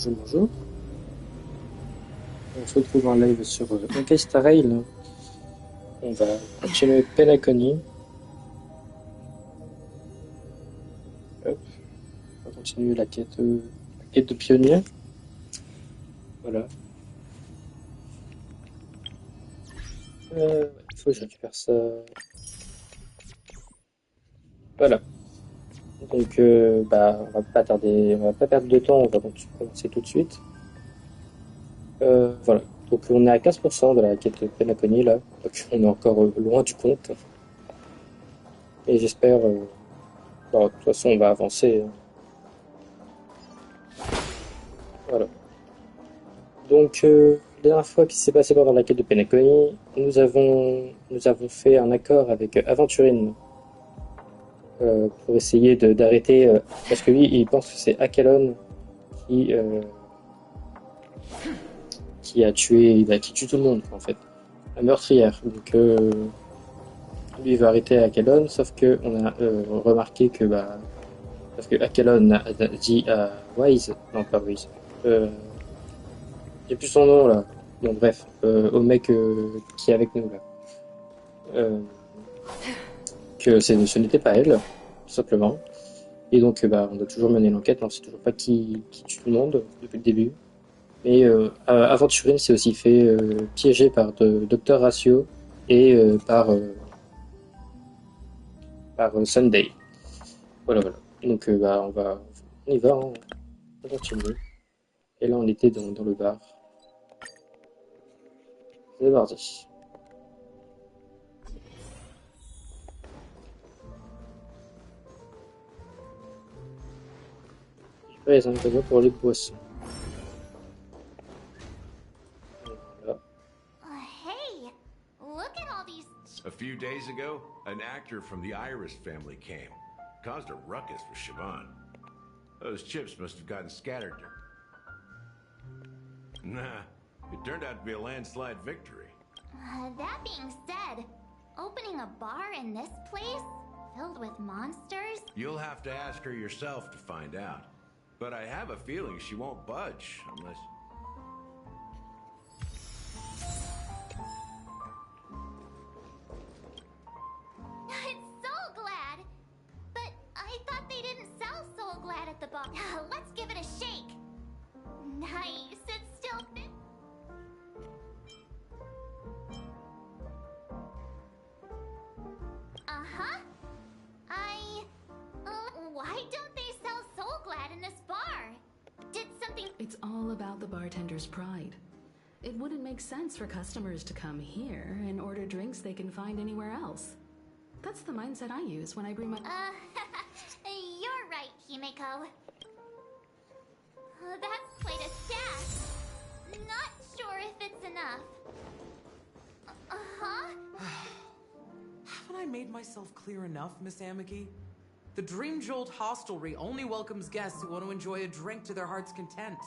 Bonjour. On se retrouve en live sur Honkai Star Rail. On va continuer Penacony. Hop. On va continuer la quête de pionnier. Voilà. Il faut que je récupère ça. Voilà. Donc, on va pas tarder, on va pas perdre de temps, on va commencer tout de suite. Voilà. Donc, on est à 15% de la quête de Penacony là. Donc, on est encore loin du compte. Et j'espère. De toute façon, on va avancer. Voilà. Donc, la dernière fois qu'il s'est passé pendant la quête de Penacony, nous avons fait un accord avec Aventurine pour essayer d'arrêter. Parce que lui, il pense que c'est Akalon qui a tué, qui tue tout le monde, en fait. La meurtrière. Donc, lui, il va arrêter Akalon, sauf que on a remarqué que, parce que Akalon a dit à Wise, non pas Wise, j'ai plus son nom là. Bon, bref, au mec qui est avec nous là. Que ce n'était pas elle, tout simplement. Et donc, on a toujours mené l'enquête, on sait toujours pas qui tue tout le monde depuis le début. Mais Aventurine s'est aussi fait piéger par Dr Ratio et par Sunday. Voilà. Donc, on y va, hein. On continue. Et là, on était dans le bar. C'est parti. Les ingrédients pour les boissons. Voilà. Hey, look at all these. A few days ago, an actor from the Iris family came. Caused a ruckus for Siobhan. Those chips must have gotten scattered. Nah, it turned out to be a landslide victory. That being said, opening a bar in this place, filled with monsters? You'll have to ask her yourself to find out. But I have a feeling she won't budge unless... I'm so glad! But I thought they didn't sell Soul Glad at the bar. Let's give it a shake! Nice, it's still fit. Uh-huh. Why don't they sell Soul Glad in this bar? Did something... It's all about the bartender's pride. It wouldn't make sense for customers to come here and order drinks they can find anywhere else. That's the mindset I use when I bring my... You're right, Himeko. That's quite a stash. Not sure if it's enough. Uh-huh? Haven't I made myself clear enough, Miss Amiki? The Dream Jolt Hostelry only welcomes guests who want to enjoy a drink to their heart's content.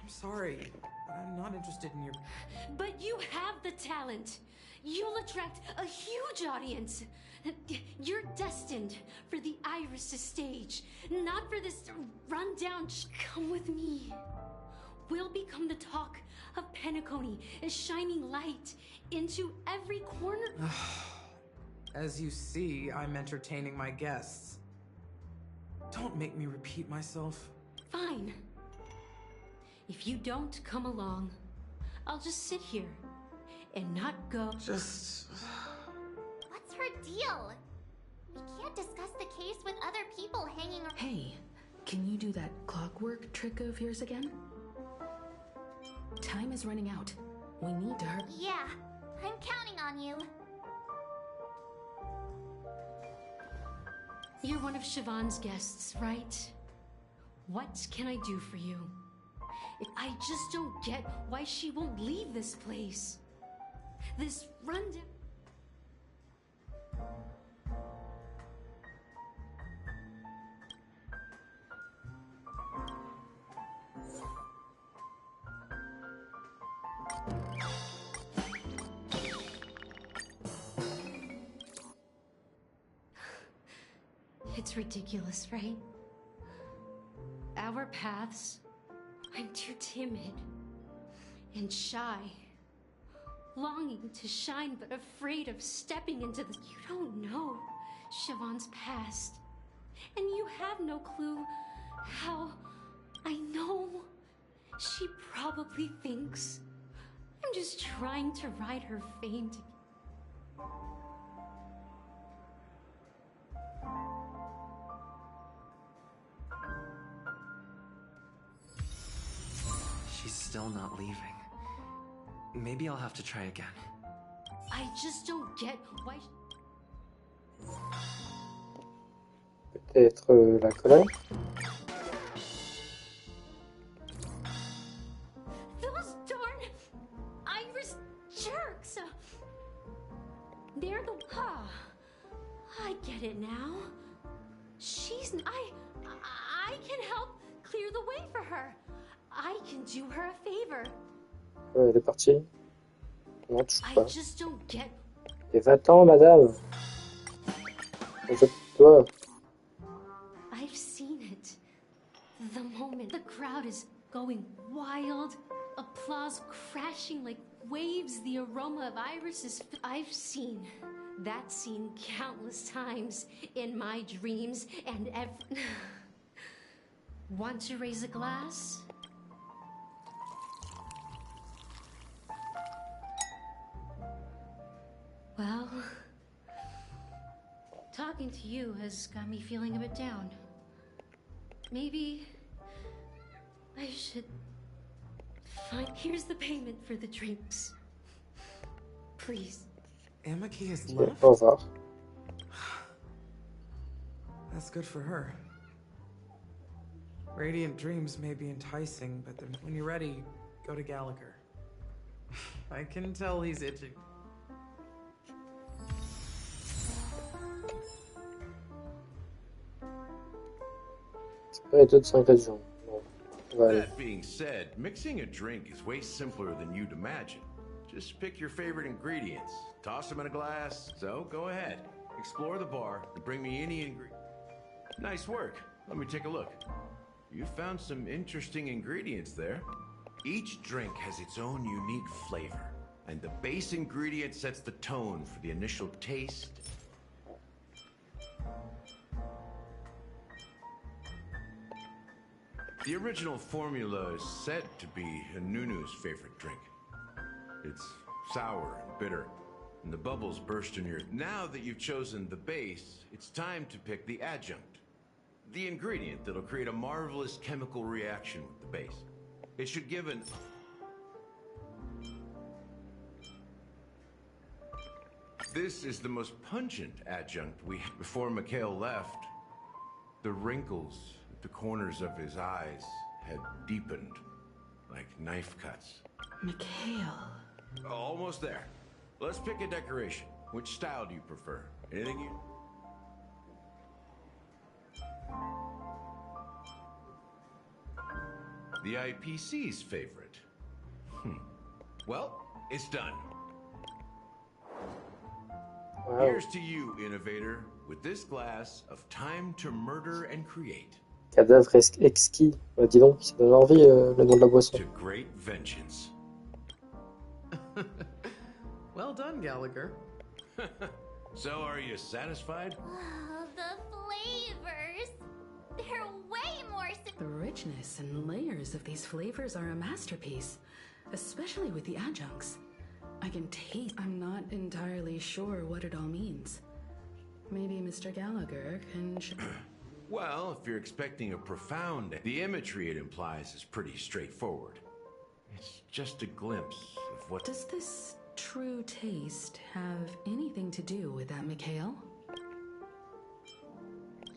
I'm sorry, but I'm not interested in your... But you have the talent. You'll attract a huge audience. You're destined for the Iris' stage, not for this rundown... Come with me. We'll become the talk of Penacony, a shining light into every corner... As you see, I'm entertaining my guests. Don't make me repeat myself. Fine. If you don't come along, I'll just sit here and not go. Just... What's her deal? We can't discuss the case with other people hanging around. Hey, can you do that clockwork trick of yours again? Time is running out. We need to hurry. Yeah, I'm counting on you. You're one of Siobhan's guests, right? What can I do for you? If I just don't get why she won't leave this place. This rundown... It's ridiculous, right? Our paths I'm too timid and shy, longing to shine but afraid of stepping into the... You don't know Siobhan's past, and you have no clue how... I know she probably thinks I'm just trying to ride her fame to... She's still not leaving. Maybe I'll have to try again. I just don't get why... Peut-être la colère. Those darn Irish jerks! They're the... I get it now. She's... I can help clear the way for her. I can do her a favor. Ouais, elle est partie. Non, touche I pas. just don't get... Et va-t'en, madame. Toi. I've seen it. The moment the crowd is going wild, applause crashing like waves, the aroma of irises. I've seen that scene countless times in my dreams, and Want to raise a glass? Well, talking to you has got me feeling a bit down. Maybe I should find... Here's the payment for the drinks. Please. Amaki has Au left? revoir. That's good for her. Radiant dreams may be enticing, but then when you're ready, go to Gallagher. I can tell he's itching. C'est pas les d'autres ingrédients. Bon, on va aller. That being said, mixing a drink is way simpler than you'd imagine. Just pick your favorite ingredients, toss them in a glass. So go ahead, explore the bar, and bring me any ingredient. Nice work. Let me take a look. You found some interesting ingredients there. Each drink has its own unique flavor, and the base ingredient sets the tone for the initial taste. The original formula is said to be Nunu's favorite drink. It's sour and bitter, and the bubbles burst in your... Now that you've chosen the base, it's time to pick the adjunct. The ingredient that'll create a marvelous chemical reaction with the base. It should give an... This is the most pungent adjunct we had before Mikhail left. The wrinkles at the corners of his eyes had deepened like knife cuts. Mikhail. Almost there. Let's pick a decoration. Which style do you prefer? Anything you... The IPC's favorite. Well, it's done. Wow. Here's to you, innovator, with this glass of time to murder and create. Cadavre exquis. Bah, dis donc, ça donne envie le nom de la boisson. To great vengeance. Well done, Gallagher. So, are you satisfied? Oh, the flavors. They're way more... The richness and layers of these flavors are a masterpiece, especially with the adjuncts. I can taste. I'm not entirely sure what it all means. Maybe Mr. Gallagher can... Well, if you're expecting a profound... The imagery it implies is pretty straightforward. It's just a glimpse of what... Does this true taste have anything to do with that, Mikhail?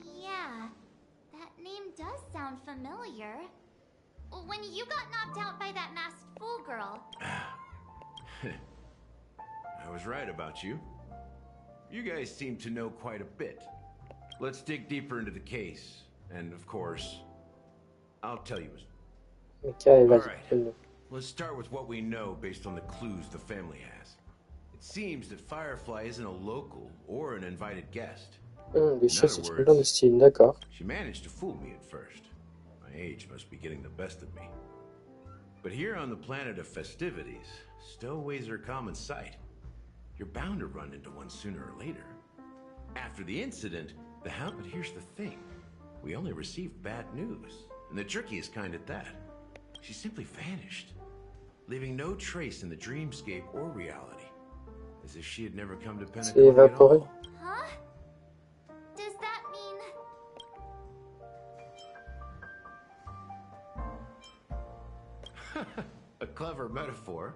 Yeah, that name does sound familiar. When you got knocked out by that masked fool girl. I was right about you. You guys seem to know quite a bit. Let's dig deeper into the case. And, of course, I'll tell you. Mikhail, All vas-y. right. Let's start with what we know based on the clues the family has. It seems that Firefly isn't a local or an invited guest. Les chefs, c'est trop bien de style, d'accord. She managed to fool me at first. My age must be getting the best of me. But here on the planet of festivities, stowaways are a common sight. You're bound to run into one sooner or later. After the incident, the hound... But here's the thing. We only received bad news. And the trickiest kind at that. She simply vanished, leaving no trace in the dreamscape or reality. As if she had never come to C'est Penacony at évaporé. all. Huh? Does that mean... A clever metaphor.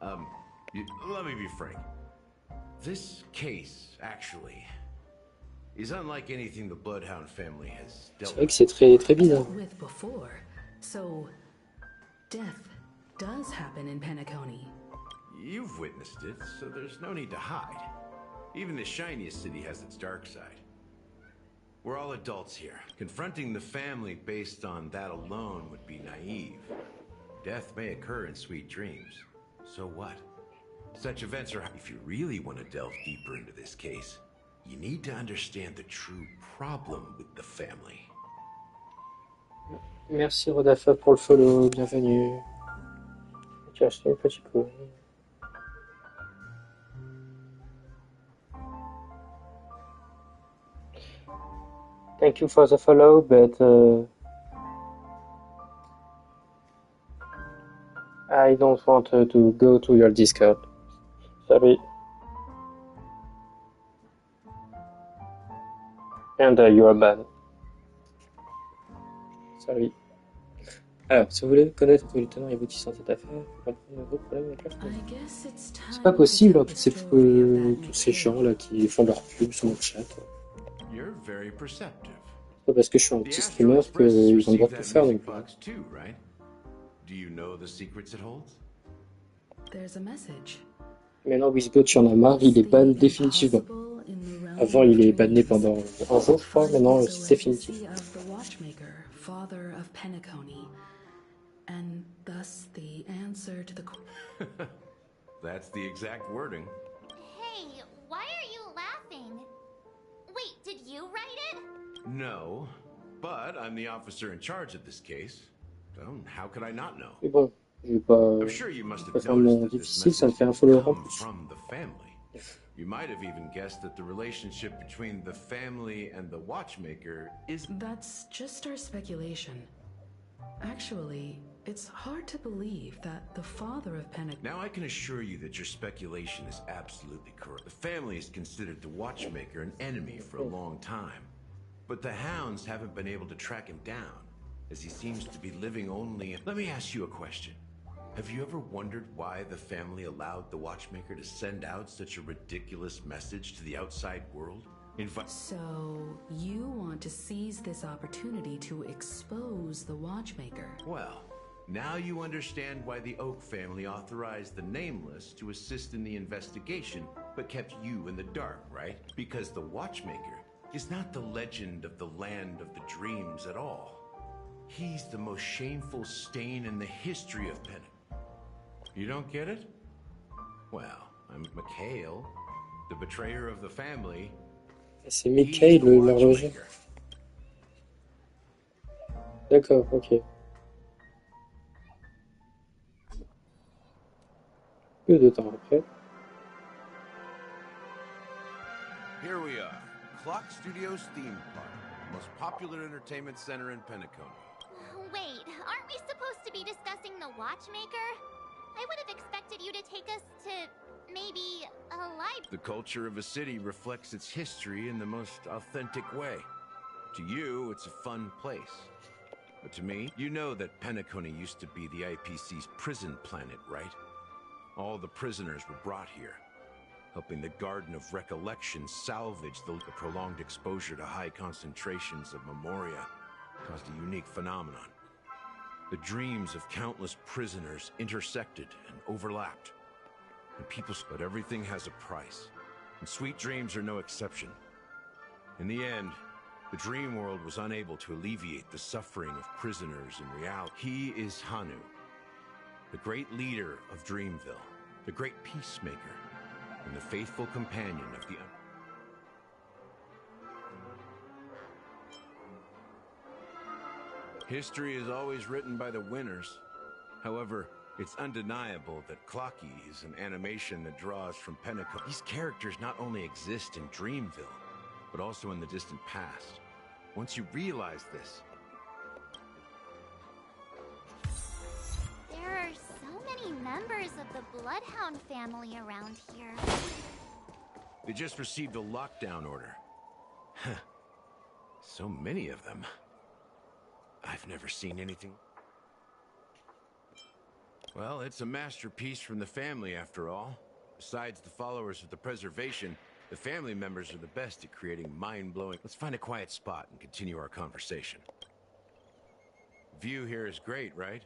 Let me be frank. This case, actually, is unlike anything the Bloodhound family has C'est dealt vrai que with. c'est très bizarre. With before. So, death does happen in Penacony. You've witnessed it, so there's no need to hide. Even the shiniest city has its dark side. We're all adults here. Confronting the family based on that alone would be naive. Death may occur in sweet dreams. So what? Such events are... If you really want to delve deeper into this case, you need to understand the true problem with the family. Merci Rodafa pour le follow, bienvenue. Tu as acheté un petit coup. Thank you for the follow, but I don't want to go to your Discord. Sorry. And you are bad. Sorry. Alors, si vous voulez connaître tous les tenants et aboutissants de cette affaire, vous comprenez vos problèmes avec la famille. I guess it's time C'est pas to possible, tell hein, the story of that tous ces gens là qui font leur pub sur mon chat. You're very perceptive. C'est pas parce que je suis un The petit Astral streamer Express qu'ils ont le received droit de tout that faire non music plus. box too, right? Do you know the secrets it holds? There's a message. Maintenant, Wizbot, tu en as marre, il est ban définitivement. Avant, il est banné pendant un jour, je crois. Maintenant, c'est définitif. Of the Watchmaker, father of Penacony, and thus the answer to the. That's the exact wording. Hey, why are you laughing? Wait, did you write it? No, but I'm the officer in charge of this case. So how could I not know? Mais bon, je vais pas I'm sure you must pas have faire mon noticed that this difficile, ça me message fait un follower en come plus. from the family. You might have even guessed that the relationship between the family and the watchmaker is... That's just our speculation. Actually, it's hard to believe that the father of Penacony. Now I can assure you that your speculation is absolutely correct. The family has considered the watchmaker an enemy for a long time. But the hounds haven't been able to track him down, as he seems to be living only in... Let me ask you a question. Have you ever wondered why the family allowed the watchmaker to send out such a ridiculous message to the outside world? So, you want to seize this opportunity to expose the Watchmaker? Well, now you understand why the Oak family authorized the Nameless to assist in the investigation, but kept you in the dark, right? Because the Watchmaker is not the legend of the Land of the Dreams at all. He's the most shameful stain in the history of Penacony. You don't get it? Well, I'm Mikhail, the betrayer of the family. C'est Mickey, l'horloger. D'accord, ok. Peu de temps après. Here we are, Clock Studios theme park, most popular entertainment center in Penacony. Wait, aren't we supposed to be discussing the Watchmaker? I would have expected you to take us to maybe a library. The culture of a city reflects its history in the most authentic way. To you, it's a fun place. But to me, you know that Penacony used to be the IPC's prison planet, right? All the prisoners were brought here, helping the Garden of Recollection salvage the prolonged exposure to high concentrations of memoria caused a unique phenomenon. The dreams of countless prisoners intersected and overlapped. And but everything has a price. And sweet dreams are no exception. In the end, the dream world was unable to alleviate the suffering of prisoners in reality. He is Hanu, the great leader of Dreamville, the great peacemaker, and the faithful companion of the... History is always written by the winners. However, it's undeniable that Clocky is an animation that draws from Penacony. These characters not only exist in Dreamville, but also in the distant past. Once you realize this, There are so many members of the Bloodhound family around here. they just received a lockdown order. So many of them. I've never seen anything. Well, it's a masterpiece from the family, after all. Besides the followers of the preservation, the family members are the best at creating mind-blowing... Let's find a quiet spot and continue our conversation. View here is great, right?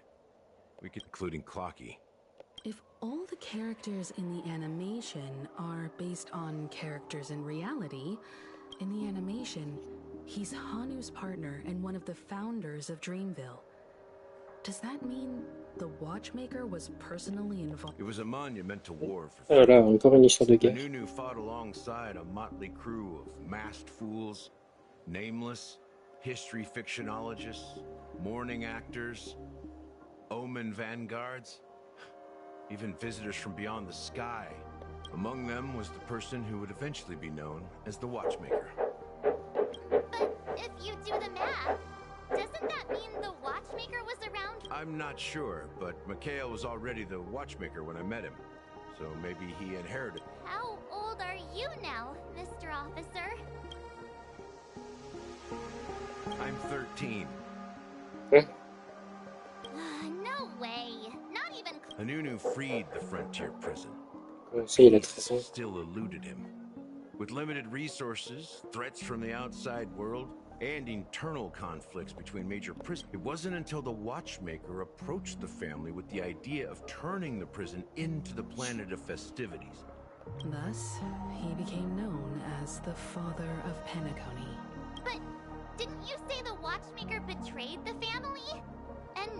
We could, including Clocky. If all the characters in the animation are based on characters in reality, in the animation, he's Hanu's partner and one of the founders of Dreamville. Does that mean the Watchmaker was personally involved? It was a monumental war for... Oh là là, encore une histoire de guerre. Nunu fought alongside a motley crew of masked fools, nameless, history fictionologists, mourning actors, omen vanguards, even visitors from beyond the sky. Among them was the person who would eventually be known as the Watchmaker. But if you do the math, doesn't that mean the Watchmaker was around? I'm not sure, but Mikhail was already the Watchmaker when I met him, so maybe he inherited. How old are you now, Mr. Officer? I'm 13. No way. Not even Anunu freed the frontier prison. Comment ça, il a 13 ans? Still eluded him. With limited resources, threats from the outside world, and internal conflicts between major prisons, it wasn't until the Watchmaker approached the family with the idea of turning the prison into the planet of festivities. Thus, he became known as the father of Penacony. But didn't you say the Watchmaker betrayed the family? And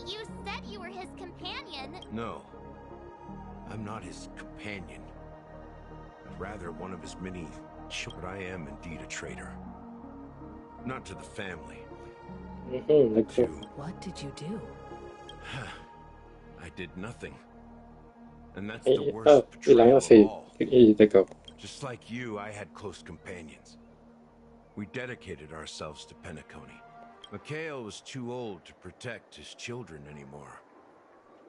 you said you were his companion. No, I'm not his companion, but rather one of his many children. I am indeed a traitor. Not to the family. D'accord. What did you do? I did nothing. And that's Et- the ah, worst il a betrayal rien of fait. all. D'accord. Just like you, I had close companions. We dedicated ourselves to Penacony. Mikhail was too old to protect his children anymore.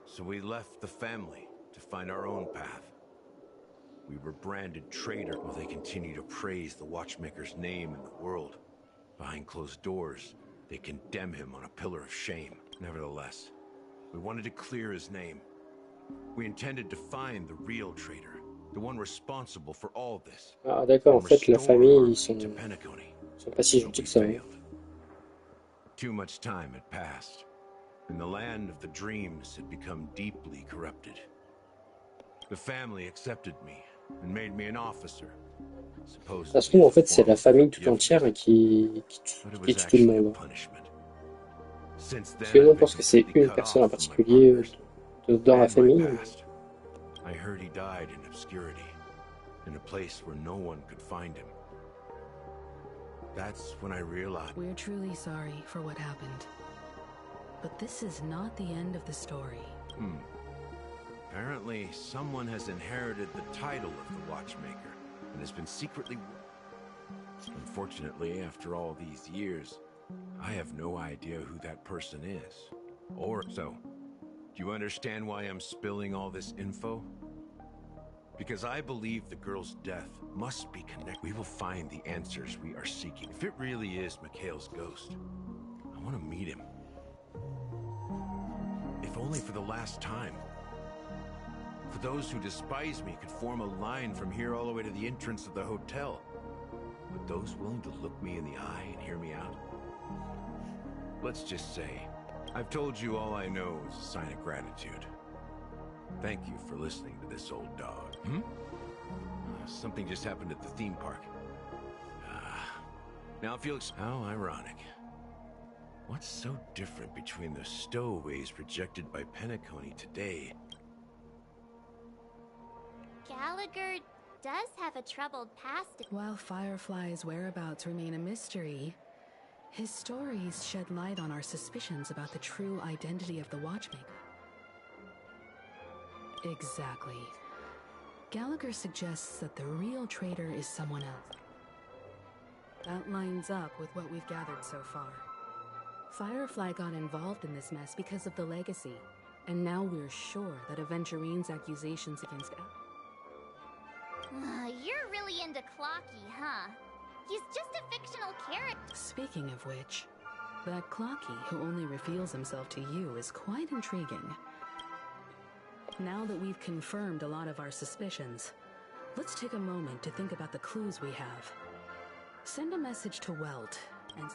So we left the family to find our own path. We were branded traitor while they continue to praise the Watchmaker's name in the world. Behind closed doors, they condemn him on a pillar of shame. Nevertheless, we wanted to clear his name. We intended to find the real traitor, the one responsible for all this. Ah d'accord, en and fait la restore famille, ils harmony sont, to Penacony. sont pas si But gentils we que ça. Hein. failed. Too much time had passed, and the land of the dreams had become deeply corrupted. The family accepted me and made me an officer. Ça se trouve, en fait, c'est la famille tout entière qui tue tout le monde. Parce que nous, on pense que c'est une personne en particulier dans la famille. I heard he died in obscurity, in a place where no one could find him. That's when I realized... We're truly sorry for what happened. But this is not the end of the story. Apparently, someone has inherited the title of the Watchmaker and has been secretly... Unfortunately, after all these years, I have no idea who that person is. Or so. Do you understand why I'm spilling all this info? Because I believe the girl's death must be connected. We will find the answers we are seeking. If it really is Mikhail's ghost, I want to meet him. If only for the last time. For those who despise me could form a line from here all the way to the entrance of the hotel. But those willing to look me in the eye and hear me out? Let's just say, I've told you all I know is a sign of gratitude. Thank you for listening to this old dog. Something just happened at the theme park. Now it feels... How ironic. What's so different between the stowaways rejected by Penacony today? Gallagher does have a troubled past. While Firefly's whereabouts remain a mystery, his stories shed light on our suspicions about the true identity of the Watchmaker. Exactly. Gallagher suggests that the real traitor is someone else. That lines up with what we've gathered so far. Firefly got involved in this mess because of the legacy, and now we're sure that Aventurine's accusations against You're really into Clocky, huh? He's just a fictional character. Speaking of which, that Clocky who only reveals himself to you is quite intriguing. Now that we've confirmed a lot of our suspicions, let's take a moment to think about the clues we have. Send a message to Welt and...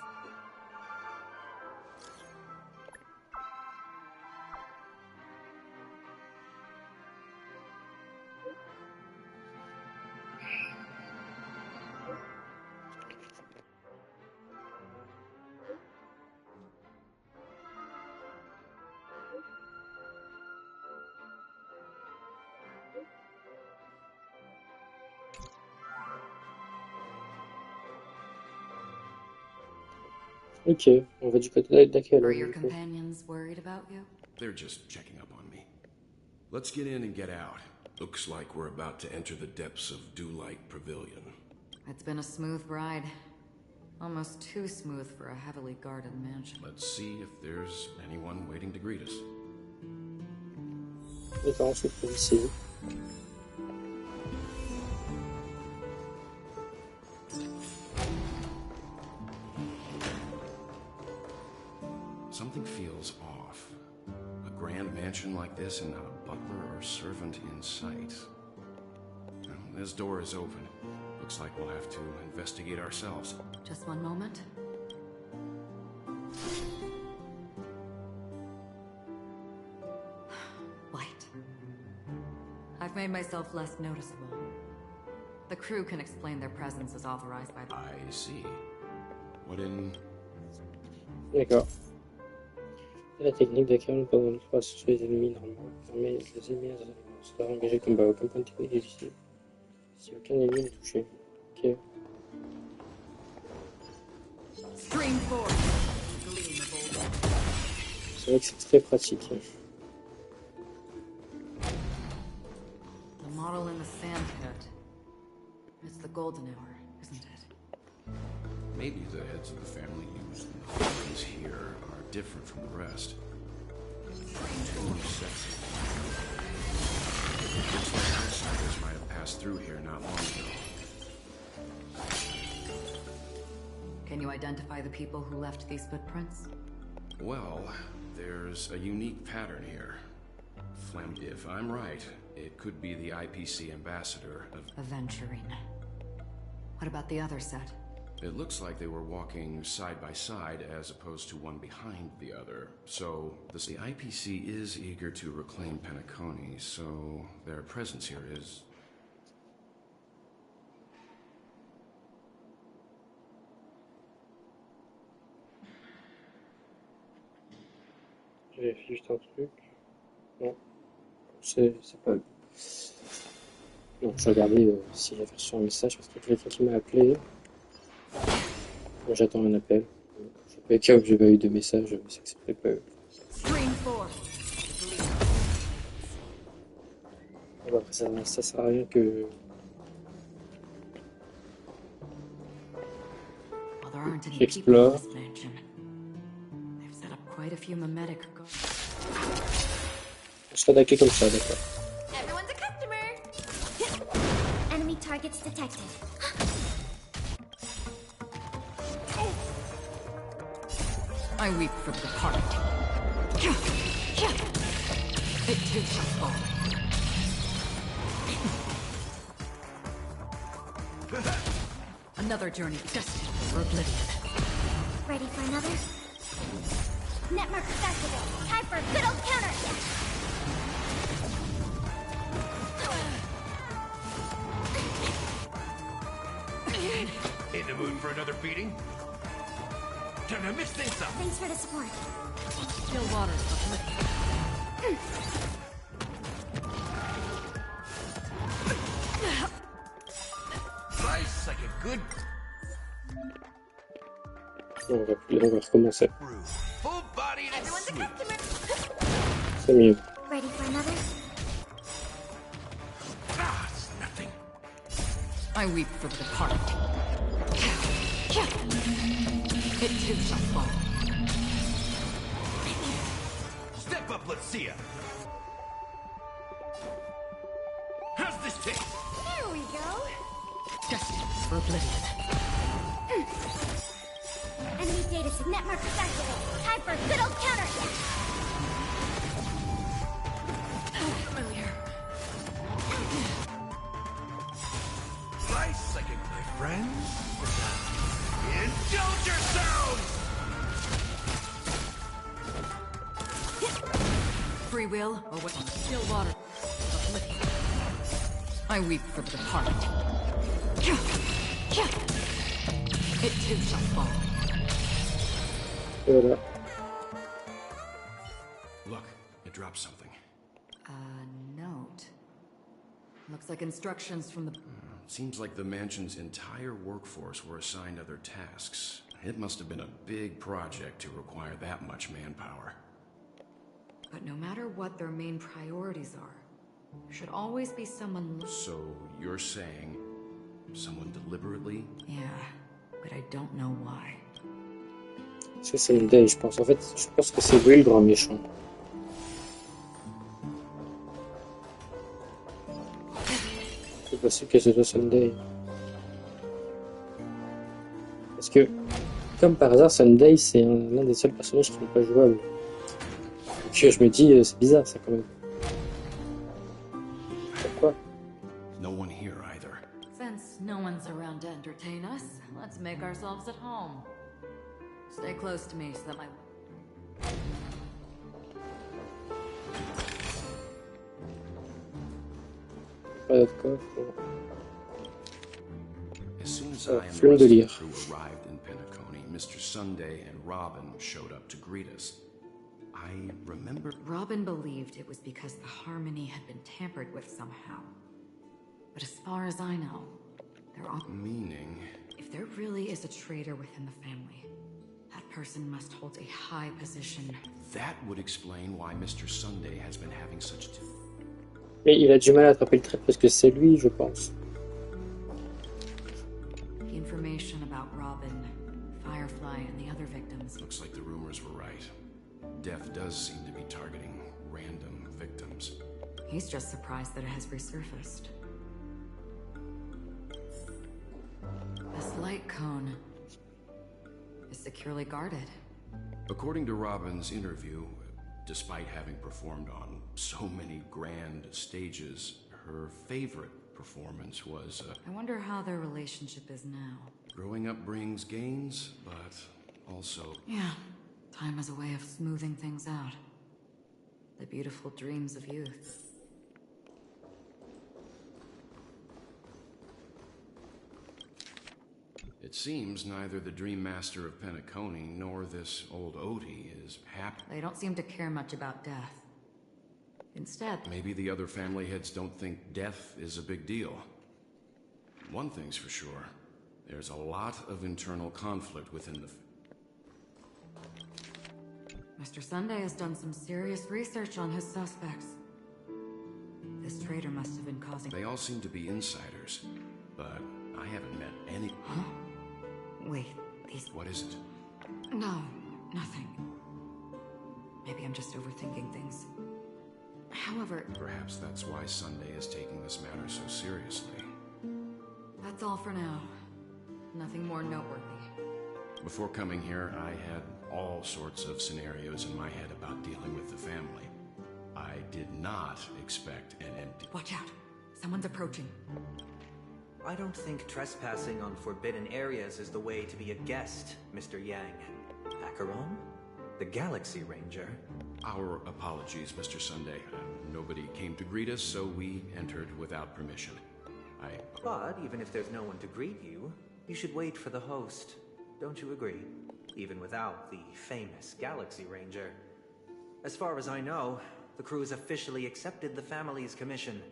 Ok, on va du côté d'Aquelon. Are your companions worried about you? They're just checking up on me. Let's get in and get out. Looks like we're about to enter the depths of Dewlight Pavilion. It's been a smooth ride. Almost too smooth for a heavily guarded mansion. Let's see if there's anyone waiting to greet us. D'accord, c'est pour ici. Something feels off. A grand mansion like this and not a butler or servant in sight. Well, this door is open. Looks like we'll have to investigate ourselves. Just one moment. Light. I've made myself less noticeable. The crew can explain their presence as authorized by the... I see. What in... D'accord. La technique d'Aquelon pendant le cross sur les ennemis normalement permet les ennemis à se faire engager le combat. Aucun point de technique est utilisé si aucun ennemi est touché. Ok. C'est vrai que c'est très pratique. The model in the sand pit. It's the golden hour, isn't it? Maybe the heads of the family used the things here are different from the rest. Too sexy. Looks like outsiders might have passed through here not long ago. Can you identify the people who left these footprints? Well, there's a unique pattern here. If I'm right, it could be the IPC ambassador of... Aventurine. What about the other set? It looks like they were walking side by side as opposed to one behind the other. So, the IPC is eager to reclaim Penacony, so their presence here is... Je vérifie juste un truc. Non, c'est pas... Non, je regardais si j'avais reçu un message parce qu'il y a quelqu'un qui m'a appelé. Bon, j'attends un appel. Je sais pas cas où j'ai pas eu de message, c'est que c'est peut-être pas eux. Bon, après, ça sert à rien que... J'explore. On se fait attaquer comme ça, d'accord. Everyone's a customer. Enemy targets detected. I weep for the party. It too shall fall. Another journey destined for oblivion. Ready for another? Net markers activate. Time for a good old counterattack. In the mood for another beating? Gonna mix things up. Thanks for the support. Still waters oblivion. Nice, like a good... On va recommencer. Full body and Everyone's a sweet. customer. C'est mieux. Ready for another? I weep for the departed. It too shall fall. Step up, let's see ya. How's this taste? There we go. Destined for oblivion. Enemy data net markers activate. Time for a good old counter. Familiar. Slice second, my friends. Indulge yourselves! Free will, or what on still water. Oblivion. I weep for the departed. It too shall fall. Et voilà. Look, it dropped something. A note. Looks like instructions from the... Seems like the mansion's entire workforce were assigned other tasks. It must have been a big project to require that much manpower. But no matter what their main priorities are, there should always be someone... So you're saying someone deliberately? Yeah, but I don't know why. C'est Sunday, je pense. En fait, je pense que c'est lui le grand méchant. C'est possible que ce soit Sunday. Parce que, comme par hasard, Sunday, c'est l'un des seuls personnages qui n'est pas jouable. Donc je me dis, c'est bizarre ça quand même. Pourquoi? No one here either. Since no one's around to entertain us, let's make ourselves at home. Stay close to me so that my... Pas d'autre coffre. As soon as Oh, I and the fleur rest de of the lyre. crew arrived in Penacony, Mr. Sunday and Robin showed up to greet us. I remember... Robin believed it was because the harmony had been tampered with somehow. But as far as I know, there are... Meaning... If there really is a traitor within the family, that person must hold a high position. That would explain why Mr. Sunday has been having such... Mais il a du mal à attraper le trait parce que c'est lui, je pense. The information about Robin, Firefly, and the other victims... Looks like the rumors were right. Death does seem to be targeting random victims. He's just surprised that it has resurfaced. This light cone is securely guarded. According to Robin's interview, despite having performed on so many grand stages, her favorite performance was... I wonder how their relationship is now. Growing up brings gains, but also... Yeah, time is a way of smoothing things out. The beautiful dreams of youth. It seems neither the Dream Master of Penacony nor this old Odie is happy. They don't seem to care much about death. Instead... Maybe the other family heads don't think death is a big deal. One thing's for sure. There's a lot of internal conflict within the... Mr. Sunday has done some serious research on his suspects. This traitor must have been causing... They all seem to be insiders, but I haven't met any... Huh? Wait, these... What is it? No, nothing. Maybe I'm just overthinking things. However... Perhaps that's why Sunday is taking this matter so seriously. That's all for now. Nothing more noteworthy. Before coming here, I had all sorts of scenarios in my head about dealing with the family. I did not expect an empty... Watch out! Someone's approaching. I don't think trespassing on forbidden areas is the way to be a guest, Mr. Yang. Acheron? The Galaxy Ranger? Our apologies, Mr. Sunday. Nobody came to greet us, so we entered without permission. But even if there's no one to greet you, you should wait for the host. Don't you agree? Even without the famous Galaxy Ranger. As far as I know, the crew has officially accepted the family's commission.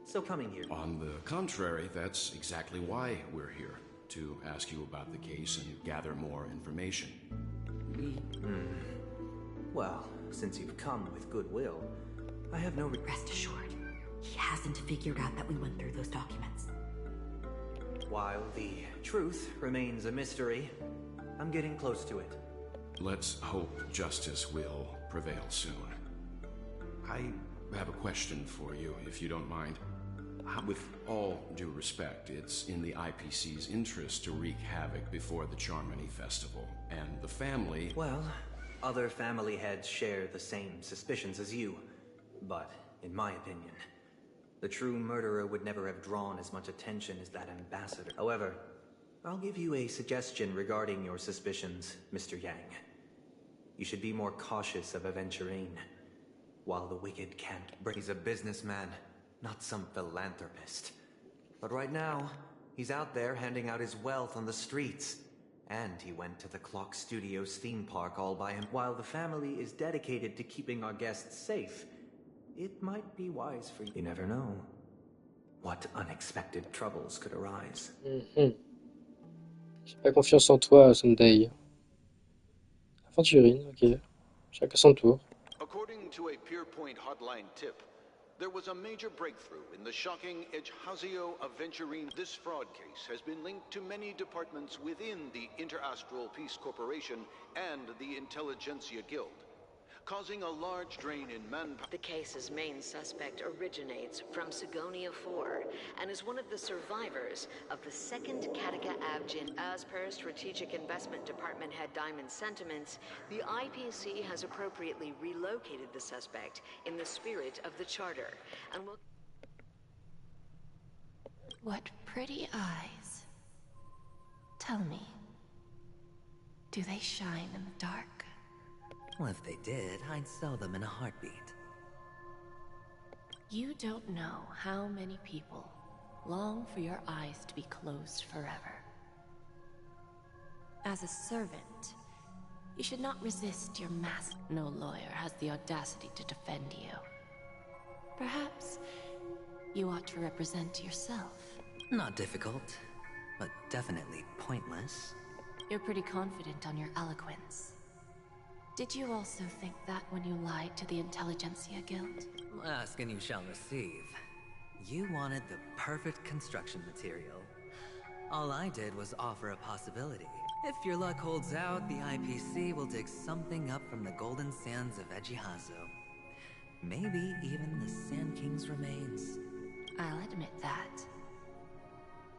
So coming here... On the contrary, that's exactly why we're here. To ask you about the case and gather more information. Well, since you've come with goodwill, I have no... Rest assured, he hasn't figured out that we went through those documents. While the truth remains a mystery, I'm getting close to it. Let's hope justice will prevail soon. I have a question for you, if you don't mind. With all due respect, it's in the IPC's interest to wreak havoc before the Charmony Festival, and the family... Well, other family heads share the same suspicions as you. But, in my opinion, the true murderer would never have drawn as much attention as that ambassador. However, I'll give you a suggestion regarding your suspicions, Mr. Yang. You should be more cautious of Aventurine. While the wicked can't break... He's a businessman, not some philanthropist. But right now, he's out there handing out his wealth on the streets. And he went to the Clock Studios theme park all by him. While the family is dedicated to keeping our guests safe, it might be wise for you. You never know what unexpected troubles could arise. J'ai pas confiance en toi, Sunday. Aventurine, ok. Chacun son tour. According to a Pierpoint hotline tip, there was a major breakthrough in the shocking Ejhazio Aventurine. This fraud case has been linked to many departments within the Interastral Peace Corporation and the Intelligentsia Guild, causing a large drain in manpower. The case's main suspect originates from Sigonia 4 and is one of the survivors of the second Kataka Abjin. As per Strategic Investment Department head Diamond sentiments, the IPC has appropriately relocated the suspect in the spirit of the Charter and will... What pretty eyes. Tell me, do they shine in the dark? Well, if they did, I'd sell them in a heartbeat. You don't know how many people long for your eyes to be closed forever. As a servant, you should not resist your master. No lawyer has the audacity to defend you. Perhaps you ought to represent yourself. Not difficult, but definitely pointless. You're pretty confident on your eloquence. Did you also think that when you lied to the Intelligentsia Guild? Ask and you shall receive. You wanted the perfect construction material. All I did was offer a possibility. If your luck holds out, the IPC will dig something up from the golden sands of Ejhazio. Maybe even the Sand King's remains. I'll admit that.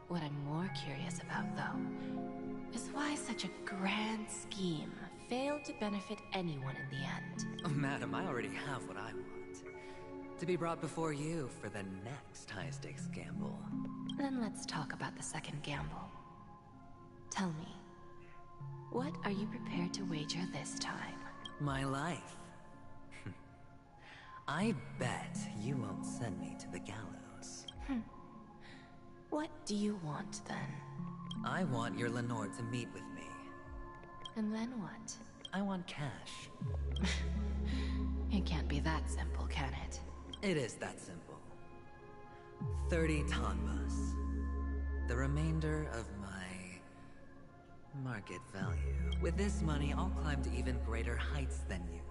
What I'm more curious about, though, is why such a grand scheme failed to benefit anyone in the end. Oh, madam, I already have what I want. To be brought before you for the next high-stakes gamble. Then let's talk about the second gamble. Tell me, what are you prepared to wager this time? My life. I bet you won't send me to the gallows. What do you want, then? I want your Lenore to meet with me. And then what? I want cash. It can't be that simple, can it? It is that simple. 30 tanbas. The remainder of my... market value. With this money, I'll climb to even greater heights than you.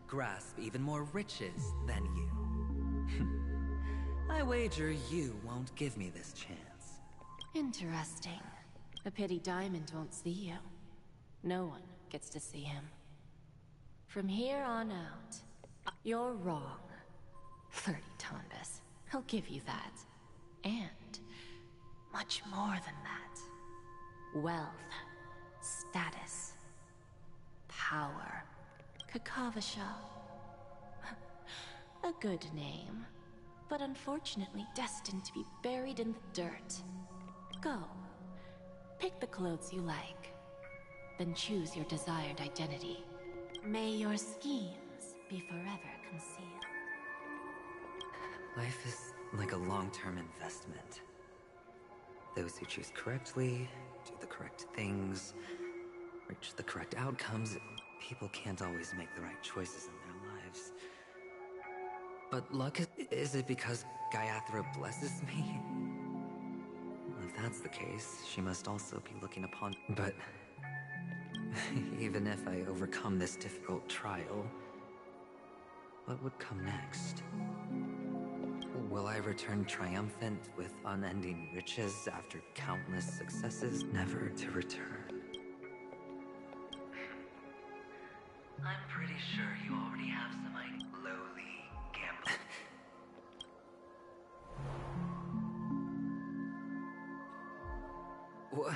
Grasp even more riches than you. I wager you won't give me this chance. Interesting. A pity Diamond won't see you. No one gets to see him. From here on out, you're wrong. 30 tanbas. I'll give you that. And much more than that. Wealth, status, power, Kakavasha. A good name, but unfortunately destined to be buried in the dirt. Go. Pick the clothes you like. Then choose your desired identity. May your schemes be forever concealed. Life is like a long-term investment. Those who choose correctly, do the correct things, reach the correct outcomes. People can't always make the right choices in their lives. But luck is it because Gaiathra blesses me? If that's the case, she must also be looking upon... But... even if I overcome this difficult trial, what would come next? Will I return triumphant with unending riches after countless successes, never to return? I'm pretty sure you already have some lowly gambling. What?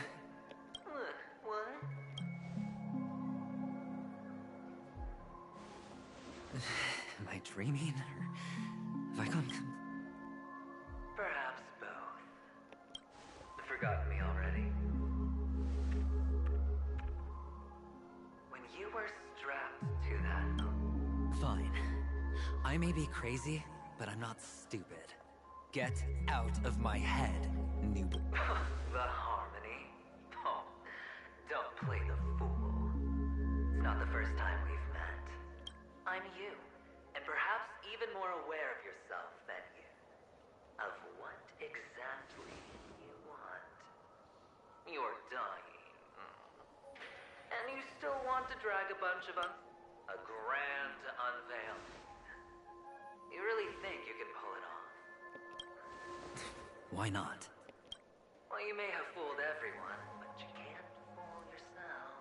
What? Am I dreaming, or have I gone? Perhaps both. Forgotten me already? When you were strapped to that... Fine. I may be crazy, but I'm not stupid. Get out of my head, noob. The harmony? Oh, don't play the fool. It's not the first time we've met. I'm you, and perhaps even more aware of yourself than you. Of what exactly you want. You're dying. And you still want to drag a bunch of a grand unveiling. You really think you can pull it off? Why not? Well, you may have fooled everyone, but you can't fool yourself.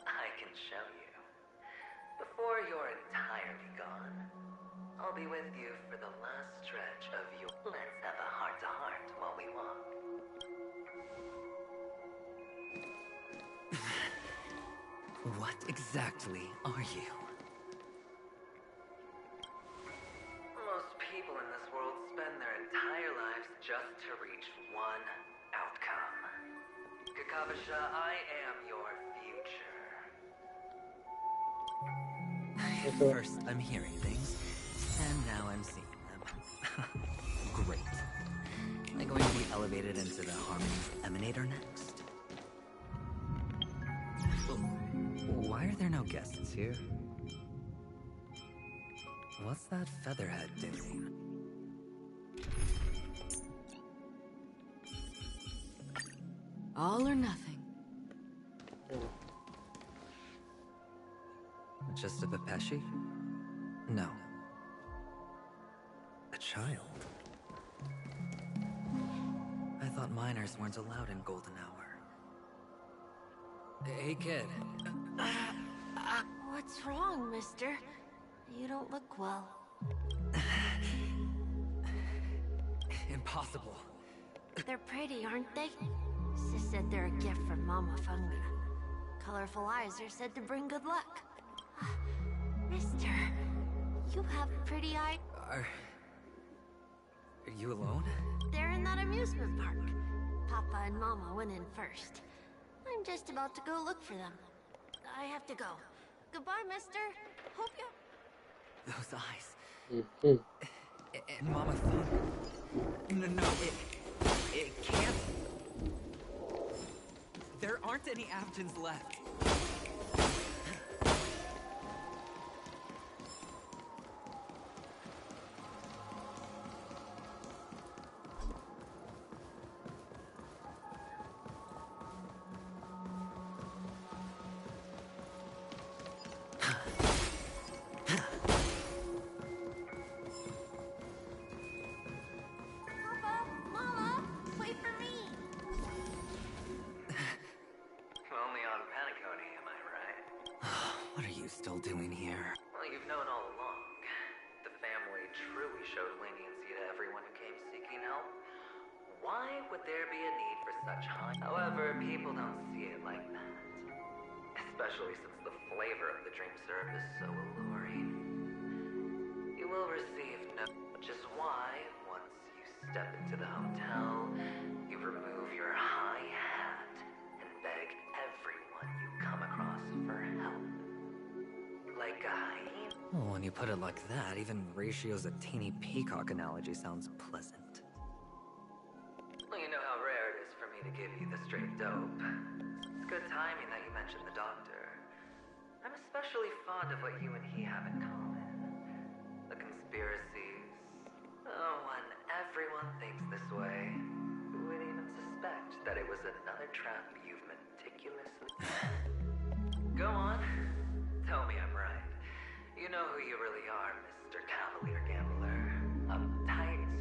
I can show you. Before you're entirely gone, I'll be with you for the last stretch of your... Let's have a heart-to-heart while we walk. What exactly are you? Most people in this world spend their entire lives just to reach one outcome. Kakavasha, I am your future. First, I'm hearing things, and now I'm seeing them. Great. Am I going to be elevated into the Harmony Emanator next? Why are there no guests here? What's that featherhead doing? All or nothing. Just a Pepeshi? No. A child? I thought minors weren't allowed in Golden Hour. Hey, kid. What's wrong, mister? You don't look well. Impossible. They're pretty, aren't they? Sis said they're a gift from Mama Funga. Colorful eyes are said to bring good luck. Mister, you have pretty eyes. Are you alone? They're in that amusement park. Papa and Mama went in first. I'm just about to go look for them. I have to go. Goodbye, mister. Hope you... Those eyes. And Mama Funga. No, it can't. There aren't any Abjins left. Still doing here? Well, you've known all along. The family truly showed leniency to everyone who came seeking help. Why would there be a need for such high? However, people don't see it like that. Especially since the flavor of the dream syrup is so alluring. You will receive no... Which is why, once you step into the hotel, you remove your high hat and beg everyone you come across for help. Like a hyena? Well, when you put it like that, even Ratio's a teeny peacock analogy sounds pleasant. Well, you know how rare it is for me to give you the straight dope. It's good timing that you mentioned the doctor. I'm especially fond of what you and he have in common. The conspiracies. Oh, when everyone thinks this way, who would even suspect that it was another trap you've meticulously... Go on. Tell me I'm right. You know who you really are, Mr. Cavalier Gambler. Uptight,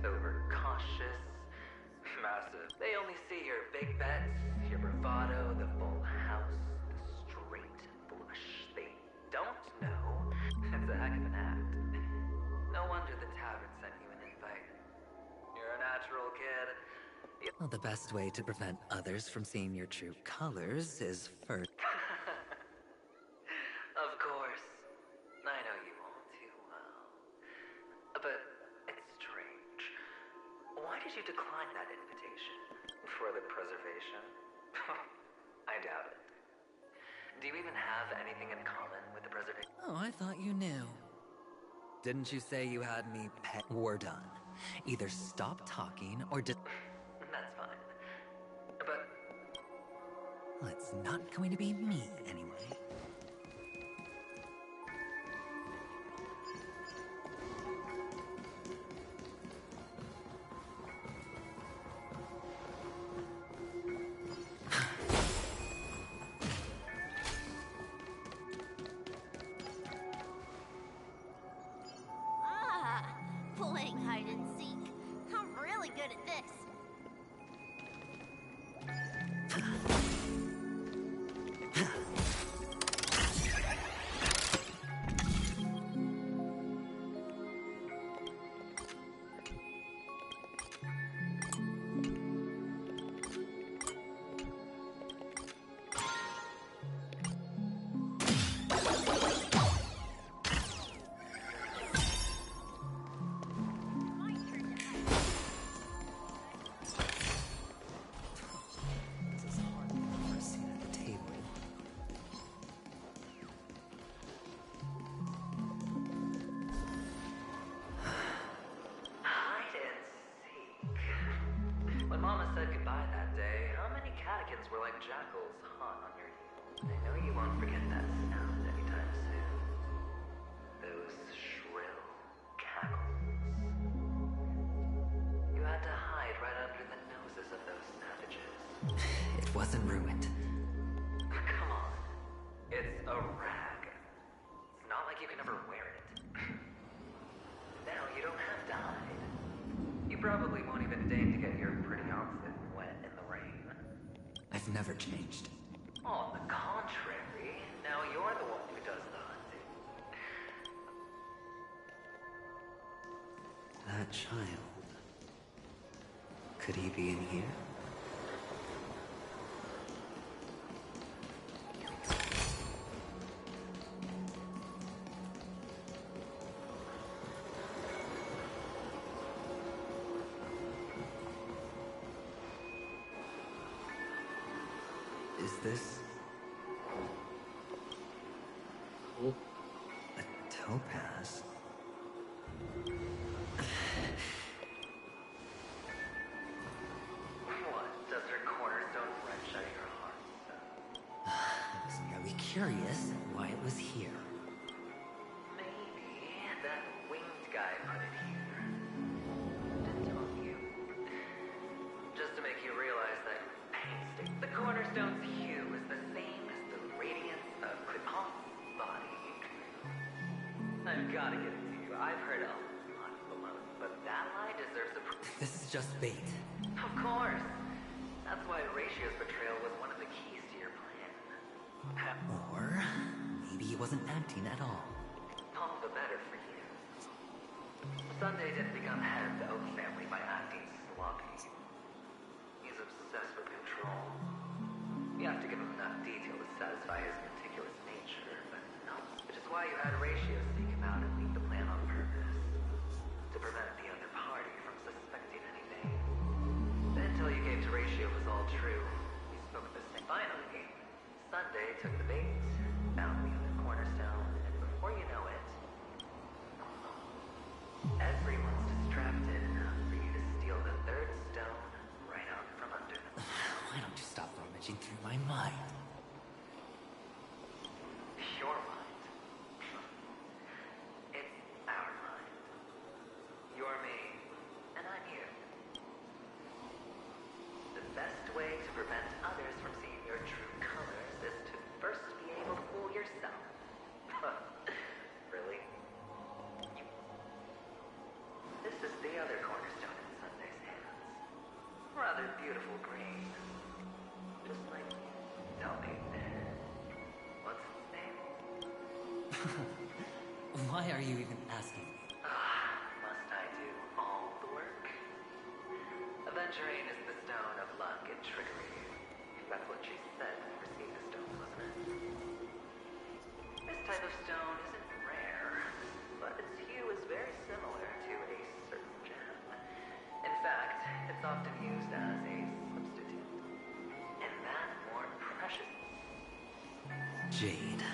massive. They only see your big bets, your bravado, the full house, the straight blush. They don't know. It's a heck of an act. No wonder the tavern sent you an invite. You're a natural kid. Well, the best way to prevent others from seeing your true colors is first. Of course. I know you all too well. But it's strange. Why did you decline that invitation? For the preservation? I doubt it. Do you even have anything in common with the preservation? Oh, I thought you knew. Didn't you say you had me pet? We're done. Either stop talking or just... That's fine. But... Well, it's not going to be me, anyway. Playing hide and seek. I'm really good at this. When Mama said goodbye that day, how many catechins were like jackals hot on your heels? I know you won't forget that sound anytime soon. Those shrill cackles. You had to hide right under the noses of those savages. It wasn't ruined. Come on. It's a rag. It's not like you can ever wear it. Now you don't have to hide. You probably won't even deign to get your pretty outfit wet in the rain. I've never changed. On the contrary, now you're the one who does the hunting. That child. Could he be in here? Is this a topaz? What? Does her cornerstone wrench out your heart? I was merely curious why it was here. Maybe that winged guy put it here. Didn't tell you. Just to make you realize that painstaking. The cornerstone's hue is the same as the radiance of Quette's body. I've gotta give it to you. I've heard a lot below, but that lie deserves a... This is just bait. Of course. That's why Ratio's betrayal was one of the keys to your plan. Or maybe he wasn't acting at all. All the better for you. Sunday didn't become head of the Oak family by acting sloppy. He's obsessed with control. You have to give him enough detail to satisfy his meticulous nature, but no. Which is why you had Ratio seek him out and leak the plan on purpose. To prevent the other party from suspecting anything. The intel you gave to Ratio was all true. You spoke the same. Finally, Sunday took the bait, found the other cornerstone, and before you know it, everyone's distracted enough for you to steal the third stone right out from under them. Why don't you stop rummaging through my mind? Your mind. It's our mind. You're me, and I'm you. The best way to prevent others from seeing your true colors is to first be able to fool yourself. Really? This is the other cornerstone in Sunday's hands. Rather beautiful green. Just like, tell me, what's its name? Why are you even asking? Must I do all the work? Aventurine is the stone of luck and trickery. That's what she said when you received the stone, wasn't it? This type of stone isn't rare, but its hue is very similar to a certain gem. In fact, it's often used as a substitute. And that more precious. Jade.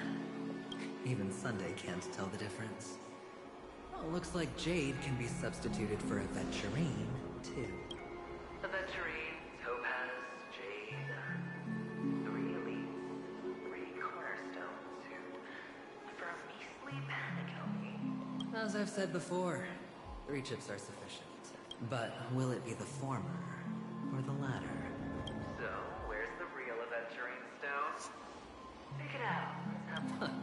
Even Sunday can't tell the difference. Well, looks like jade can be substituted for aventurine, too. Aventurine, topaz, jade. 3 elites, 3 cornerstones who firmly Penacony. As I've said before, 3 chips are sufficient. But will it be the former or the latter? So, where's the real aventurine stone? Pick it out. Let's have fun.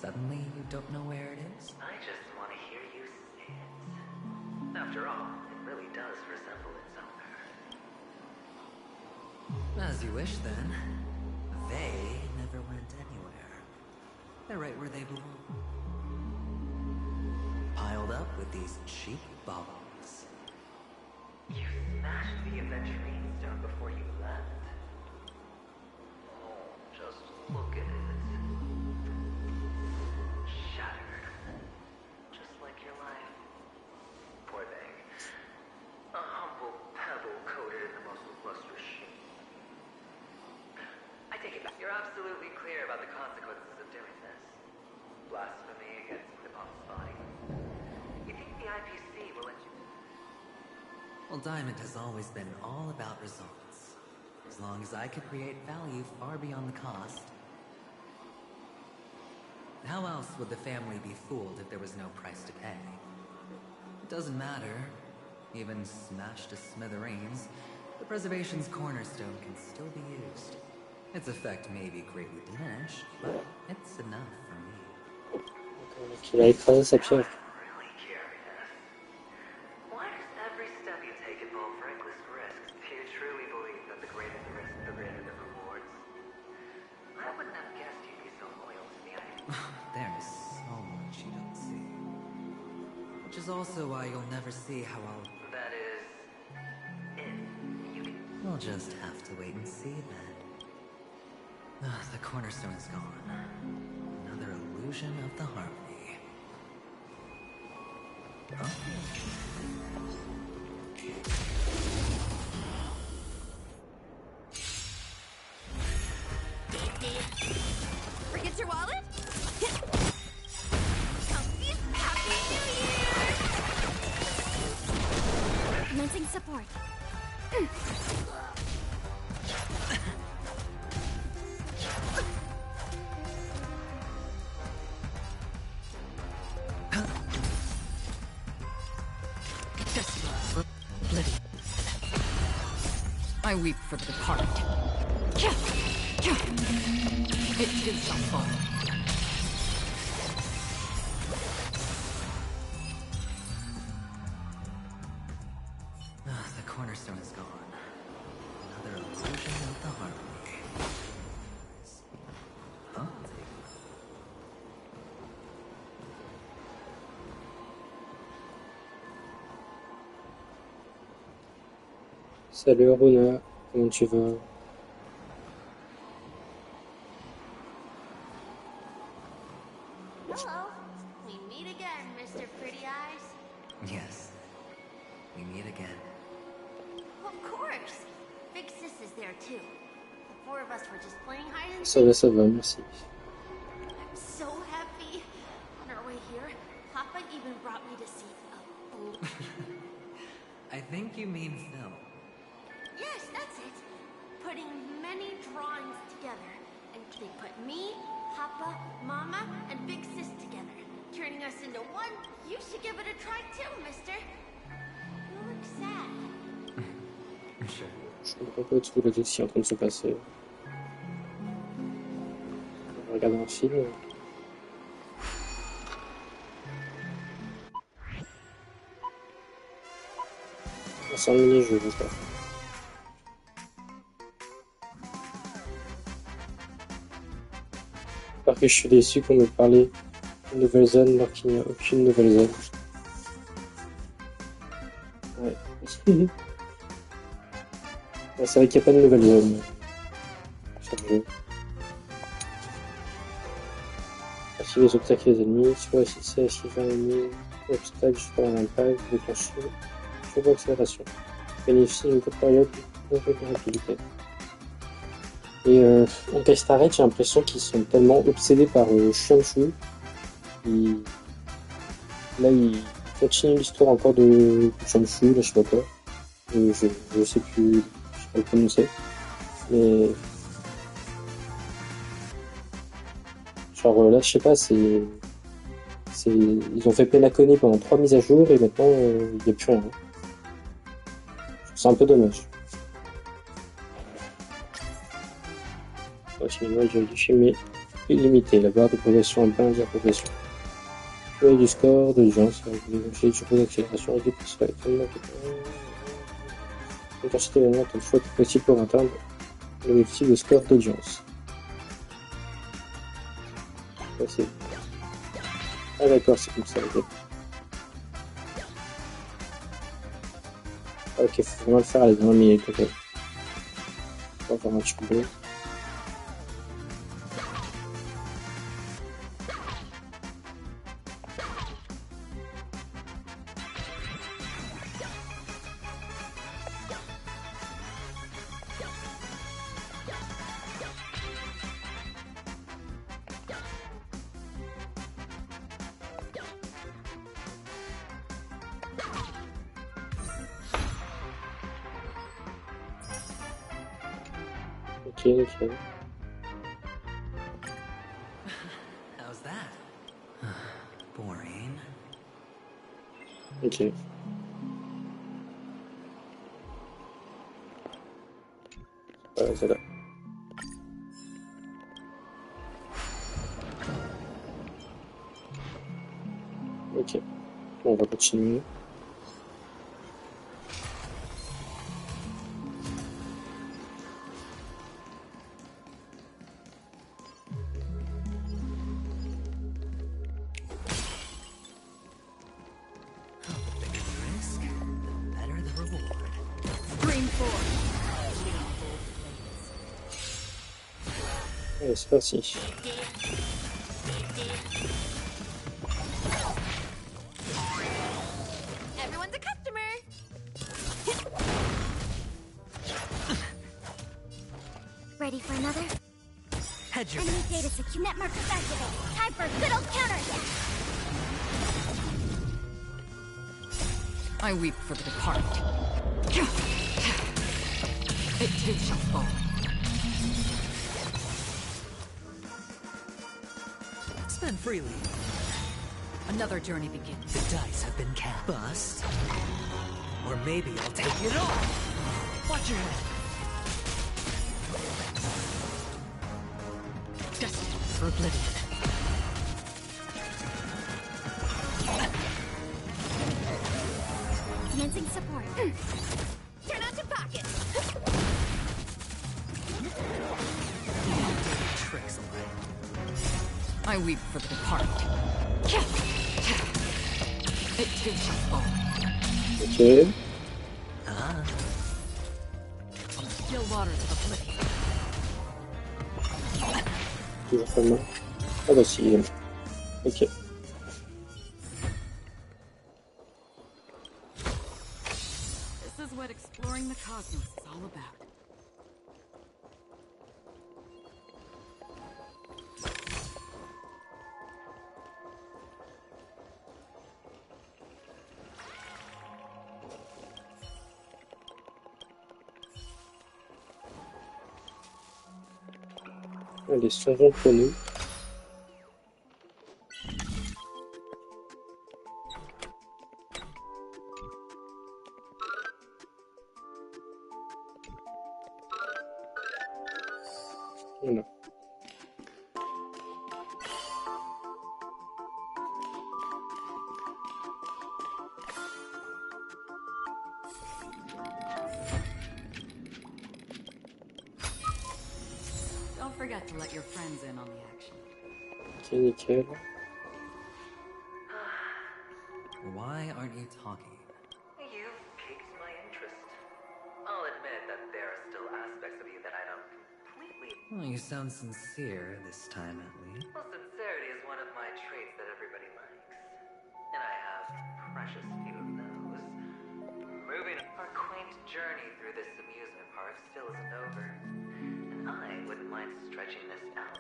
Suddenly you don't know where it is? I just want to hear you say it. After all, it really does resemble its owner. As you wish, then. They never went anywhere. They're right where they belong. Piled up with these cheap baubles. You smashed the aventurine stone before you left. Oh, just look at it. Shattered. Just like your life. Poor thing. A humble pebble coated in the most lustrous sheen. I take it back. You're absolutely clear about the consequences of doing this. Blasphemy against the boss body. You think the IPC will let you... Well, Diamond has always been all about results. As long as I could create value far beyond the cost. How else would the family be fooled if there was no price to pay? It doesn't matter. Even smashed to smithereens, the preservation's cornerstone can still be used. Its effect may be greatly diminished, but it's enough for me. Il a écrasé sa pierre. Really curious. Why does every step you take involve reckless risks? Do you truly believe that the greater the risk, the greater the rewards? I wouldn't have guessed you'd be so loyal to the idea. There's so much you don't see. Which is also why you'll never see how I'll... That is... if you can... We'll just have to wait and see then. The cornerstone is gone. Another illusion of the harmony. Huh? Forget your wallet? Happy New Year! Commencing support. I weep for the departed. It is not far. The cornerstone is gone. Another illusion of the harmony. Huh? Salut Rona, comment tu vas? Hello. We meet again, Mr. Pretty Eyes. Yes. We meet again. Of course. Big Sis is there too. The 4 of us were just playing hide and Ça seek. va, merci. I'm so happy. On our way here, Papa even brought me to see a fool. I think you mean film. Yes, that's it. Putting many drawings together. And they put me, Papa, Mama, and Big Sis together. Turning us into one. You should give it a try too, mister. You look sad. Sure. Je comprends pas trop le dossier en train de se passer. On va regarder un film. C'est un mini-jeu, je crois. Parce que je suis déçu qu'on me parlait d'une nouvelle zone alors qu'il n'y a aucune nouvelle zone. Ouais. Ouais, c'est vrai qu'il n'y a pas de nouvelle zone sur le jeu. Activer les obstacles et les ennemis, soit assister à esquiver un ennemi, obstacle jusqu'à un impact, déclencher, turbo accélération. Bénéficie d'une courte période de vulnérabilité. Et Honkai Star Rail, j'ai l'impression qu'ils sont tellement obsédés par Shunshu. Là, ils continuent l'histoire encore de Shunshu, là, je sais pas quoi. Je sais plus, je sais pas le prononcer. Mais. Genre là, je sais pas, ils ont fait Penacony pendant 3 mises à jour et maintenant il n'y a plus rien. C'est un peu dommage. Cinéma, j'ai du chimie illimité. La barre de progression en bas de la progression. Jouer du score, de l'urgence, du turbo d'accélération, et du poussage. L'intensité d'événement tant de fois que possible pour atteindre l'objectif de score d'audience. Ah d'accord, c'est comme ça, ok. Ok, faut vraiment le faire à la dernière minute, ok. On va faire un turbo. Okay. How's that? Boring. Ok. C'est là. Ok. Bon, on va continuer. Allez, c'est parti. Everyone's a customer. Ready for another? Head your Enemy data secure net markers activated. Time for a good old counterattack. I weep for the departed. It too shall fall. Spend freely. Another journey begins. The dice have been cast. Bust. Or maybe I'll take it all. Watch your head. Destined for oblivion. Commencing support. Turn out your pockets. Tricks away. I weep for the departed. It too shall fall. Ok. Still waters of oblivion. Toujours pas mal. Ah bah si, il est là. Ok. This is what exploring the cosmos is all about. Allez, songeons pour nous. Voilà. Don't forget to let your friends in on the action. Ok, nickel. Why aren't you talking? You've piqued my interest. I'll admit that there are still aspects of you that I don't completely... Well, you sound sincere this time, at least. Well, sincerity is one of my traits that everybody likes. And I have precious few of those. Moving our quaint journey through this amusement park still isn't over. And I wouldn't mind stretching this out.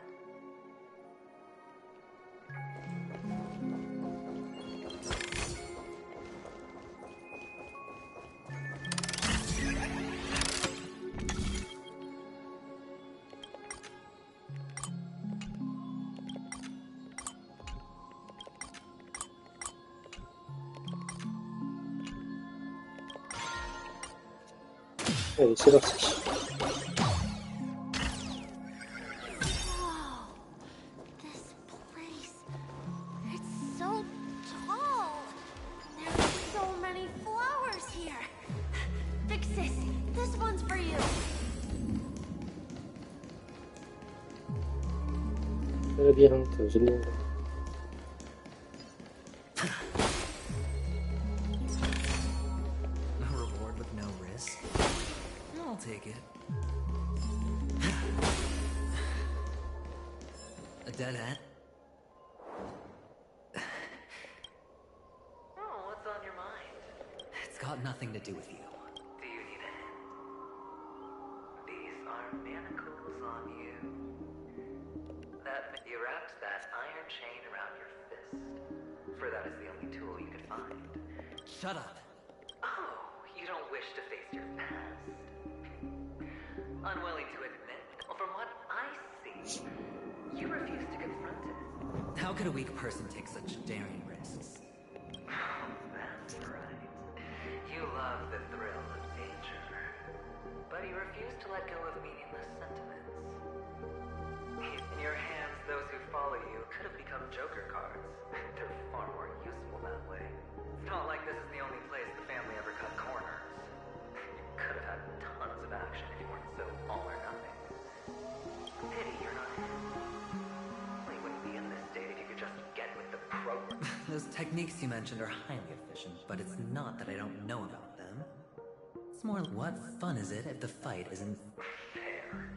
Allez, c'est parti. Whoa, this place, it's so tall. There's so many flowers here. Big sis, this one's for you. Le labyrinthe, génial. A reward with no risk? I'll take it. A dead end? Oh, what's on your mind? It's got nothing to do with you. Do you need a hint? These are manacles on you. You wrapped that iron chain around your fist. For that is the only tool you could find. Shut up. Oh, you don't wish to face your past. Unwilling to admit, well, from what I see, you refuse to confront it. How could a weak person take such daring risks? That's right. You love the thrill of danger. But you refuse to let go of meaningless sentiments. In your hands, those who follow you could have become joker cards. They're far more useful that way. It's not like this is the only place the family ever cut corners. You could have had tons of action if you weren't so all or nothing. Pity you're not him. Well, you wouldn't be in this state if you could just get with the program. Those techniques you mentioned are highly efficient, but it's not that I don't know about them. It's more, what fun is it if the fight isn't fair?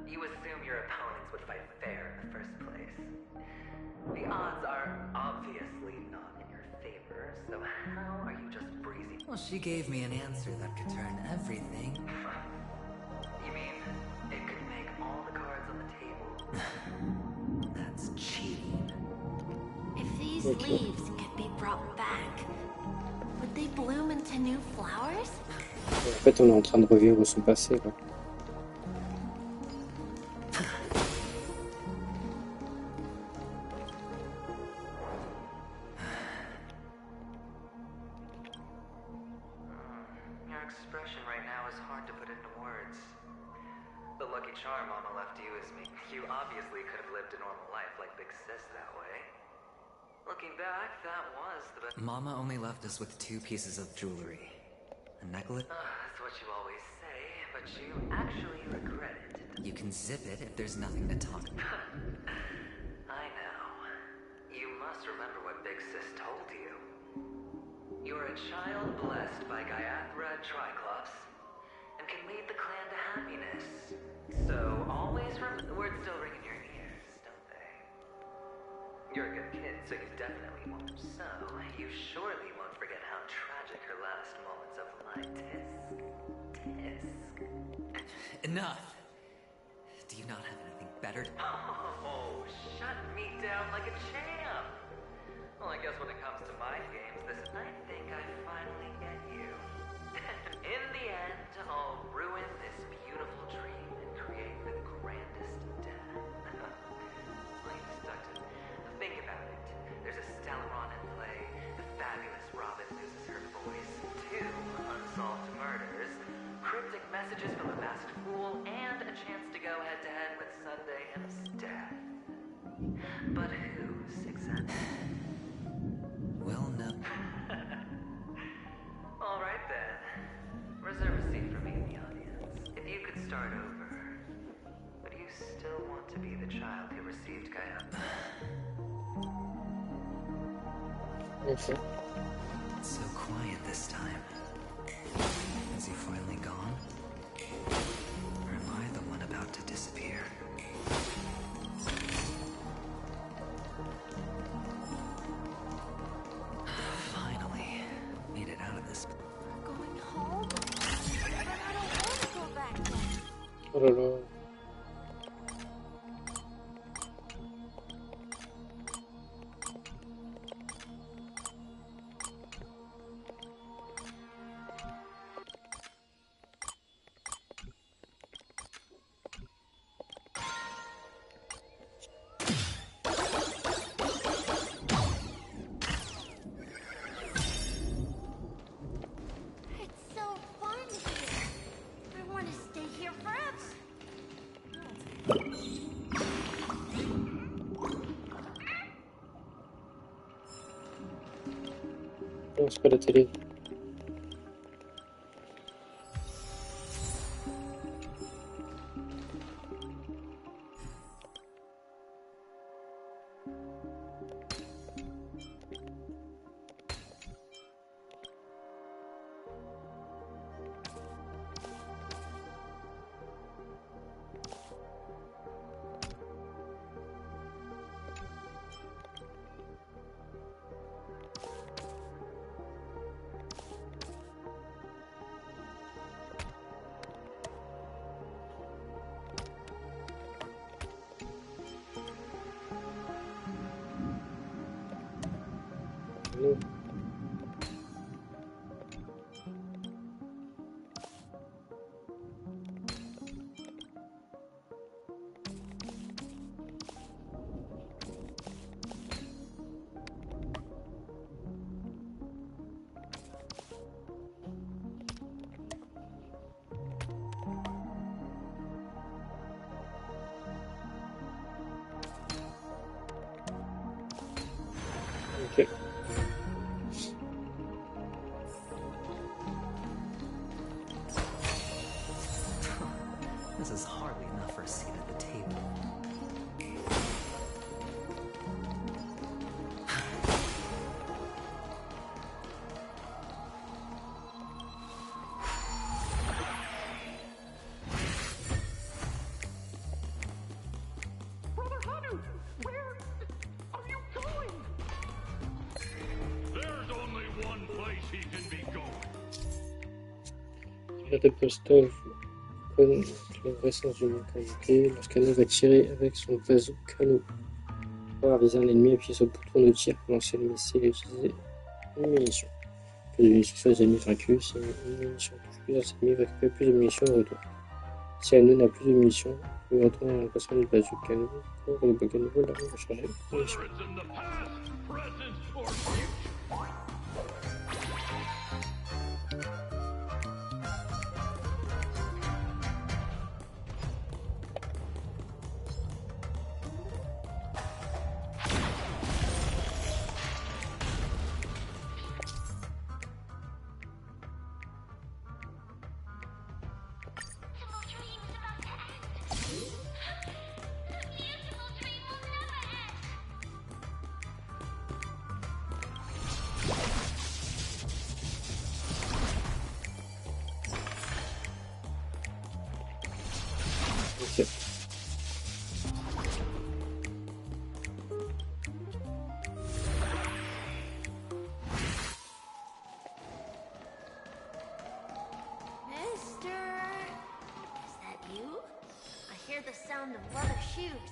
You assume your opponents would fight fair in the first place. The odds are obviously not in your favor, so how are you just breezing? Well, she gave me an answer that could turn everything. You mean it could make all the cards on the table? That's cheating. If these leaves could be brought back, would they bloom into new flowers? En fait, on est en train de revivre son passé, quoi. Your expression right now is hard to put into words. The lucky charm Mama left you is me. You obviously could have lived a normal life like Big Sis that way. Looking back, that was the best. Mama only left us with 2 pieces of jewelry. A necklace. That's what you always say, but you actually regret it. You can zip it if there's nothing to talk about. I know. You must remember what Big Sis told you. You're a child blessed by Gaiathra Triclops, and can lead the clan to happiness. So always remember, the words still ring in your ears, don't they? You're a good kid, so you definitely won't. So, you surely won't forget how tragic her last moments of life. Tisk. Enough! Do you not have anything better to... Oh, shut me down like a champ! Well, I guess when it comes to mind games, I think I finally get you. In the end, I'll ruin this beautiful dream and create the grandest death. Well, you stuck to think about it. There's a Stellaron in play, the fabulous Robin loses her voice, 2 unsolved murders, cryptic messages from a masked fool, and a chance to go head-to-head with Sunday himself. But whose exactly? Well, no. All right then. Reserve a seat for me in the audience. If you could start over, would you still want to be the child who received Gaia? Ok. It's so quiet this time. Is he finally gone? Or am I the one about to disappear? Finally, made it out of this. Going home? But I don't want to go back yet. Oh là là. It's so fun here. I want to stay here forever. Non, c'est pas la télé. Non. Ok. This is hardly enough for a seat at the table. Brother Hanu, where are you going? There's only one place he can be going. La postov connaît le vrai sens du mot convoqué. Lorsqu'Hanu va tirer avec son bazooka, pour viser un ennemi, appuyer sur le bouton de tir pour lancer le missile et utiliser une munition. Plus de munitions sur les ennemis vaincus. Si une munition touche plusieurs ennemis, va récupérer plus de munitions au retour. Si Hanu n'a plus de munitions, il peut retourner à l'emplacement du bazooka pour débloquer à nouveau l'arme et recharger les munitions. Whether it's in the past, present, or future. Ok. Mister, is that you? I hear the sound of leather shoes.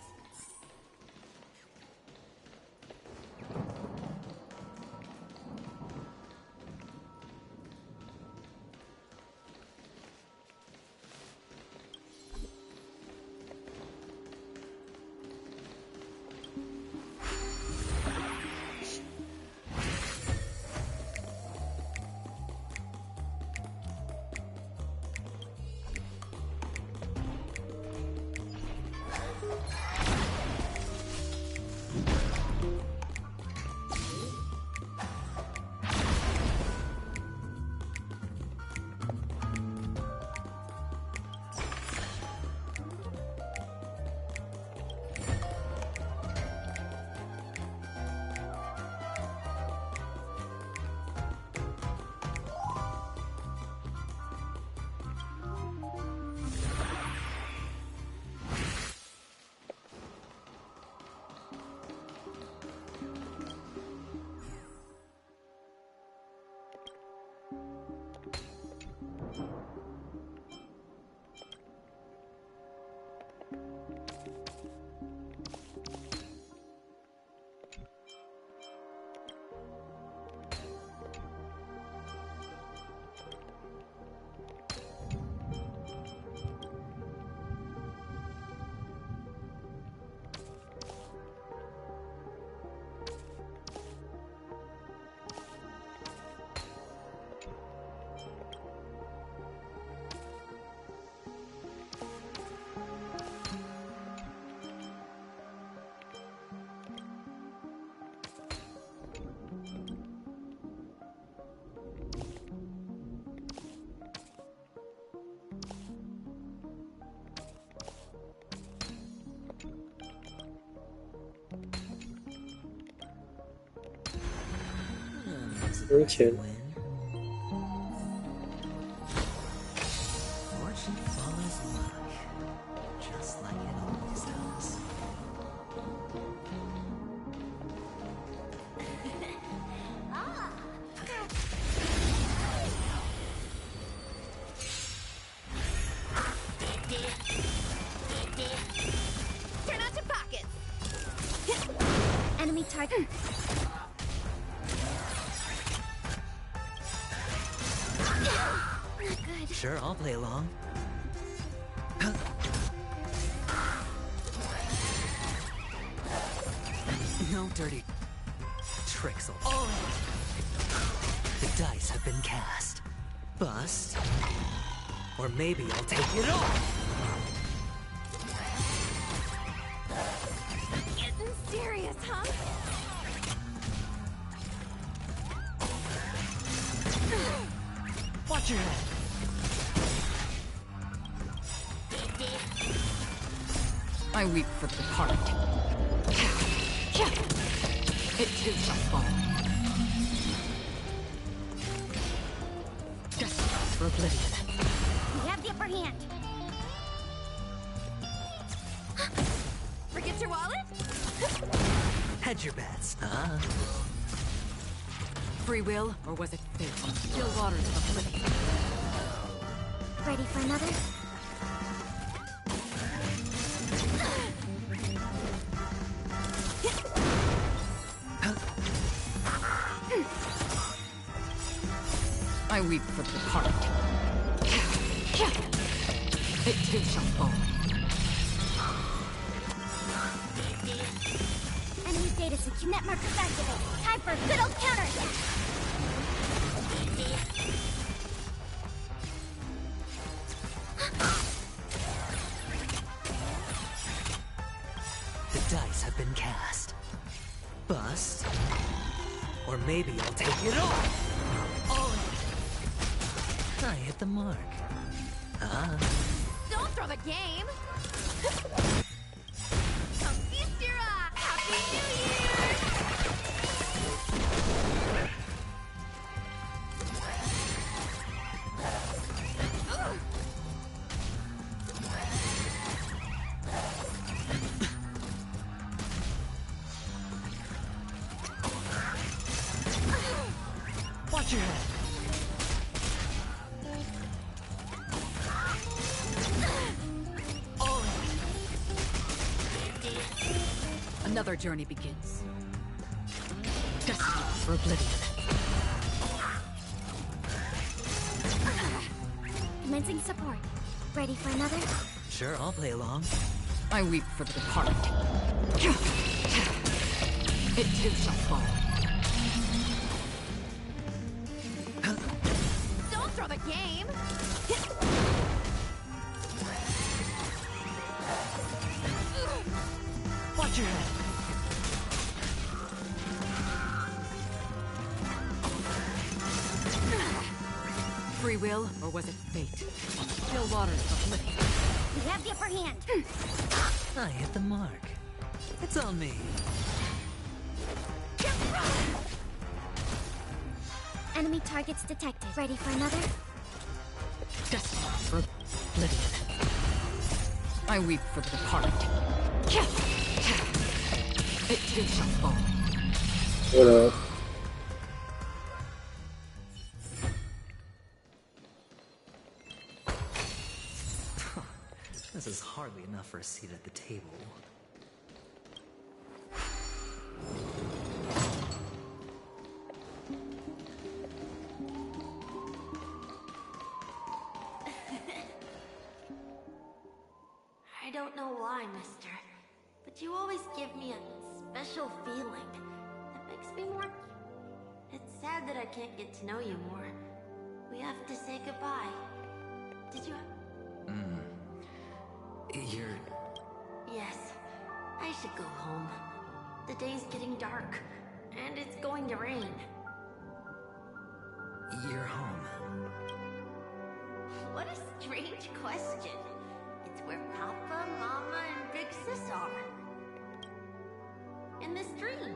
Nickel. Fortune follows luck, just like it always does. Turn out your pockets. Enemy target. Not good. Sure, I'll play along. No dirty tricks. Oh! The dice have been cast. Bust. Or maybe I'll take it all. Getting serious, huh? Watch your head. I weep for the heart. It too shall fall. Destined for oblivion. We have the upper hand. Forget your wallet? Hedge your bets. Free will, or was it fate? Still waters of oblivion. Ready for another? I weep for the heart. It too shall fall. Enemy data sync. Net markers activate. Time for a good old counterattack. The dice have been cast. Bust. Or maybe I'll take it all. I hit the mark. Don't throw the game. Come feast your eye. Happy New Year! Watch your head. Another journey begins. Destined for oblivion. Commencing support. Ready for another? Sure, I'll play along. I weep for the heart. It too shall fall. Don't throw the game. Watch your head. Free will, or was it fate? Still waters of oblivion. We have the upper hand. I hit the mark. It's on me. Enemy targets detected. Ready for another? Destined for oblivion. I weep for the heart. It too shall fall. Voilà. This is hardly enough for a seat at the table. I don't know why, mister, but you always give me a special feeling that makes me more... It's sad that I can't get to know you more. We have to say goodbye. Did you... You're... Yes, I should go home. The day's getting dark, and it's going to rain. You're home. What a strange question. It's where Papa, Mama, and Big Sis are. In this dream.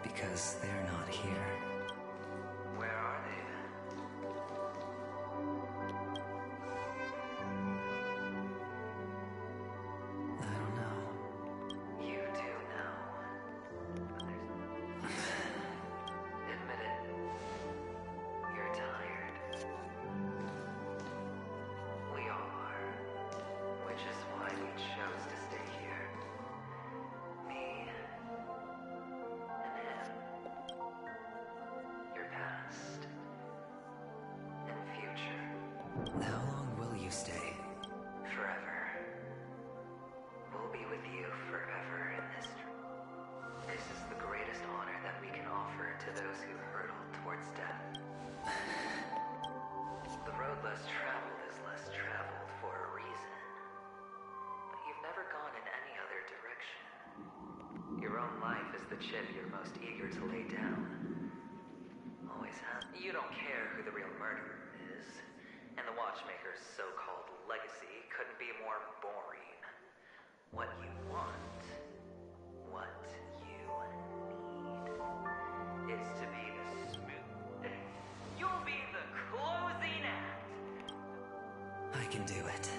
Because they're not here. Where are they then? I don't know. You do know. But admit it. You're tired. We all are. Which is why we chose to stay here. Me and him. Your past and future. How long will you stay? Forever. We'll be with you forever in this. This is the greatest honor that we can offer to those who hurtle towards death. The road less traveled is less traveled for a reason. But you've never gone in any other direction. Your own life is the chip you're most eager to lay down. Always has. You don't care who the real murderer is. And the Watchmaker's so-called legacy couldn't be more boring. What you want, what you need, is to be the smooth. You'll be the closing act. I can do it.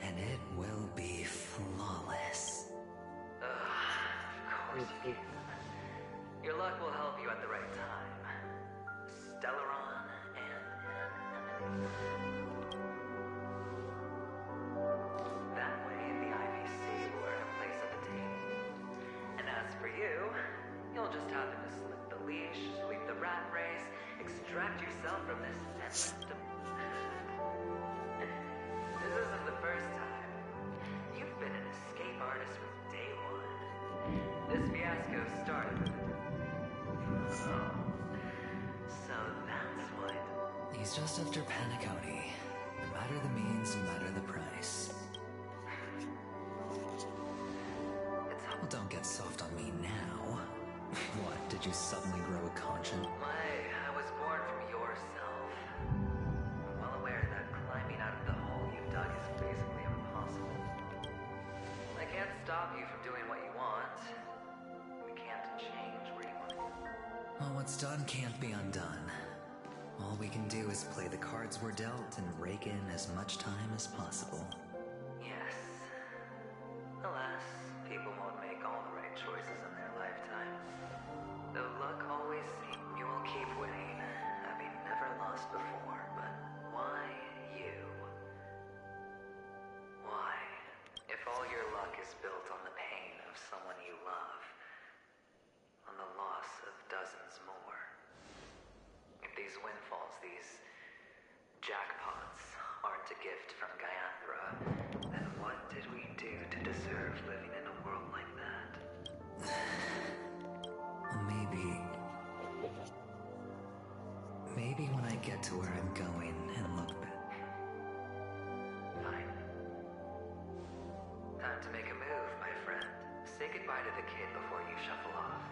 And it will be flawless. Of course you can. Your luck will help you at the right time. Stellaron and that way, the IVC will earn a place at the table. And as for you, you'll just happen to slip the leash, sweep the rat race, extract yourself from this endless This isn't the first time. You've been an escape artist from day one. This fiasco started with so that's what. He's just after Penacony. No matter the means, no matter the price. Well, don't get soft on me now. What, did you suddenly grow a conscience? I was born from yourself. I'm well aware that climbing out of the hole you've dug is basically impossible. I can't stop you from doing what you want. We can't change where you want to go. Well, what's done can't be undone. All we can do is play the cards we're dealt and rake in as much time as possible. Yes. Alas, people won't make all the right choices in their lifetime. Though luck always seems you will keep winning, having never lost before, but why you? Why? If all your luck is built on the pain of someone you love, on the loss of dozens more. If these windfalls, these jackpots, aren't a gift from Gaiathra, then what did we do to deserve living in a world like that? Maybe when I get to where I'm going and look back. Fine. Time to make a move, my friend. Say goodbye to the kid before you shuffle off.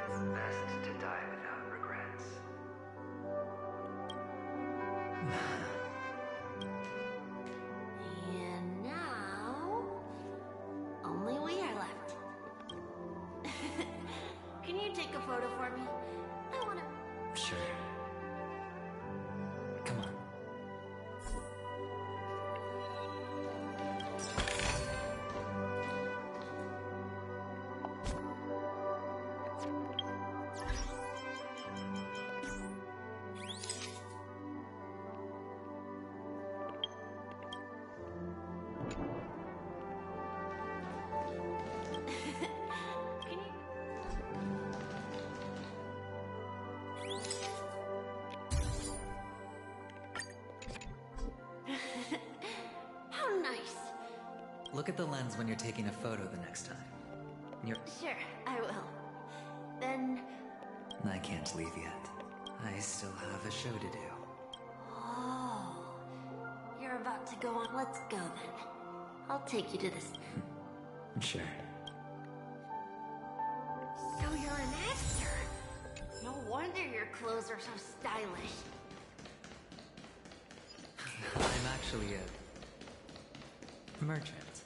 It's best to die without regrets. And now, only we are left. Can you take a photo for me? I want to... Sure. Come on. How nice. Look at the lens when you're taking a photo the next time. Sure, I will. Then... I can't leave yet. I still have a show to do. Oh, you're about to go on. Let's go then. I'll take you to this. Sure. So you're an actor? No wonder your clothes are so stylish. I'm actually a merchant.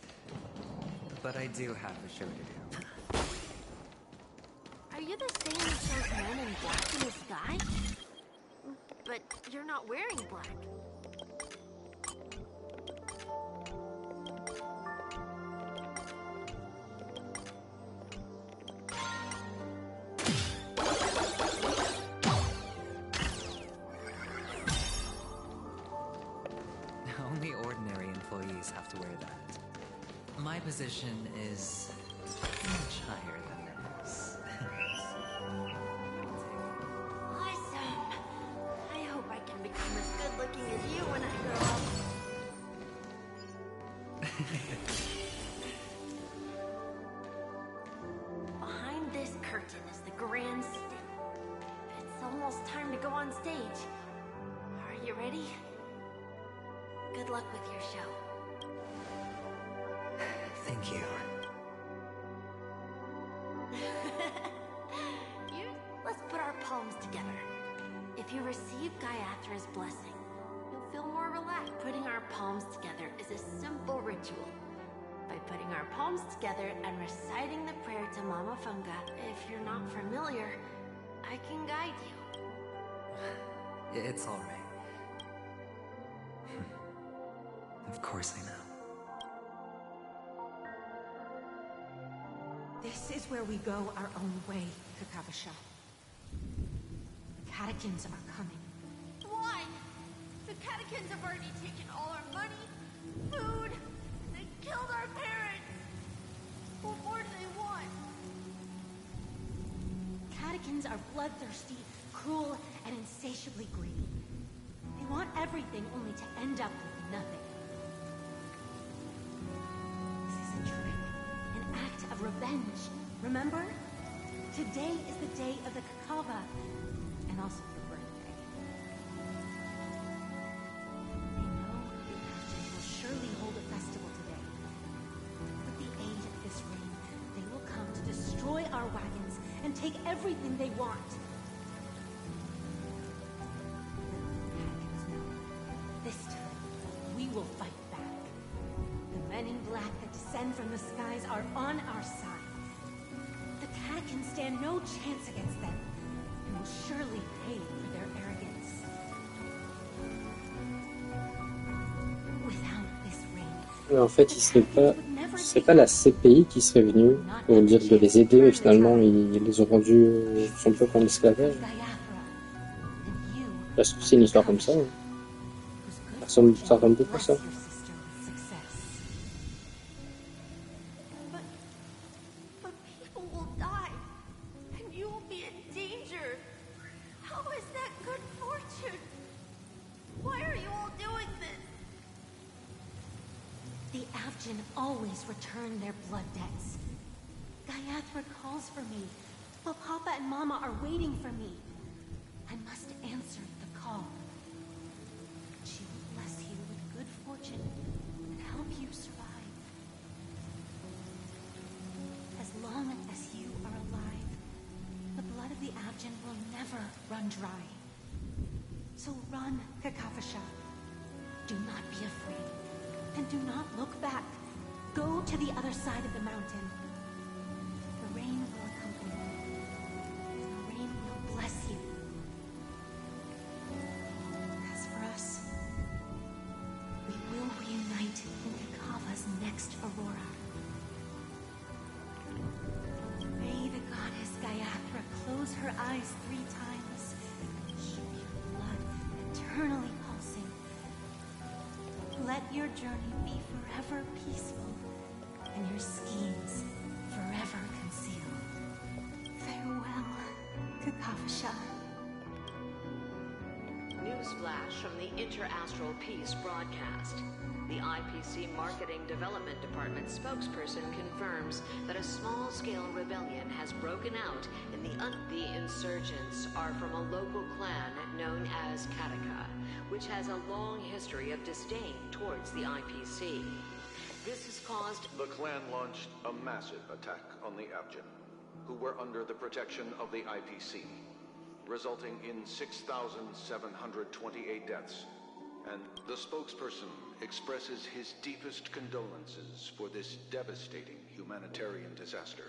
But I do have a show to do. Are you the same as those men in black in the sky? But you're not wearing black. Only ordinary employees have to wear that. My position is much higher than theirs. Awesome. I hope I can become as good looking as you when I grow up. Behind this curtain is the grand stand. It's almost time to go on stage. Are you ready? Good luck with your show. Thank you. Let's put our palms together. If you receive Gaiathra's blessing, you'll feel more relaxed. Putting our palms together is a simple ritual. By putting our palms together and reciting the prayer to Mama Funga, if you're not familiar, I can guide you. It's all right. Of course I know. This is where we go our own way, Kakavasha. The catechins are coming. Why? The catechins have already taken all our money, food, and they killed our parents. What more do they want? Catechins are bloodthirsty, cruel, and insatiably greedy. They want everything only to end up with nothing. This is a trick, an act of revenge. Remember? Today is the day of the Kakava, and also your birthday. They know the Ashes will surely hold a festival today. With the aid of this ring, they will come to destroy our wagons and take everything they want. This time, we will fight back. The men in black that descend from the skies are on our side. The catechins stand no chance against them, and will surely pay for their arrogance. Without this ring, Mais en fait, ce serait pas la CPI qui serait venue pour dire de les aider, mais finalement, ils les ont rendus son peuple en esclavage. Parce que c'est une histoire comme ça. Hein. Ça ressemble beaucoup à ça. But people will die, and you will be in danger. How is that good fortune? Why are you all doing this? The Avgin always return their blood debts. Gaiathra calls for me, while Papa and Mama are waiting for me. I must answer the call. She will bless you with good fortune and help you survive. As long as you are alive, the blood of the Avgin will never run dry. So run, Kakavasha. Do not be afraid, and do not look back. Go to the other side of the mountain. The rain will accompany you. The rain will bless you. As for us, we will reunite in Kakava's next aurora. May the goddess Gaiathra close her eyes 3 times. Keep your blood eternally pulsing. Let your journey be forever peaceful, and your schemes forever concealed. Farewell, Kakavasha. Newsflash from the Interastral Peace broadcast. The IPC Marketing Development Department spokesperson confirms that a small-scale rebellion has broken out in the insurgents are from a local clan known as Kataka, which has a long history of disdain towards the IPC. This has caused... The clan launched a massive attack on the Abjin, who were under the protection of the IPC, resulting in 6,728 deaths And the spokesperson expresses his deepest condolences for this devastating humanitarian disaster.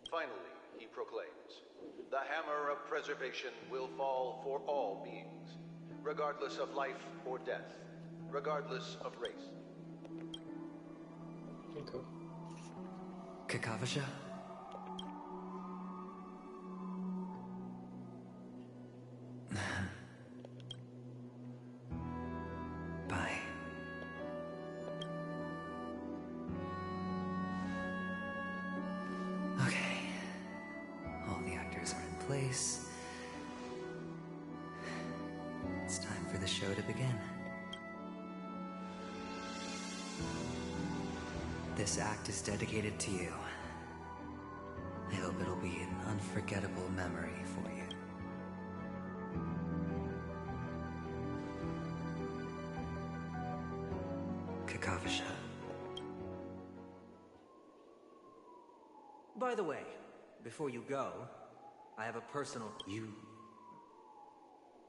Finally, he proclaims, the hammer of preservation will fall for all beings, regardless of life or death, regardless of race. D'accord. Kakavasha? Bye. Okay. All the actors are in place. It's time for the show to begin. This act is dedicated to you. I hope it'll be an unforgettable memory for you. Kakavasha. By the way, before you go, I have a personal...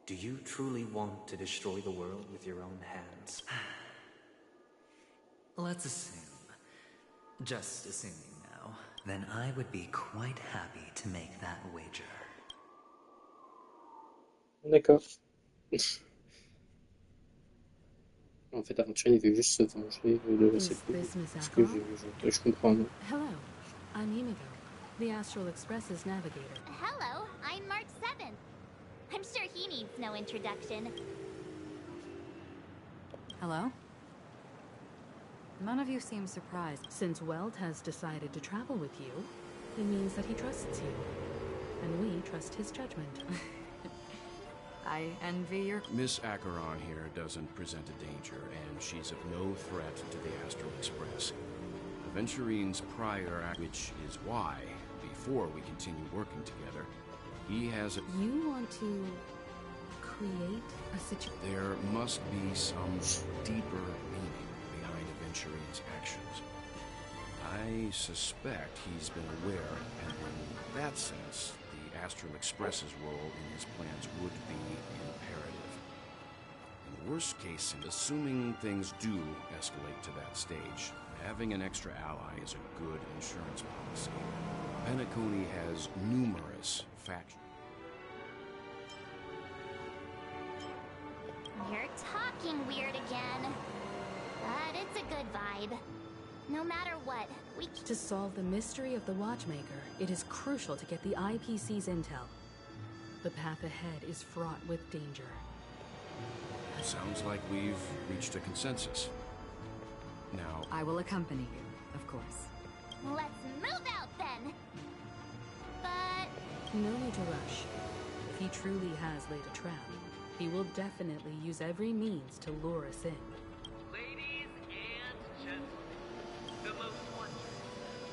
Do you truly want to destroy the world with your own hands? Let's assume, just assuming now, then I would be quite happy to make that wager. D'accord. En fait, Aventurier, il veut juste se venger de Is ses plus. this Miss Ce que Ackroyd? je comprends. Non. Hello, I'm Emiko, the Astral Express's navigator. Hello, I'm Mark 7. I'm sure he needs no introduction. Hello? None of you seem surprised. Since Weld has decided to travel with you, it means that he trusts you. And we trust his judgment. I envy your... Miss Acheron here doesn't present a danger, and she's of no threat to the Astral Express. Aventurine's prior act, which is why, before we continue working together, he has a... You want to create a situation? There must be some deeper meaning behind Aventurine's actions. I suspect he's been aware, and in that sense, the Astral Express's role in his plans would be imperative. In the worst case, assuming things do escalate to that stage, having an extra ally is a good insurance policy. Penacony has numerous factions. You're talking weird again. But it's a good vibe. No matter what, To solve the mystery of the Watchmaker, it is crucial to get the IPC's intel. The path ahead is fraught with danger. Sounds like we've reached a consensus. Now... I will accompany you, of course. let's move out then. But No need to rush. If he truly has laid a trap, he will definitely use every means to lure us in. Ladies and gentlemen, the most wondrous,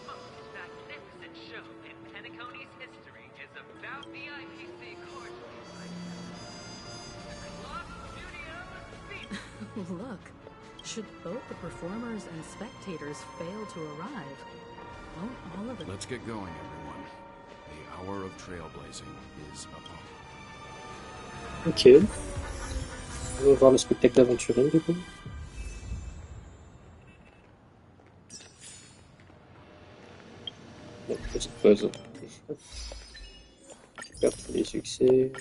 most magnificent show in Penacony's history is about the IPC cordially Lost Studios Beat. Look, should both the performers and spectators fail to arrive, won't all of it... Let's get going, everyone. The hour of trailblazing is upon. Ok. On va voir le spectacle d'Aventurine, du coup. Bon, petite pause. Récupère tous les succès.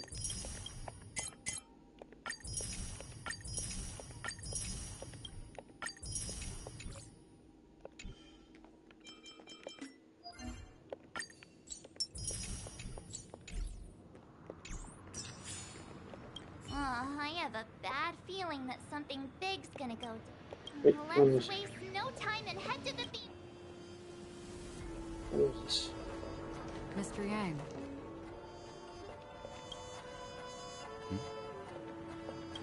I have a bad feeling that something big's gonna go. Wait, Let's waste no time and head to the beach. Mr. Yang.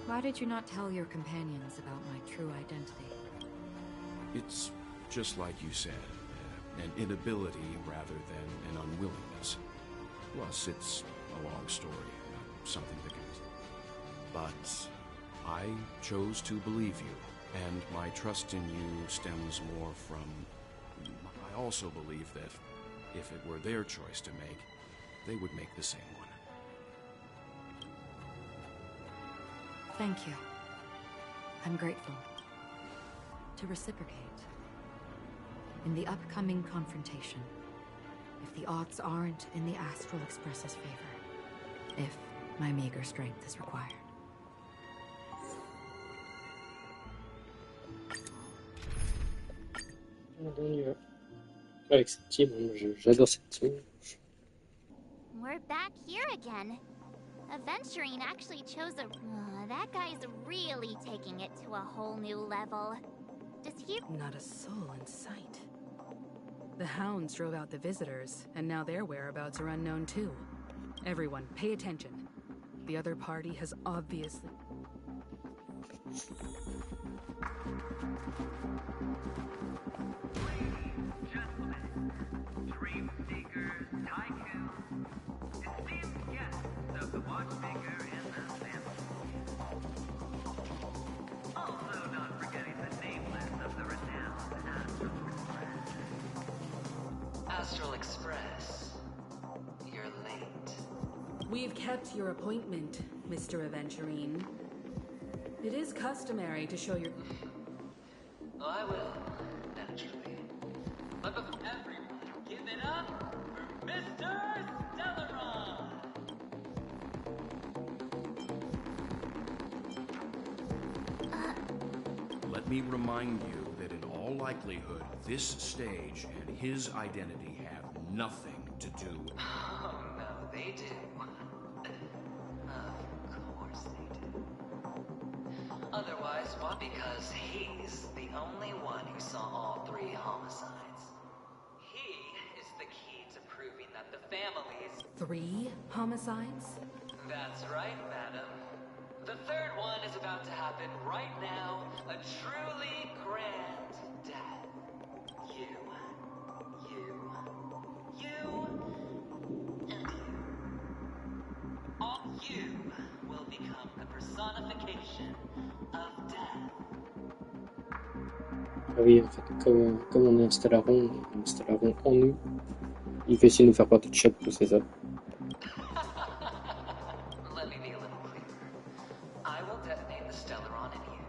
Why did you not tell your companions about my true identity? It's just like you said, an inability rather than an unwillingness. Plus, it's a long story, not something that can... But I chose to believe you, and my trust in you stems more from... I also believe that if it were their choice to make, they would make the same one. Thank you. I'm grateful. To reciprocate. In the upcoming confrontation, if the odds aren't in the Astral Express's favor, if my meager strength is required. On y va. Avec cette team, j'adore cette team. We're back here again. Aventurine actually chose a... that guy's really taking it to a whole new level. Does he... Not a soul in sight. The hounds drove out the visitors, and now their whereabouts are unknown too. Everyone, pay attention. The other party has obviously... Dream seekers, tycoons, esteemed guests of the watchmaker and the family. Also not forgetting the nameless of the renowned Astral Express. You're late. We've kept your appointment, Mr. Aventurine. It is customary to show your... I will, naturally. But before everyone, give it up for Mr. Stellaron! Let me remind you that in all likelihood, this stage and his identity have nothing to do. Oh, no, they do. Of course they do. Otherwise, why? Because he's the only one who saw all 3 homicides. He is the key to proving that the families... 3 homicides? That's right, madam. The 3rd one is about to happen right now. A truly grand death. You, and you. All you will become the personification of death. Ah oui, en fait, comme on est un Stellaron en nous, il fait essayer de nous faire porter de chat, tout c'est ça. Let me be a little clearer. I will detonate the Stellaron in you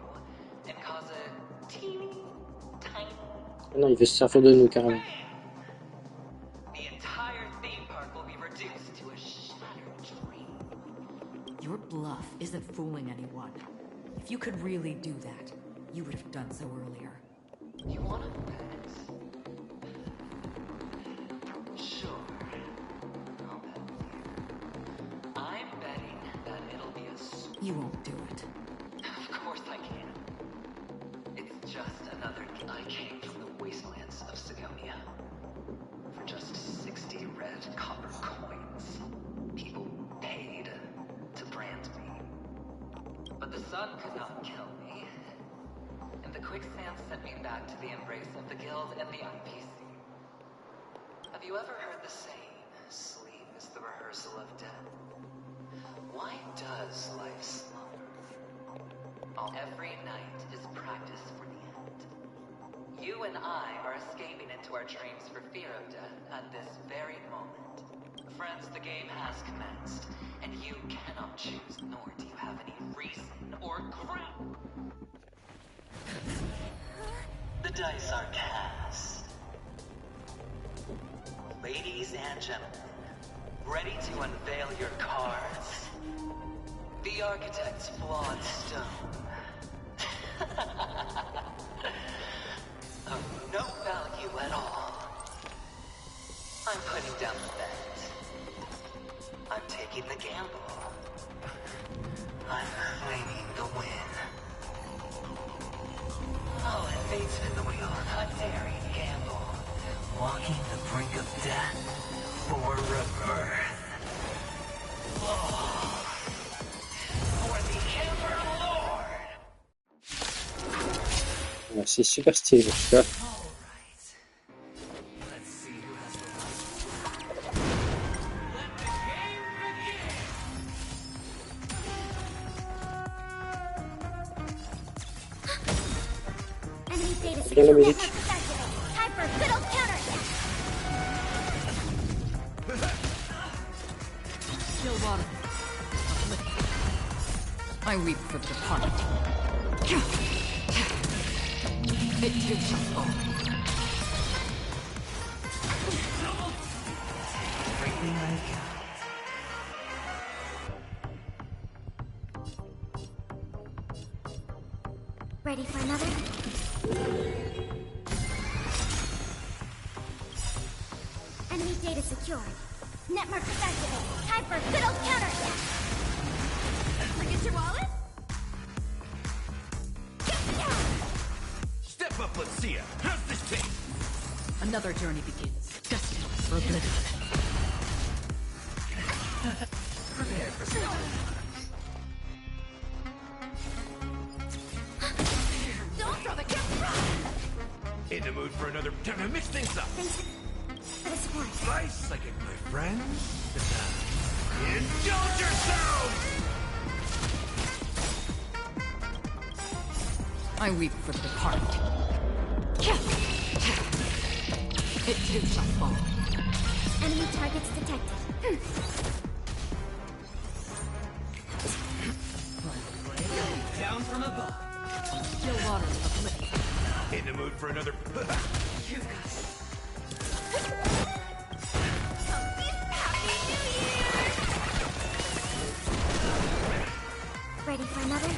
and cause a teeny, tiny... Ah non, il veut se servir de nous, carrément. The entire theme park will be reduced to a shattered dream. Your bluff isn't fooling anyone. If you could really do that, you would have done so earlier. You want to bet? Sure. I'll bet with you. I'm betting that it'll be a... You won't do it. Of course I can. It's just another... I came from the wastelands of Sigonia. For just 60 red copper coins, people paid to brand me. But the sun could not kill me. And the quicksand sent me back to the embrace of the guild and the IPC. Have you ever heard the saying, sleep is the rehearsal of death? Why does life slumber? Every night is practice for the end. You and I are escaping into our dreams for fear of death at this very moment. Friends, the game has commenced, and you cannot choose, nor do you have any reason or ground. The dice are cast. Ladies and gentlemen, ready to unveil your cards. The architect's flawed stone. Of no value at all. I'm putting down the bet. I'm taking the gamble. I'm claiming the win. Oh, and fate spin the wheel. A daring gamble. Walking the brink of death for rebirth. Oh. For the Emperor Lord. Ouais, c'est super stylé, tu vois. Bien la musique. Time for a good old counterattack. Still bottom. I weep for the departed. It too shall fall. Everything I've got. Ready for another? Enemy data secured. Network activated. Time for a good old counterattack. Forget your wallet? Step up, let's see ya. How's this taste? Another journey begins. Destined for oblivion. Prepare for something. Don't throw the camera! In the mood for another time to mix things up. Thanks for the support. Slice like it, my friends. Indulge yourselves! I weep for the departed. It too shall fall. Enemy targets detected. Down from above. Still waters of oblivion. In the mood for another. Ready for another?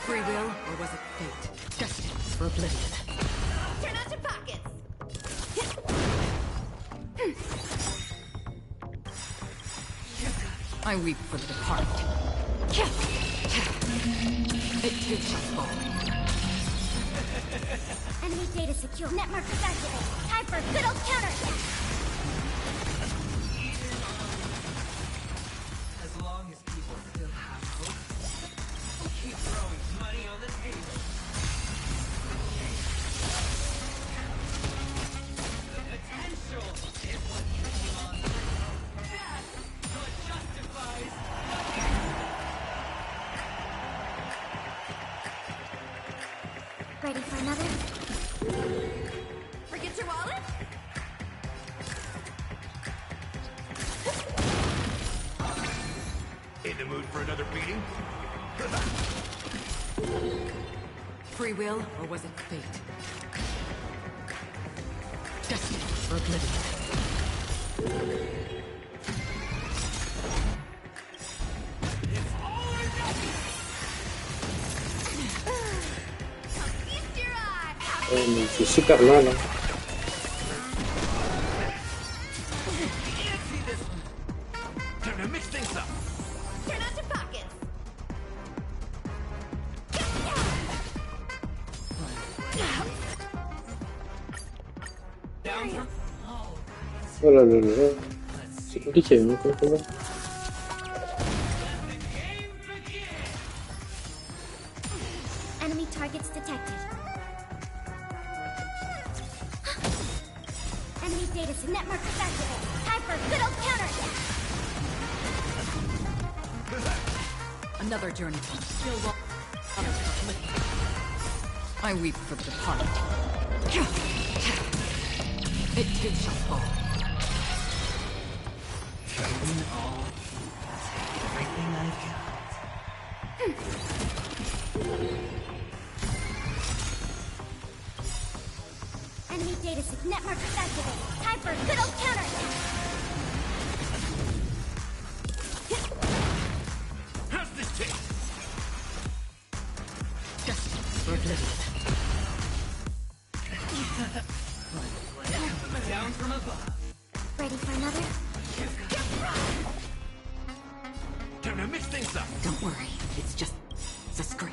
Free will, or was it fate? Destined for oblivion. Turn out your pockets! I weep for the departed. It too shall fall. Enemy data secure. Network activated. Time for a good old counterattack. As long as people still have hope, we'll keep throwing money on the table. The potential is what you came on. That's what justifies. Ready for another? Forget your wallet? In the mood for another beating? Free will, or was it fate? Destined for oblivion. Feast your eye! Mais il fait super mal. Hein. Time to mix things up. Turn out your pockets! Oh là là là. C'est compliqué, hein, comme combat. Enemy targets detected. Enemy data network activated. Time for a good old counterattack. Another journey. Still waters of oblivion. I weep for the departed. It too shall fall. Everything I've got. Enemy data network activated. Time for a good old counterattack. How's this taste? Destined for oblivion. Down from above. Ready for another? Time to mix things up. Don't worry, it's just a scream.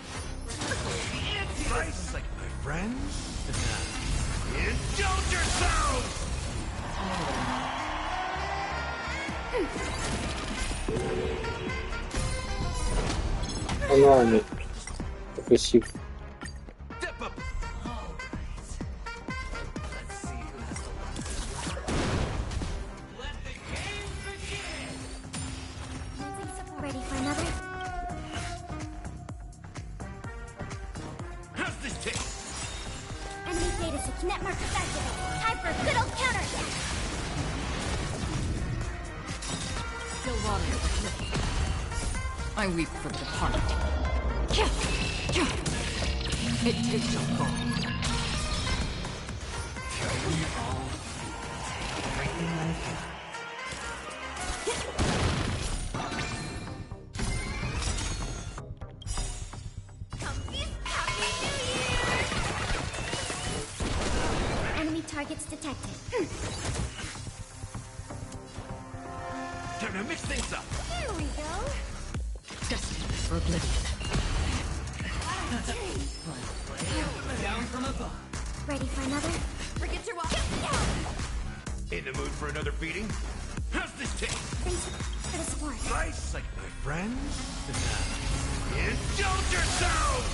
Slice like my friends. Indulge yourselves! Oh non, mais c'est possible. Step up. Let's see who has the Let the game begin. Ready for another? How's this taste? Enemy data network Time for a good old counter. Still water. I weep for the departed. It too shall fall. Everything I have. Enemy targets detected. Time to mix things up. Here we go. Destined for oblivion. Down from above. Ready for another? Forget your walk. In the mood for another beating? How's this taste? Thanks for the support. Slice like my friends? Indulge yourselves!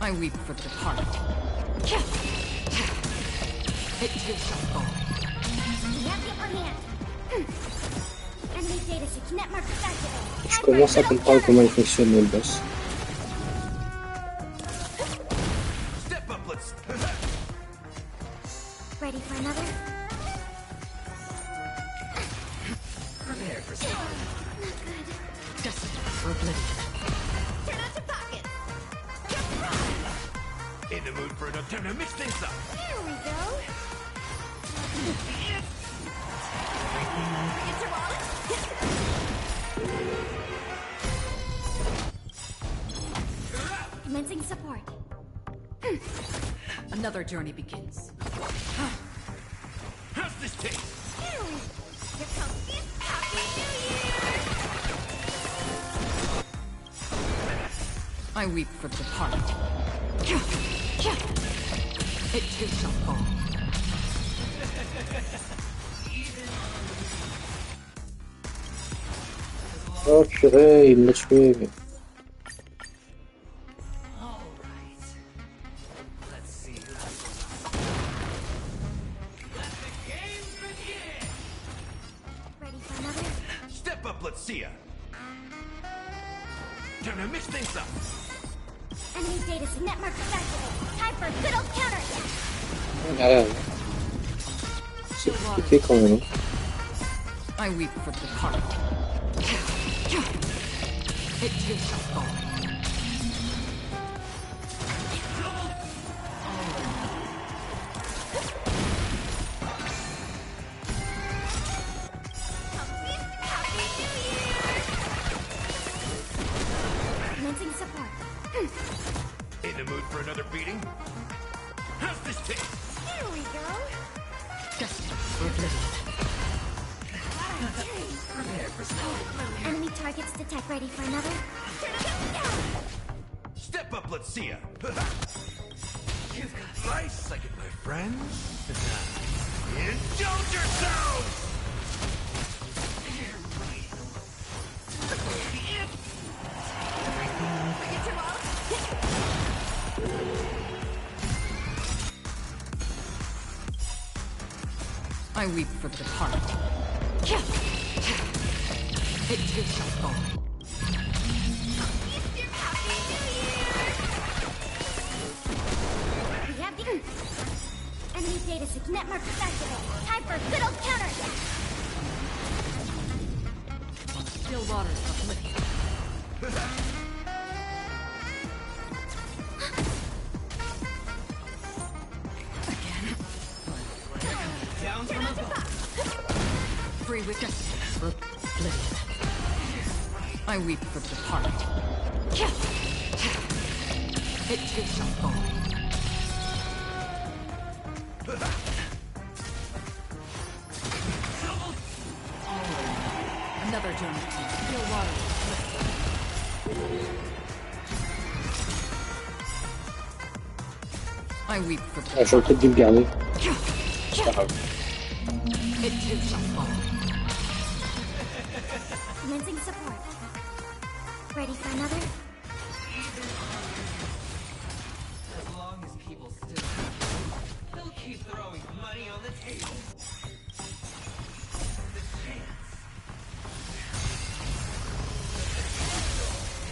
I weep for the departed. It too shall fall. We have the upper hand. Enemy data sync network activated. Je commence à comprendre comment il fonctionne le boss. Step up, let's... Ready for another? Prepare for some. Not good. Destined for oblivion. Turn out your pockets. In the mood for another... Time to mix things up. Here we go. Forget your wallet. Commencing support. Another journey begins. How's this taste? Here comes this Happy New Year. I weep for the departed. It too shall fall. Oh purée, il m'a tué. Alright. Let's see. Ready for another? Step up, let's see ya. Time to mix things up. Enemy data sync network activated. Time for a good old counter. Ah, c'est compliqué quand même. Hein. I weep for the departed. It too shall fall. Commencing support. In the mood for another beating? How's this taste? Here we go. Destined for oblivion. Prepare for some. Enemy targets detect. Ready for another? Step up, let's see ya. Slice like it, my friends. Indulge yourselves! Forget your wallet. I weep for the departed. It too shall fall. We have the enemy data sync network activated. Time for a good old counter. Still waters of oblivion. Down from above. Free with destiny for oblivion. I weep for the departed. It too shall fall. Another journey to still water. I weep for the Ah, j'aurais peut-être dû le garder. C'est pas grave. It too shall fall. Commencing support. Ready for another? As long as people still, they'll He's throwing money on the table. The chance.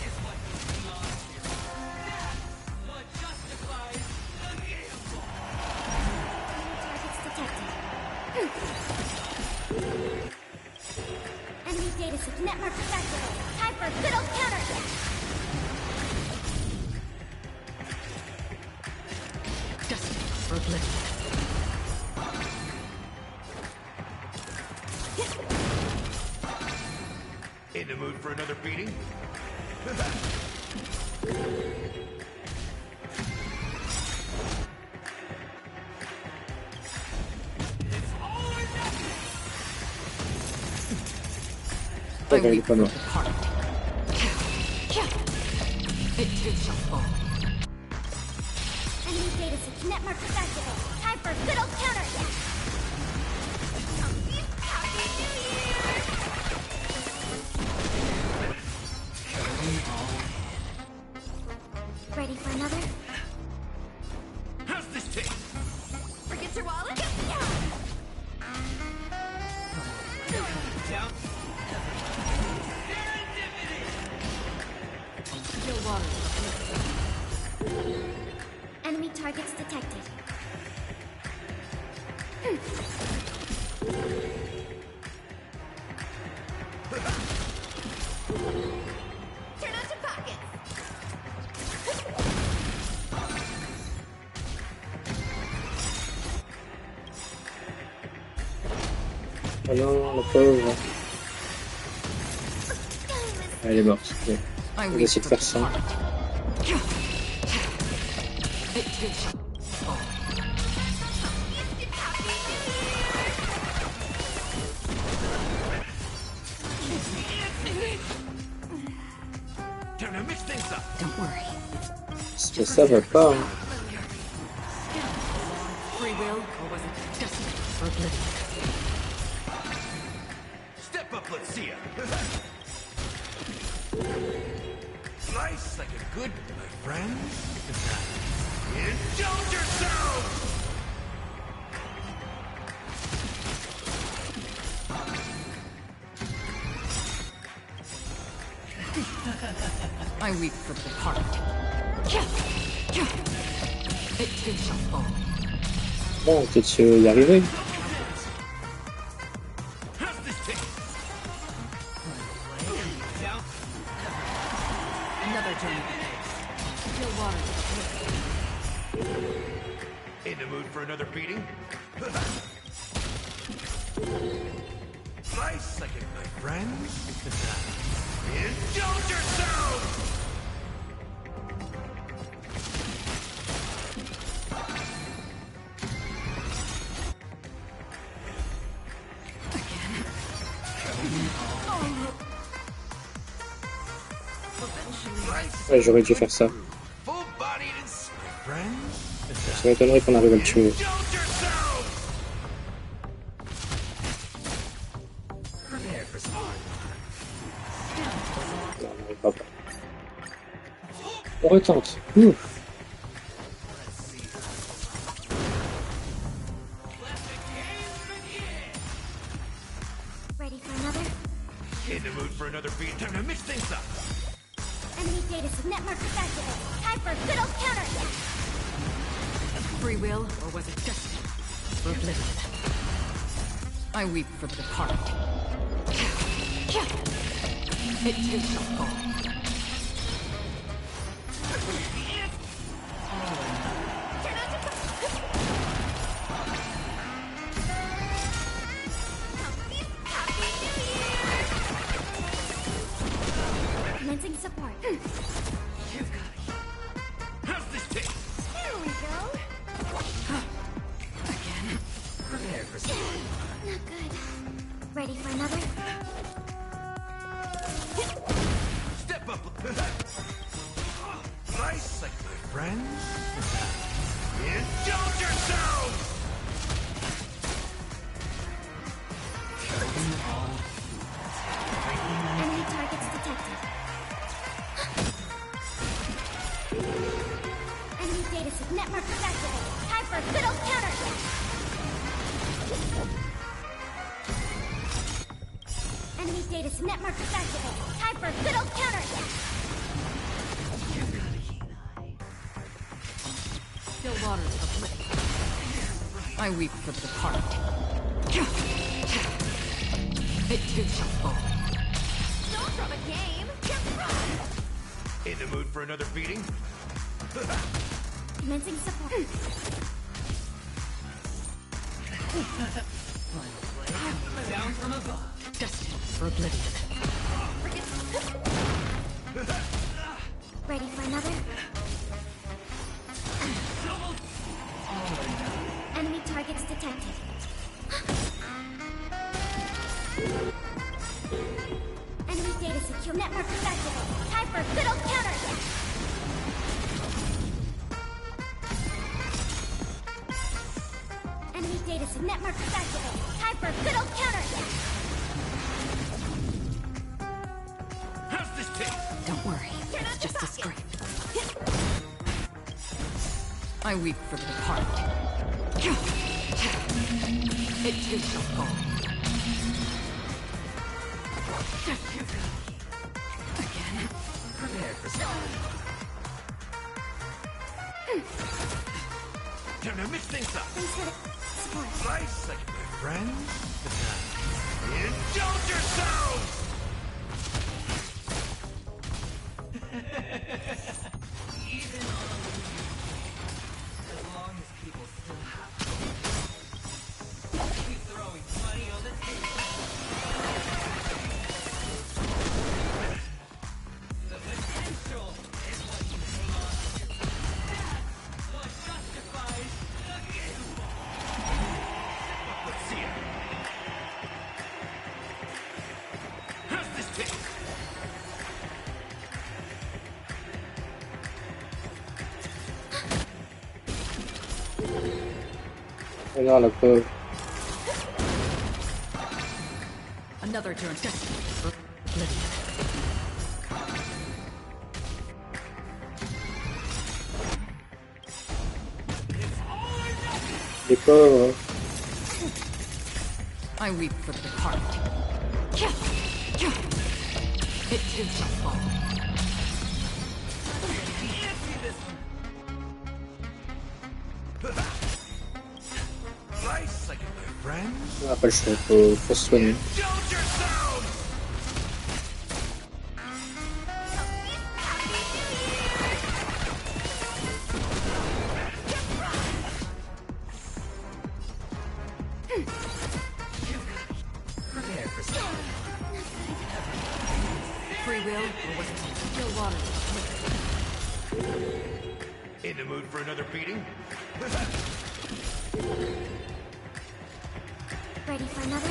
Is what you lost here. That's what justifies the gamble. Targets detected. Enemy data set network activated. Time for a good old counterattack. In the mood for another beating? D'accord, il est pas mort. Enemy data set network activated. Time for a good old counterattack. Happy New Year! Ready for another? How's this taste? Forget your wallet? Down. Still water. Enemy targets detected. Turn out your pockets. Oh non, la pauvre. Elle est morte. Okay. On va essayer de faire ça. Time to mix things up. Don't worry. Parce que ça va pas. Hein. Free will, or was it destiny for oblivion? Step up, let's see ya. Slice like a good, my friend. Indulge yourself! I weep for the heart. It too shall fall. Bon, peut-être y arriver. How's this taste? Down. Another journey. Still water. In the mood for another beating? Slice like it, my friend. Indulge yourself! Ouais, j'aurais dû faire ça. Ça m'étonnerait qu'on arrive à le tuer. Non, on n'arrivera pas. On retente. Ready for another? In the mood for another beat. Time to mix things up. Enemy data set network activated. Time for a good old counterattack. Free will, or was it destiny for oblivion? I weep for the heart. It too shall fall. Commencing support. How's this taste? Here we go. Again. Prepare for some. Not good. Ready for another? Step up. Nice like my friend. Indulge yourself! Enemy targets detected. Enemy data set network activated. Time for a good old counterattack. data network is activated. Time for a good old counterattack. Still waters for bliss. I weep for the departed. It too shall fall. Don't throw the game. You're In the mood for another beating? Commencing support. Down from above. Destined for oblivion. Ready for another? Enemy targets detected. Enemy data secure. Network is activated. Time for a good old counterattack. Enemy data network is activated. Time for a good old counterattack. How's this take? Don't worry, it's just a scrape. I weep for the departed. It too shall fall. Again. Prepare for something. Time to mix things up. Thanks for the support. Slice like my friends. Indulge yourselves! Even on a as long as people still have keep throwing money on the table. The potential is what you hang on to. That's what justifies the game. Let's see it. How's this take? Regarde la pauvre. Another turn destined for oblivion. Les pauvres. I weep for the departed. It too shall fall. Slice like my friends. On n'a pas le choix, faut se soigner. Indulge yourselves! Prepare for something. Free will or was it still water? In the mood for another beating? Ready for another?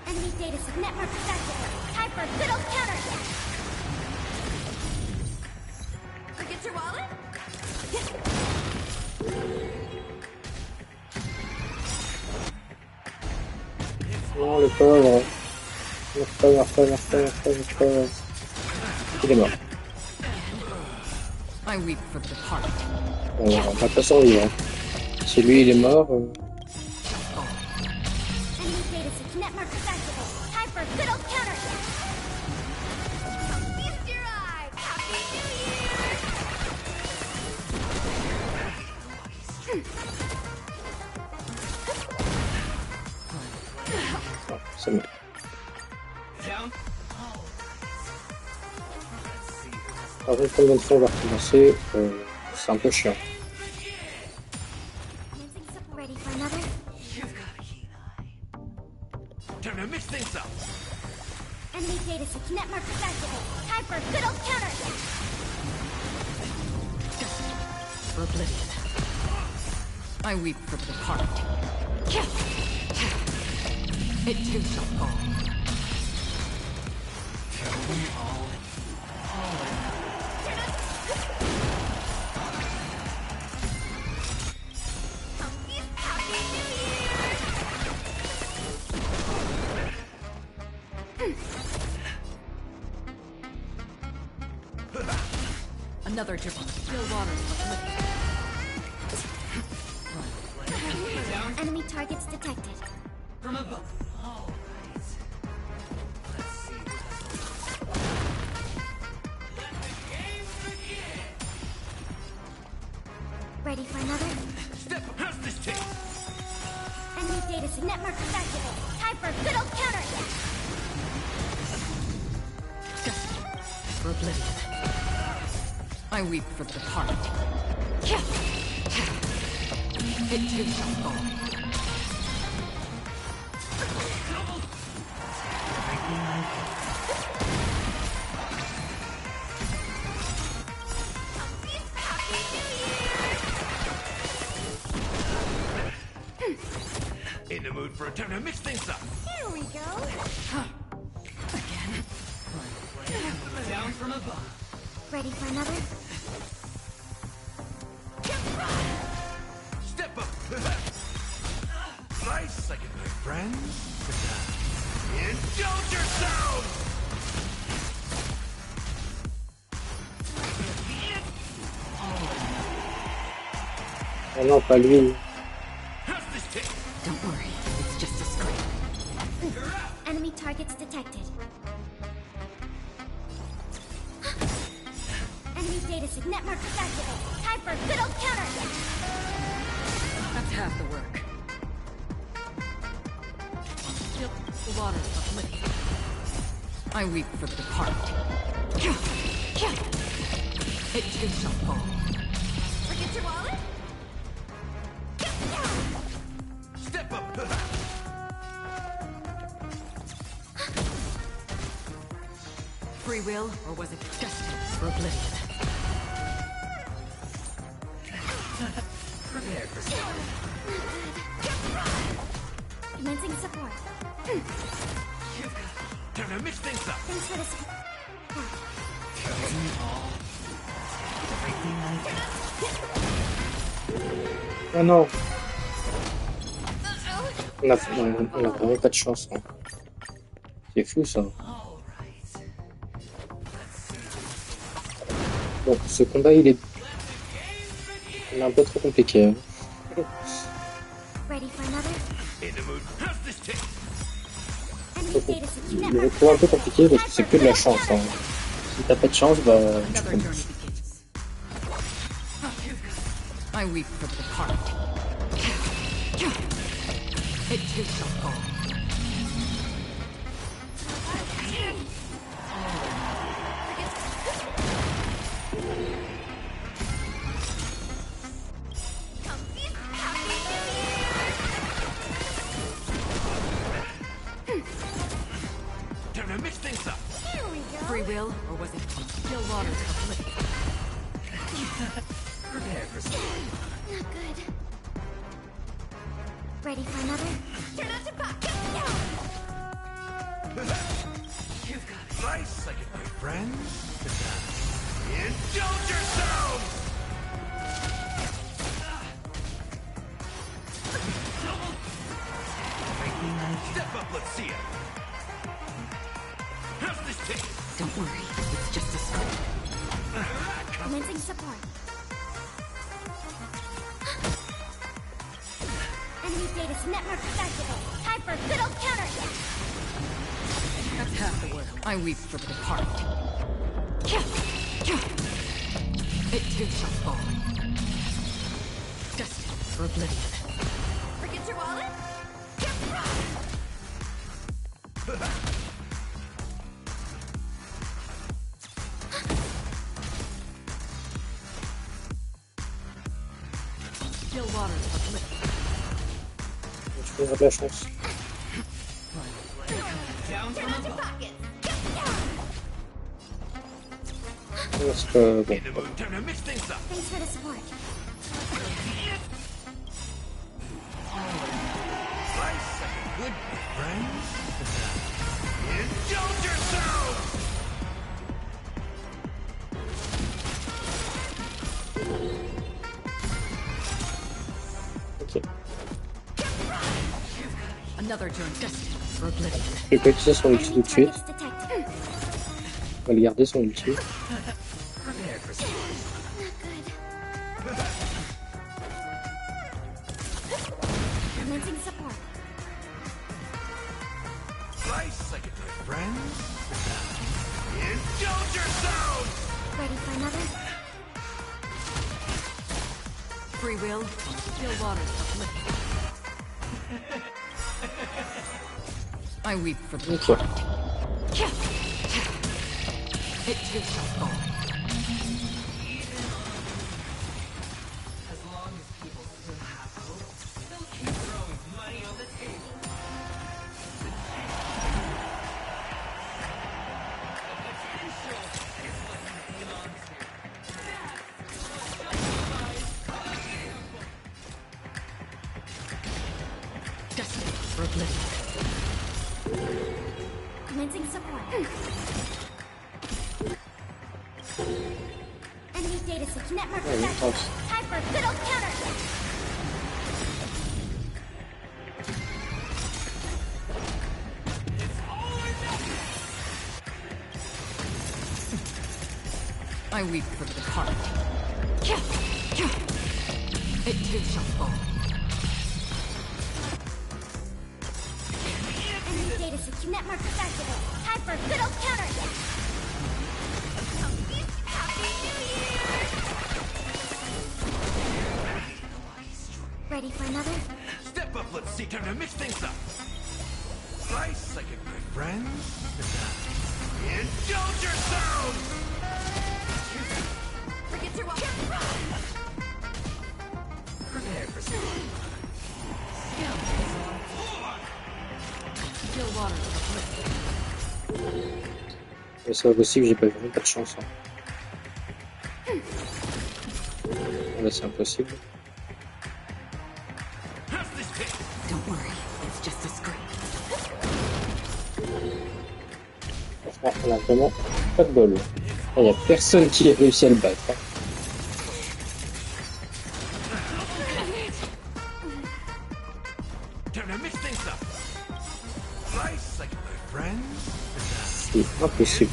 Enemy data network is activated. Time for a good old counterattack. Forget your wallet? Non, le pauvre. Le pauvre. Il est mort. I weep for the departed. On va pas survivre. Si lui il est mort. Enemy data network is activated. Time for a good old counterattack. Feast your eye. Happy Non, c'est bon. Down. Par contre, combien de fois on va recommencer, c'est un peu chiant. Ready for another? Time to mix things up. Enemy data network is activated. Time for a good old counterattack. For oblivion. I weep for the departed. It too shall fall. Shall we all Another dribble. Still waters for Enemy targets detected. from above? Ready for another? Step how's this take? Enemy data signet mark activated. Time for a good old counter attack. For oblivion. I weep for the departed. It too shall fall. In the mood for a time to mix things up. Here we go. Again. Down from above. Ready for another? Step up. Nice second, my friends. Indulge yourselves. Oh non, pas lui. Don't worry, it's just a scrape. Enemy targets detected. Enemy data signet mark activated. Time for a good old counter attack. That's half the work. Yep, the water's uplifted. I weep for the departed. It too shall fall. Forget your wallet? Step up. Free will, or was it destined for oblivion? Prepare for something. Commencing support. Time to mix things up. Thanks for the support. Oh non. On a vraiment pas de chance. Hein. C'est fou ça. Bon, ce combat il est un peu trop compliqué. Hein. Ready for another? In the mood. How's this take? Enemy data signet Il est mark trop un peu compliqué parce que c'est que de la chance. Hein. Si t'as pas de chance, bah tu Another tombes. journey begins. I weep for the departed. It too shall fall. Time to mix things up. Here we go. Free will, or was it still water's uplifted? Prepare for something. Not good. Ready for another? Turn out your pocket. Nice second, my friends. Indulge yourselves. Step up, let's see it. How's this take? Don't worry, it's just a scrape. Commencing support. Enemy data signet mark activated. Time for a good old counter attack. That's half the work. I weep for the departed. It too shall fall. Destined for oblivion. Forget your wallet? Still water's uplifted. Tu peux avoir de la chance. Down Turn out your pockets. Parce que bon. In the mood. Time to mix things up. Thanks for the support. Nice second, good, my friends. Indulge yourselves. Ok. Another journey destined for oblivion. Je vais pas utiliser son ulti tout de suite. Targets detected. On va le garder son ulti. Prepare for something. Not good. Commencing support. Nice second, my friends. Indulge yourselves. Ready for another? Free will, still waters uplifted. I weep for the Ok. It too shall fall. As long as people still have hope, they'll keep throwing money on the table. The potential is what you belong to. Destiny for oblivion. Commencing support. Enemy data sync network Ouais, detected. intense. Time for a good old counter. I weep for the heart. It too shall fall. Enemy data sync network detected. Time for a good old counter. Happy New Year! Ready for another? Step up, let's see. Time to mix things up. Slice like a good friend. Indulge yourselves! Forget your walk. Prepare for something. Still waters uplifted. Mais c'est pas possible, j'ai pas vraiment pas de chance. Hein. Là, c'est impossible. Don't worry, it's just a script. Franchement, on a vraiment pas de bol. Il y a personne qui a réussi à le battre. Hein. C'est impossible.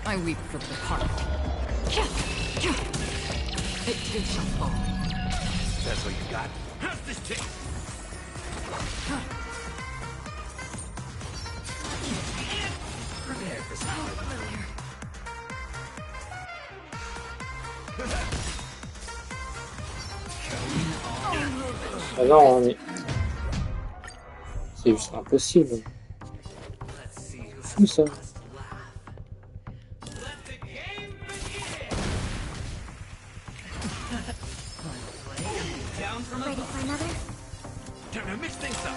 I weep for the heart. It too shall fall. That's what you got. How's this taste? Prepare for something. Ah non, mais... C'est juste impossible. C'est fou ça. Ready for another? Time to mix things up.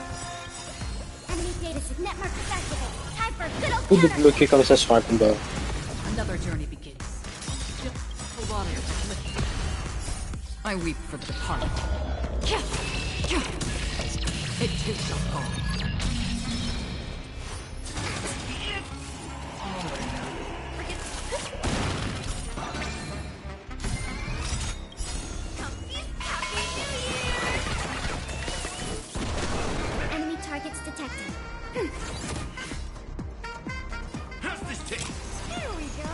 Enemy data sync network detected. Time for a good old Faut de counter. bloquer comme ça sur un combat. Another journey begins. The waters uplifted. I weep for the heart. It too shall fall. Enemy targets detected. How's this taste? Here we go.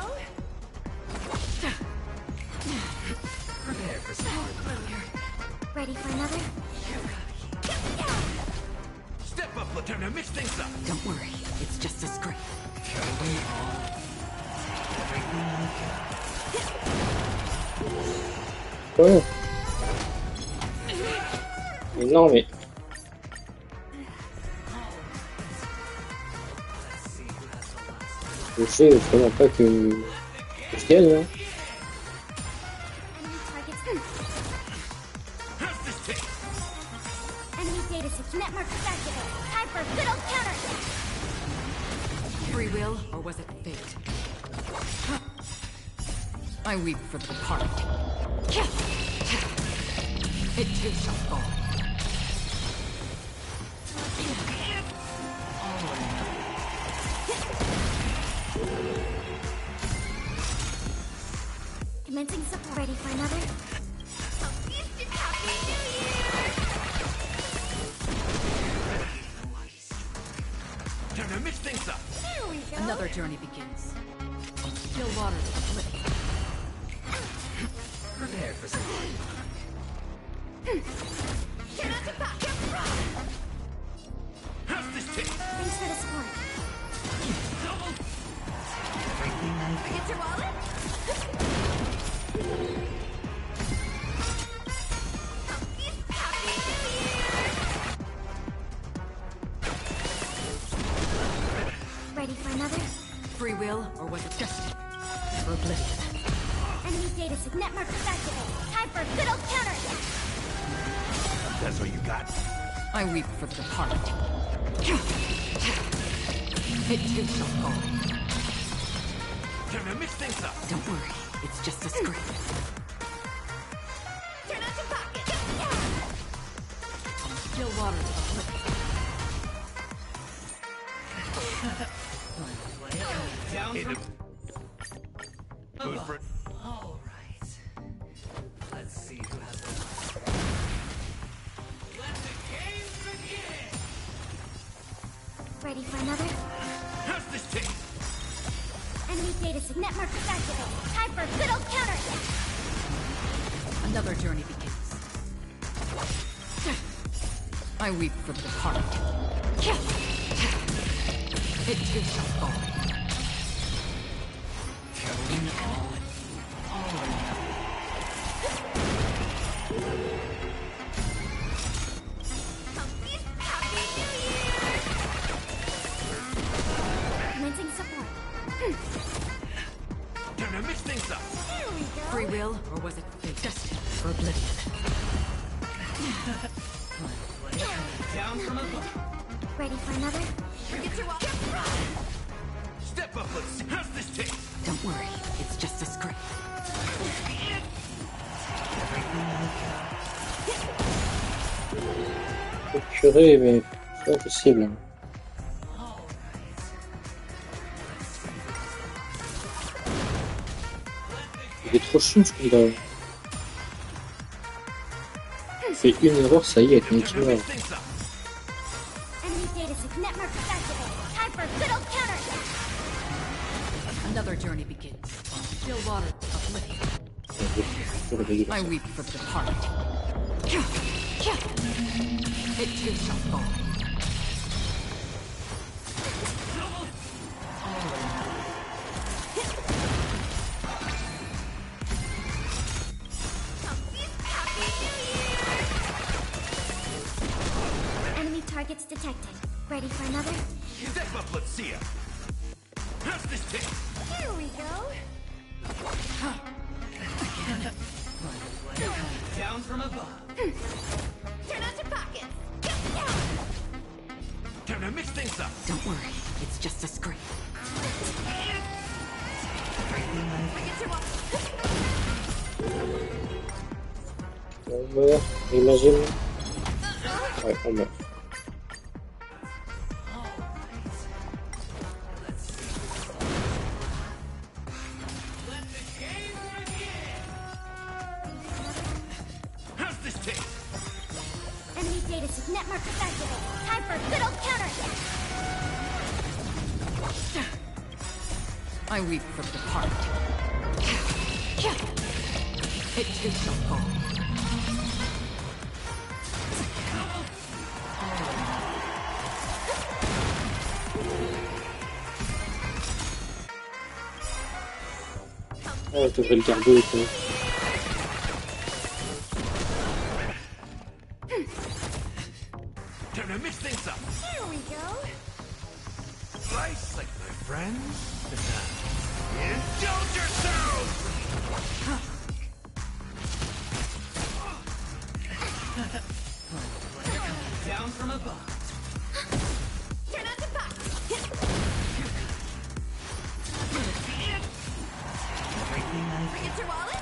Prepare for something. Ready for another? Step up, let's time to mix things up. Don't worry, it's just a script. Ouais. Mais non, mais... Le jeu, il faut vraiment pas que je gagne. Hein. Enemy data sync network detected. Time for a good old counter. Free will, or was it fate? I weep for the heart. It too shall fall. Commencing support. Ready for another? Happy New Year! journey begins. Still water to oblivion. Prepare for some. How's this take? Thanks for the support. Everything I feel. Get your wallet? Ready for another? Free will, or was it destined for oblivion? Enemy data sig network activated. Time for a good old counter. That's what you got? I weep for the departed. It too shall fall. Time to mix things up. Don't worry, it's just a scrape. Turn out your pocket. Still water to oblivion. In the... Good for... All right. Let's see who has the. Let the game begin! Ready for another? How's this take? Enemy data sig network activated. Time for a good old counter. Another journey begins. I weep for the departed. It too shall fall. Commencing support. Time to mix things up. Here we go. Free will, or was it fate destined for oblivion? Down from above. Ready for another? Get your wallet. Step up, let's see. How's this take? Don't worry, it's just a scrape. Purée, mais c'est pas possible. Il est trop chiant ce coup-là. Il fait une erreur, ça y est, avec une erreur. Enemy data sig network activated. Time for a good old counter. Another journey begins. Still water to oblivion. I weep for the departed. It too shall fall. Enemy targets detected. Ready for another? Step up, let's see ya. How's this take? Here we go. Down from above. Turn out your pockets. Time to mix things up. Don't worry, it's just a scrape. Get your wallet. On meurt, imagine. Ouais, on meurt. How's this take? Enemy data sig network activated. Time for a good old counter. I weep for the departed. It too shall fall. Oh, je devrais le garder, quoi. Time to mix things up. Here we go. Slice like my friends. Indulge yourselves! Down from above. Turn out your pockets. Everything I Get your wallet.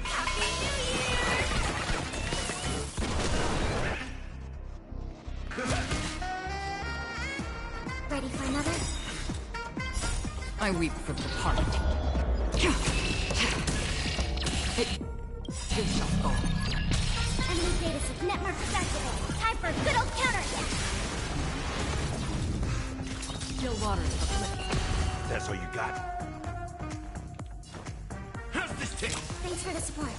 Happy New Year. Ready for another? I weep for the departed. It too shall fall. Enemy data sig network activated. Time time for a good old counter. Still waters uplifted. That's all you got? How's this taste? Thanks for the support.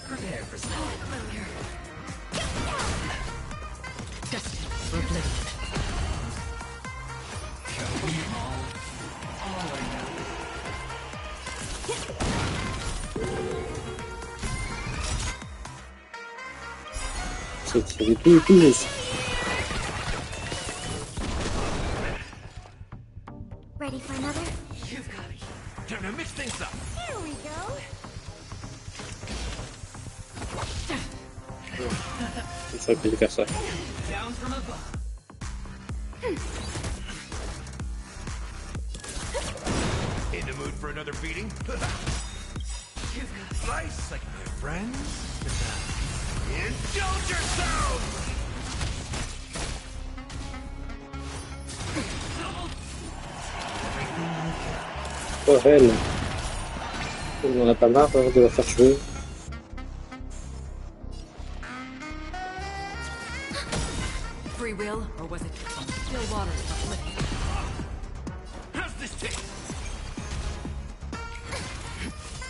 Prepare for something. Destined for oblivion. C'est tout juste. Ready for another? You've got it. Time to mix things up. Here we go. Il faudrait plus faire ça. Down from above. In the mood for another beating? You've got slice like my friends. Indulge yourself! Oh, elle. On en a pas marre de la faire jouer. Free will, or was it still waters uplifted? How's this taste?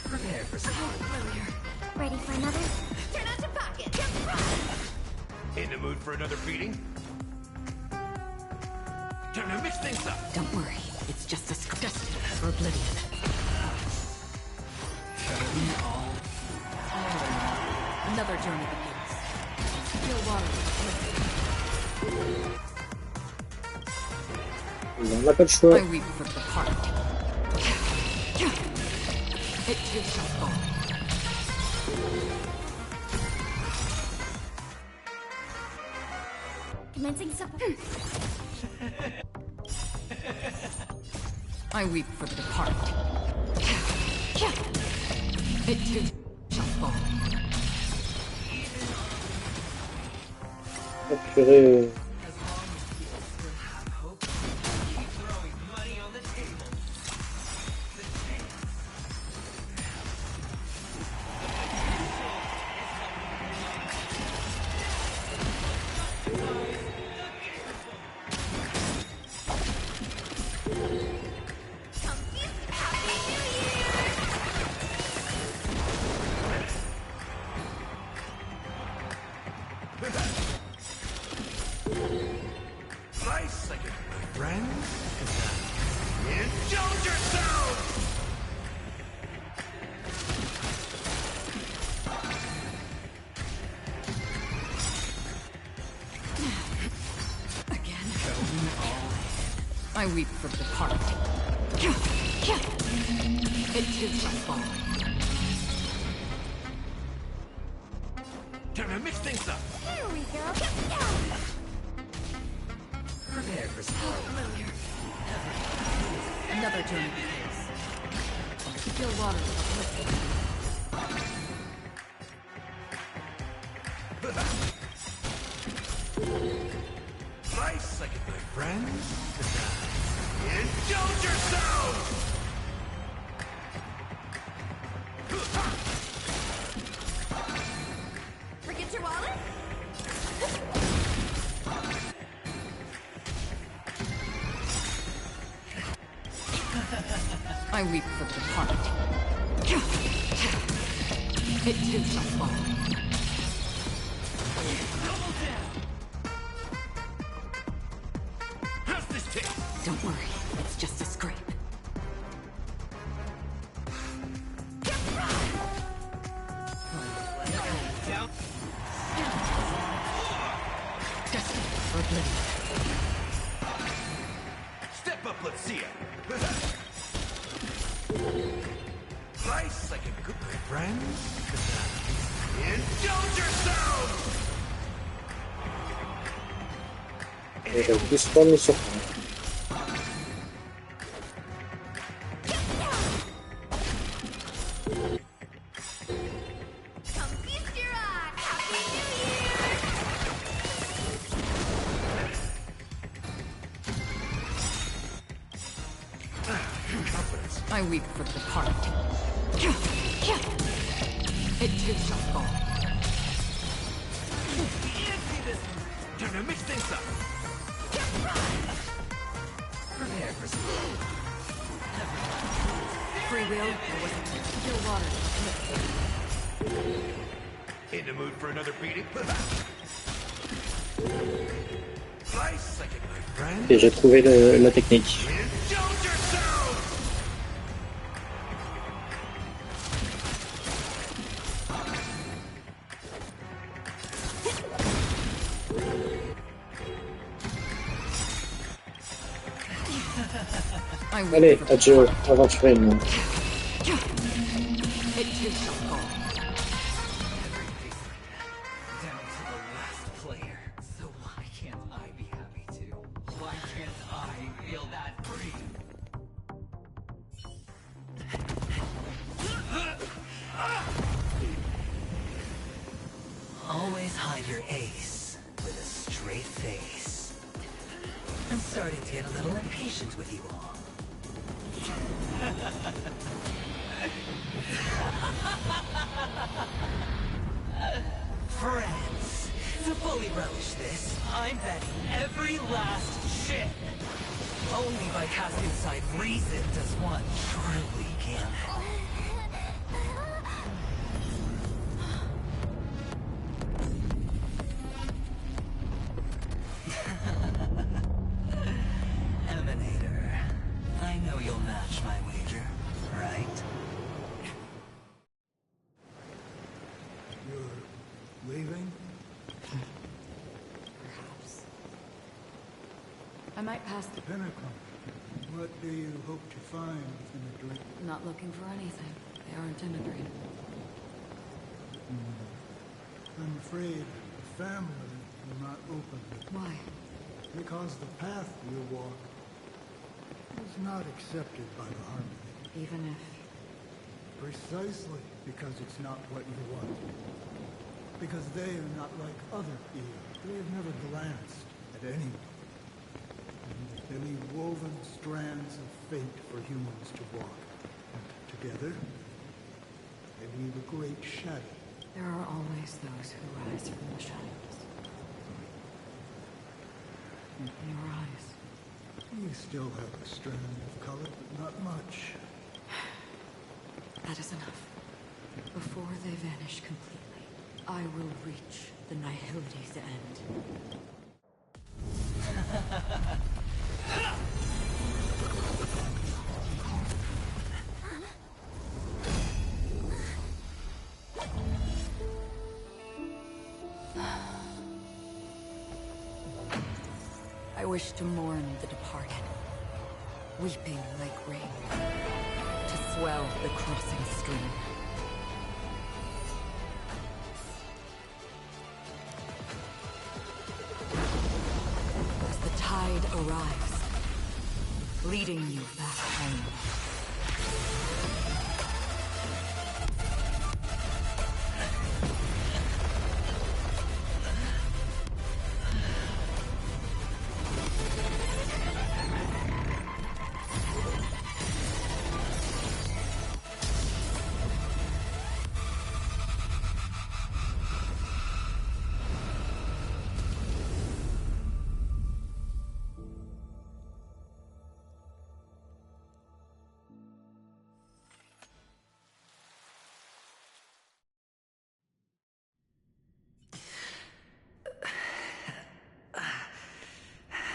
Prepare for something. Ready for another? Turn out your pocket. In the mood for another beating? Time to mix things up. Don't worry, it's just a script destined for oblivion. Another journey begins. Still waters uplifted. On n'a pas le choix. I weep for the heart. It too shall fall. Commencing supper. I weep for the departed. It too shall fall. Oh, purée. Slice like it, my friends. Indulge yourself! Again. I weep for the departed. It too shall fall. Time to mix things up. Here we go. Prepare for something. Another journey begins. Still waters uplifted. Slice like it, my friends. Indulge yourself! Forget your wallet? I weep for the departed. It too shall fall. How's this taste? Don't worry, it's just a scrape. Down. Destined for oblivion. Step up, let's see ya. Slice like a good friend. Indulge yourself! J'avais plus pas mis sur. Come feast your eye. Happy New I weep for the departed. It too shall fall. Time to mix things up. Prepare for some Free will, or was it pure water? In the mood for another beating? Nice second, my friend. Et j'ai trouvé la technique. Indulge yourself! Allez, adieu, aventurier. It too shall fall. down to the last player. So why can't I be happy too? Why can't I feel that free? Always hide your ace with a straight face. I'm starting to get a little impatient with you all. Friends, to fully relish this, I'm betting every last ship. Only by casting aside reason does one truly gamehag. Emanator, I know you'll match my wager, right? You're leaving? Perhaps. I might pass the Penacony. What do you hope to find within the dream? Not looking for anything. They aren't in a dream. I'm afraid the family will not open it. Why? Because the path you walk is not accepted by the Harmony. Even if... Precisely because it's not what you want. Because they are not like other eons. They have never glanced at anyone. And the thinly woven strands of fate for humans to walk. And together, they weave a great shadow. There are always those who rise from the shadows. In your eyes. You still have a strand of color, but not much. That is enough. Before they vanish completely, I will reach the nihility's end. I wish to mourn the departed, weeping like rain, to swell the crossing stream. As the tide arrives, leading you back home.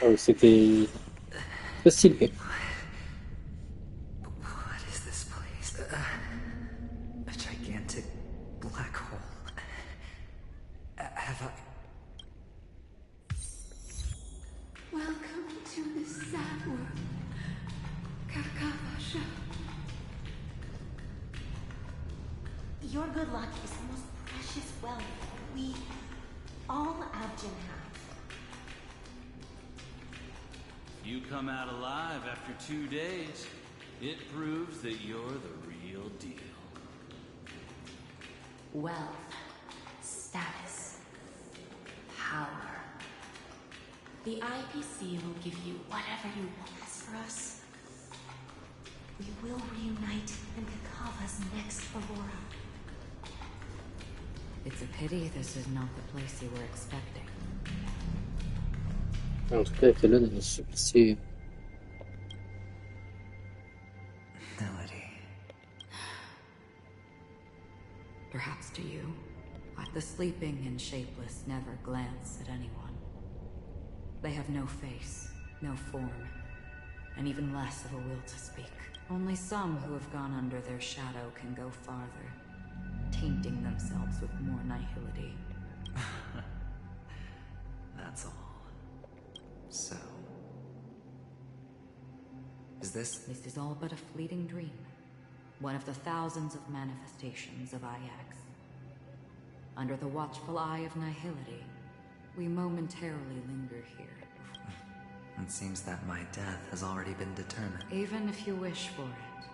Oh, c'était très stylé. What is this place? A gigantic black hole. Have I... Welcome to the sad world, Kakavasha. Your good luck is the most precious wealth we all Abjin have. You come out alive after 2 days. It proves that you're the real deal. Wealth, status, power. The IPC will give you whatever you want. As for us, We will reunite in Kakava's next Aurora. It's a pity this is not the place you were expecting. En tout cas, Kellen, elle est super stylée. Perhaps to you, the sleeping and shapeless never glance at anyone. They have no face, no form, and even less of a will to speak. Only some who have gone under their shadow can go farther, tainting themselves with more nihility. That's all. So... This is all but a fleeting dream. One of the thousands of manifestations of Ajax. Under the watchful eye of nihility, we momentarily linger here. It seems that my death has already been determined. Even if you wish for it,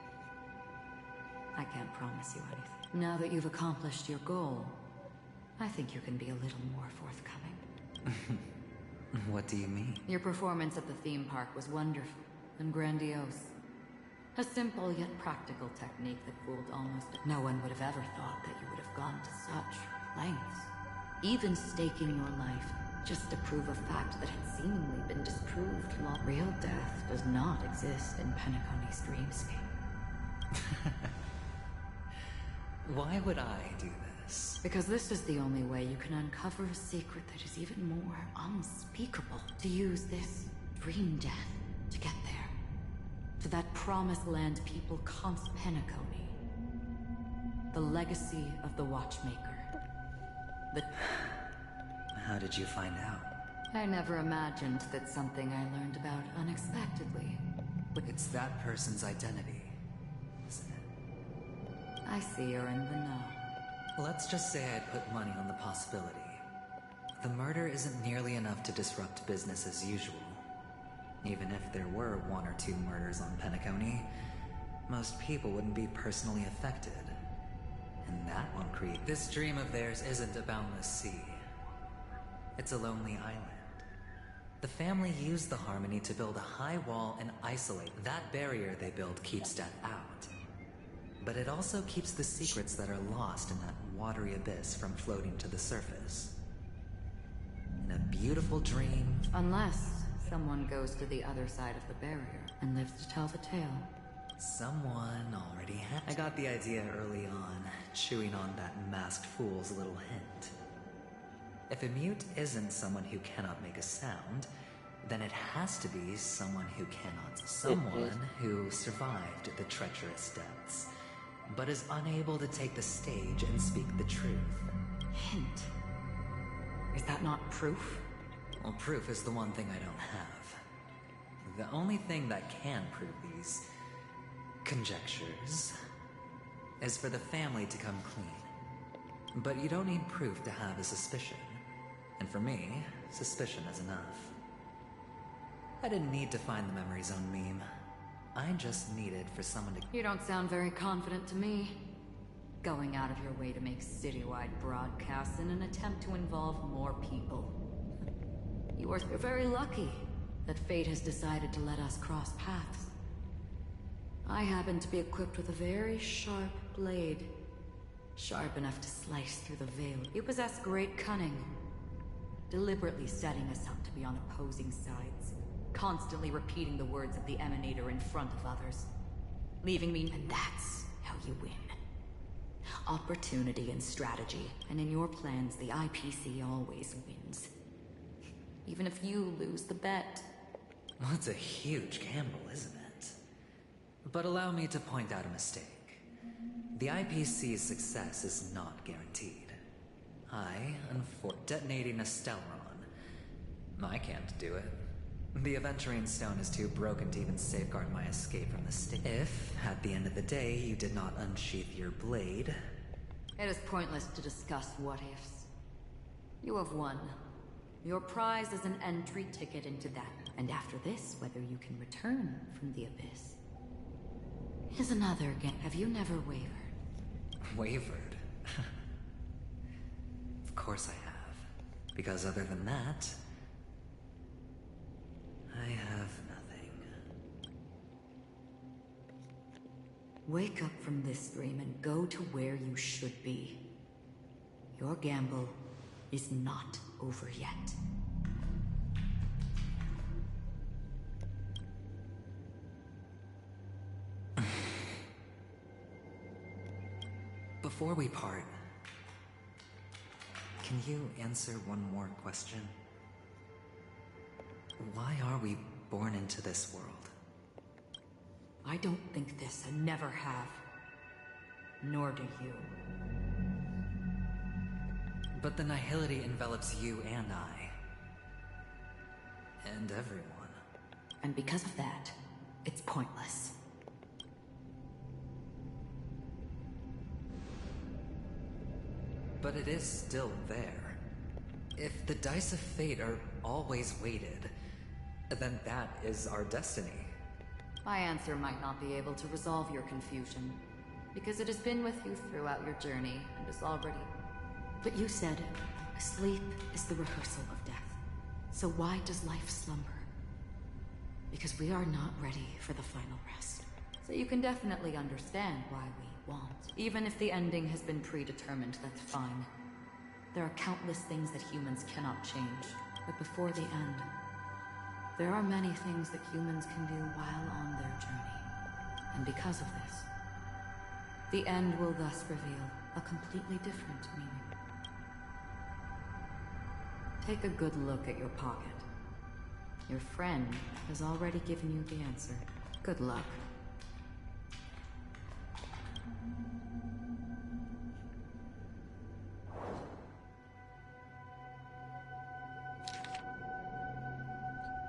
I can't promise you anything. Now that you've accomplished your goal, I think you can be a little more forthcoming. What do you mean? Your performance at the theme park was wonderful and grandiose. A simple yet practical technique that fooled almost no one would have ever thought that you would have gone to such lengths. Even staking your life just to prove a fact that had seemingly been disproved long. Real death does not exist in Penacony's dreamscape. Why would I do this? Because this is the only way you can uncover a secret that is even more unspeakable. To use this dream death to get there. To that promised land people call Penacony. The legacy of the Watchmaker. How did you find out? I never imagined that something I learned about unexpectedly. It's that person's identity, isn't it? I see you're in the know. Let's just say I put money on the possibility. The murder isn't nearly enough to disrupt business as usual. Even if there were 1 or 2 murders on Penacony, most people wouldn't be personally affected. And that won't create... This dream of theirs isn't a boundless sea. It's a lonely island. The family used the Harmony to build a high wall and isolate. That barrier they built keeps death out. But it also keeps the secrets that are lost in that watery abyss from floating to the surface. In a beautiful dream... Unless someone goes to the other side of the barrier and lives to tell the tale. Someone already had... I got the idea early on, chewing on that masked fool's little hint. If a mute isn't someone who cannot make a sound, then it has to be someone who cannot. Someone who survived the treacherous depths, but is unable to take the stage and speak the truth. Hint? Is that not proof? Well, proof is the one thing I don't have. The only thing that can prove these conjectures is for the family to come clean. But you don't need proof to have a suspicion. And for me, suspicion is enough. I didn't need to find the memory zone meme. I just needed for someone to... You don't sound very confident to me. Going out of your way to make citywide broadcasts in an attempt to involve more people. You are very lucky that fate has decided to let us cross paths. I happen to be equipped with a very sharp blade. Sharp enough to slice through the veil. You possess great cunning. Deliberately setting us up to be on opposing sides. Constantly repeating the words of the Emanator in front of others. Leaving me, and that's how you win. Opportunity and strategy. And in your plans, the IPC always wins. Even if you lose the bet. Well, it's a huge gamble, isn't it? But allow me to point out a mistake. The IPC's success is not guaranteed. Detonating a Stellron. I can't do it. The Aventurine Stone is too broken to even safeguard my escape from the state. If, at the end of the day, you did not unsheath your blade... It is pointless to discuss what-ifs. You have won. Your prize is an entry ticket into that. And after this, whether you can return from the abyss is another game. Have you never wavered? Wavered? Of course I have. Because other than that, I have nothing. Wake up from this dream and go to where you should be. Your gamble is not over yet. Before we part, can you answer one more question? Why are we born into this world? I don't think this and never have. Nor do you. But the nihility envelops you and I. And everyone. And because of that, it's pointless. But it is still there. If the dice of fate are always weighted, then that is our destiny. My answer might not be able to resolve your confusion, because it has been with you throughout your journey and is already... But you said, sleep is the rehearsal of death. So why does life slumber? Because we are not ready for the final rest. So you can definitely understand why we want. Even if the ending has been predetermined, that's fine. There are countless things that humans cannot change. But before the end, there are many things that humans can do while on their journey. And because of this, the end will thus reveal a completely different meaning. Take a good look at your pocket. Your friend has already given you the answer. Good luck.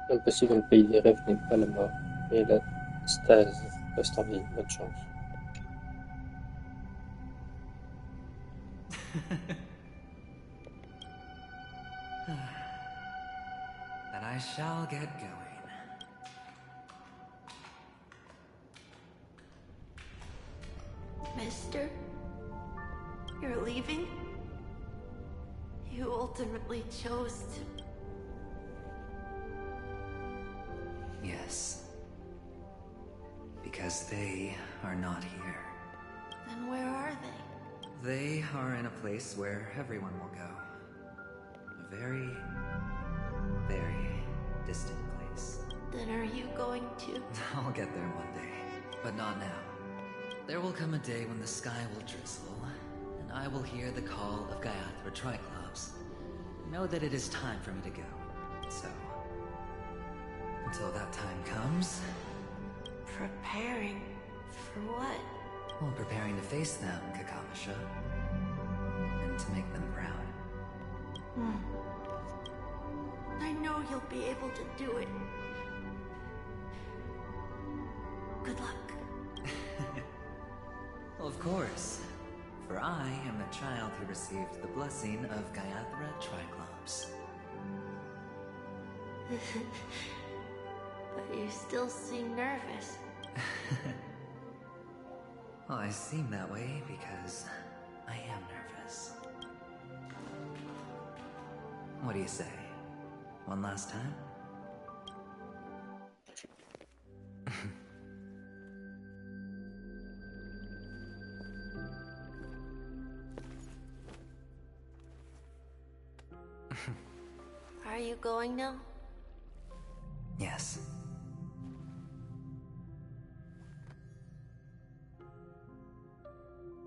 Même possible que le pays des rêves n'est pas la mort, mais la stase reste en vie. Bonne chance. Then I shall get going. Mister? You're leaving? You ultimately chose to... Yes. Because they are not here. Then where are they? They are in a place where everyone will go. A very, very distant place. Then are you going to? I'll get there one day, but not now. There will come a day when the sky will drizzle, and I will hear the call of Gaiathra Triclops. Know that it is time for me to go. So, until that time comes... Preparing for what? Well, preparing to face them, Kakavasha. And to make them proud. I know you'll be able to do it. Good luck. Of course. For I am the child who received the blessing of Gaiathra Triclops. But you still seem nervous. Well, I seem that way because I am nervous. What do you say? One last time? Are you going now? Yes.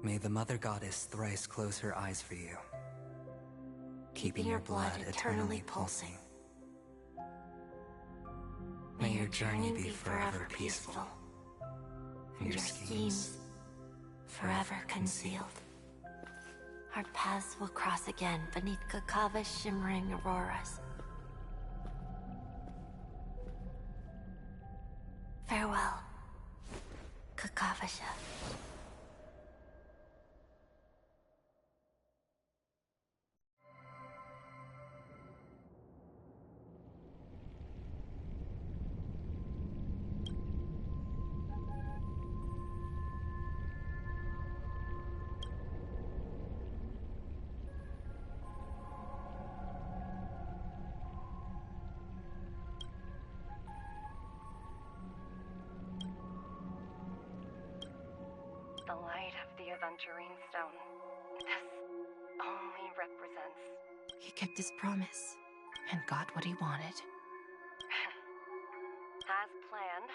May the Mother Goddess thrice close her eyes for you, keeping your blood eternally pulsing. May your journey be forever peaceful, and your schemes forever concealed. Our paths will cross again beneath Kakava's shimmering auroras. Farewell, Kakavasha. The light of the Aventurine Stone. This only nonsense. He kept his promise and got what he wanted. As planned,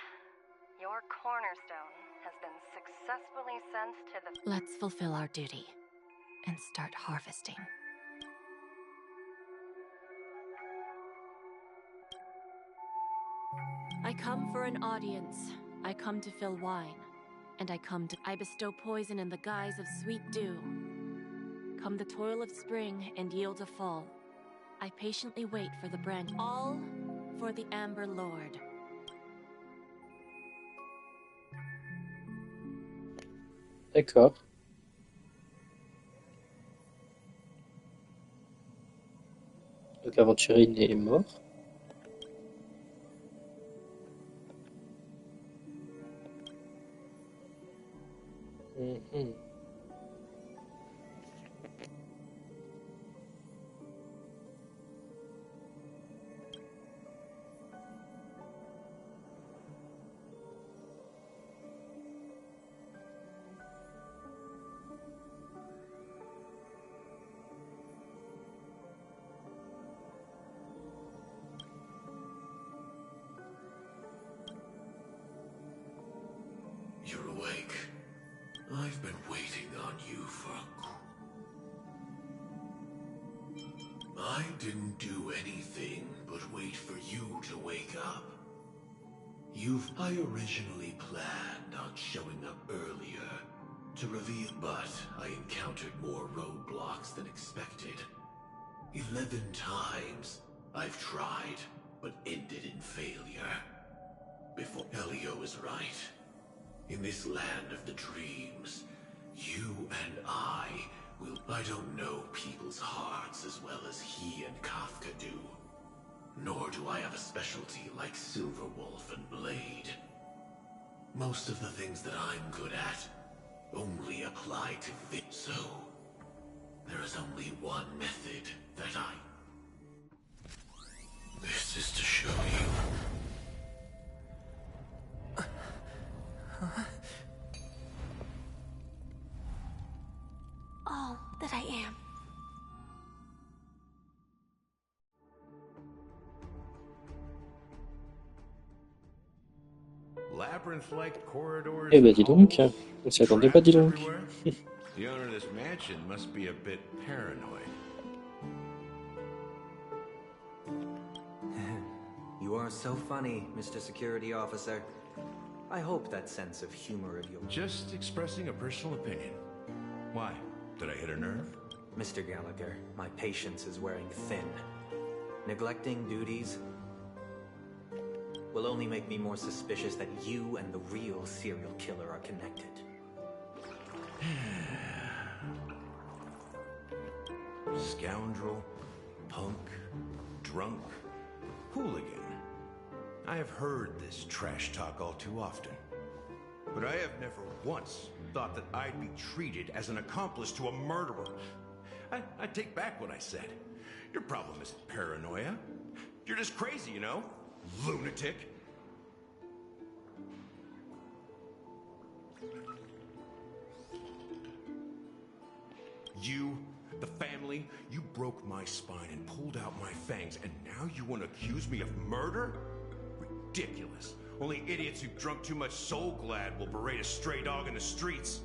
your cornerstone has been successfully sent to the... Let's fulfill our duty and start harvesting. I come for an audience. I come to fill wine. And I bestow poison in the guise of sweet dew. Come the toil of spring and yield a fall. I patiently wait for the branch. All for the Amber Lord. D'accord. Donc l'aventurier est mort. Mhm. You're awake. I've been waiting on you for... I didn't do anything but wait for you to wake up. I originally planned on showing up earlier to reveal, but I encountered more roadblocks than expected. 11 times I've tried, but ended in failure. Before Elio is right. In this land of the dreams, you and I don't know people's hearts as well as he and Kafka do. Nor do I have a specialty like Silverwolf and Blade. Most of the things that I'm good at only apply to Vit. So, there is only one method that This is to show you. All that I am. Labyrinth-like corridors. Eh ben dis donc, on s'y attendait pas, dis donc. The owner of this mansion must be a bit paranoid. You are so funny, Mr. Security Officer. I hope that sense of humor of yours... Just expressing a personal opinion. Why? Did I hit a nerve? Mr. Gallagher, my patience is wearing thin. Neglecting duties will only make me more suspicious that you and the real serial killer are connected. Scoundrel, punk, drunk, hooligan. I have heard this trash talk all too often. But I have never once thought that I'd be treated as an accomplice to a murderer. I take back what I said. Your problem isn't paranoia. You're just crazy, you know? Lunatic. You, the family, you broke my spine and pulled out my fangs, and now you want to accuse me of murder? Ridiculous. Only idiots who've drunk too much Soul Glad will berate a stray dog in the streets.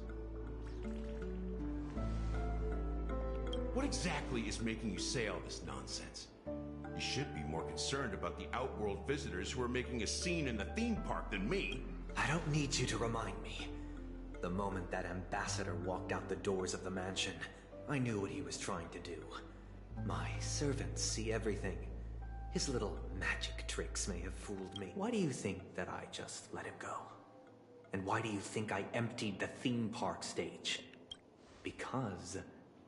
What exactly is making you say all this nonsense? You should be more concerned about the Outworld visitors who are making a scene in the theme park than me. I don't need you to remind me. The moment that ambassador walked out the doors of the mansion, I knew what he was trying to do. My servants see everything. His little magic tricks may have fooled me. Why do you think that I just let him go? And why do you think I emptied the theme park stage? Because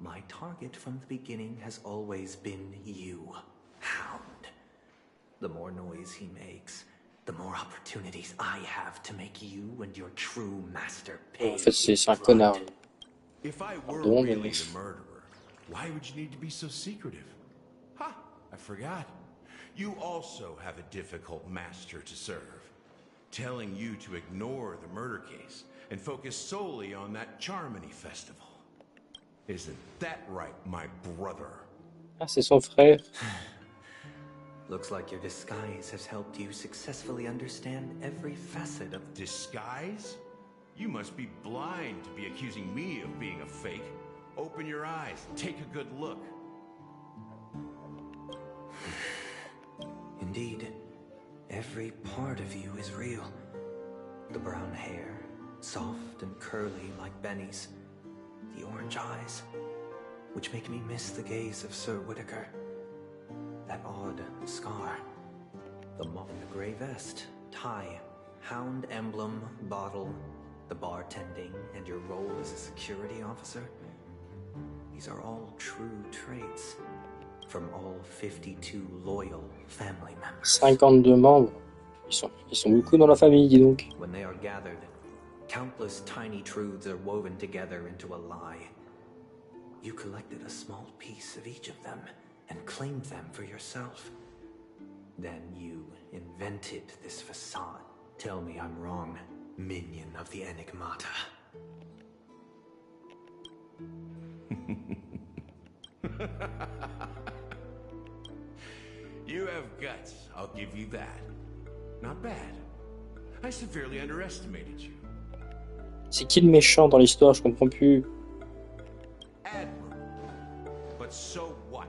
my target from the beginning has always been you, Hound. The more noise he makes, the more opportunities I have to make you and your true master pay. En fait, c'est un connard. If I were Pardon, really mais... the murderer, why would you need to be so secretive? Ha! I forgot. You also have a difficult master to serve, telling you to ignore the murder case and focus solely on that Charmony festival. Isn't that right, my brother? Ah, c'est son frère. Looks like your disguise has helped you successfully understand every facet of... Disguise? You must be blind to be accusing me of being a fake. Open your eyes, take a good look. Indeed, every part of you is real. The brown hair, soft and curly like Benny's. The orange eyes, which make me miss the gaze of Sir Whitaker. That odd scar. The gray vest, tie, hound emblem, bottle, the bartending, and your role as a security officer. These are all true traits from all 52 loyal family members. 52 membres. Ils sont beaucoup dans la famille, dis donc. When they are gathered, countless tiny truths are woven together into a lie. You collected a small piece of each of them and claimed them for yourself. Then you invented this facade. Tell me I'm wrong, minion of the Enigmata. You have guts, I'll give you that. Not bad. I severely underestimated you. C'est qui le méchant dans l'histoire? Je comprends plus. But so what?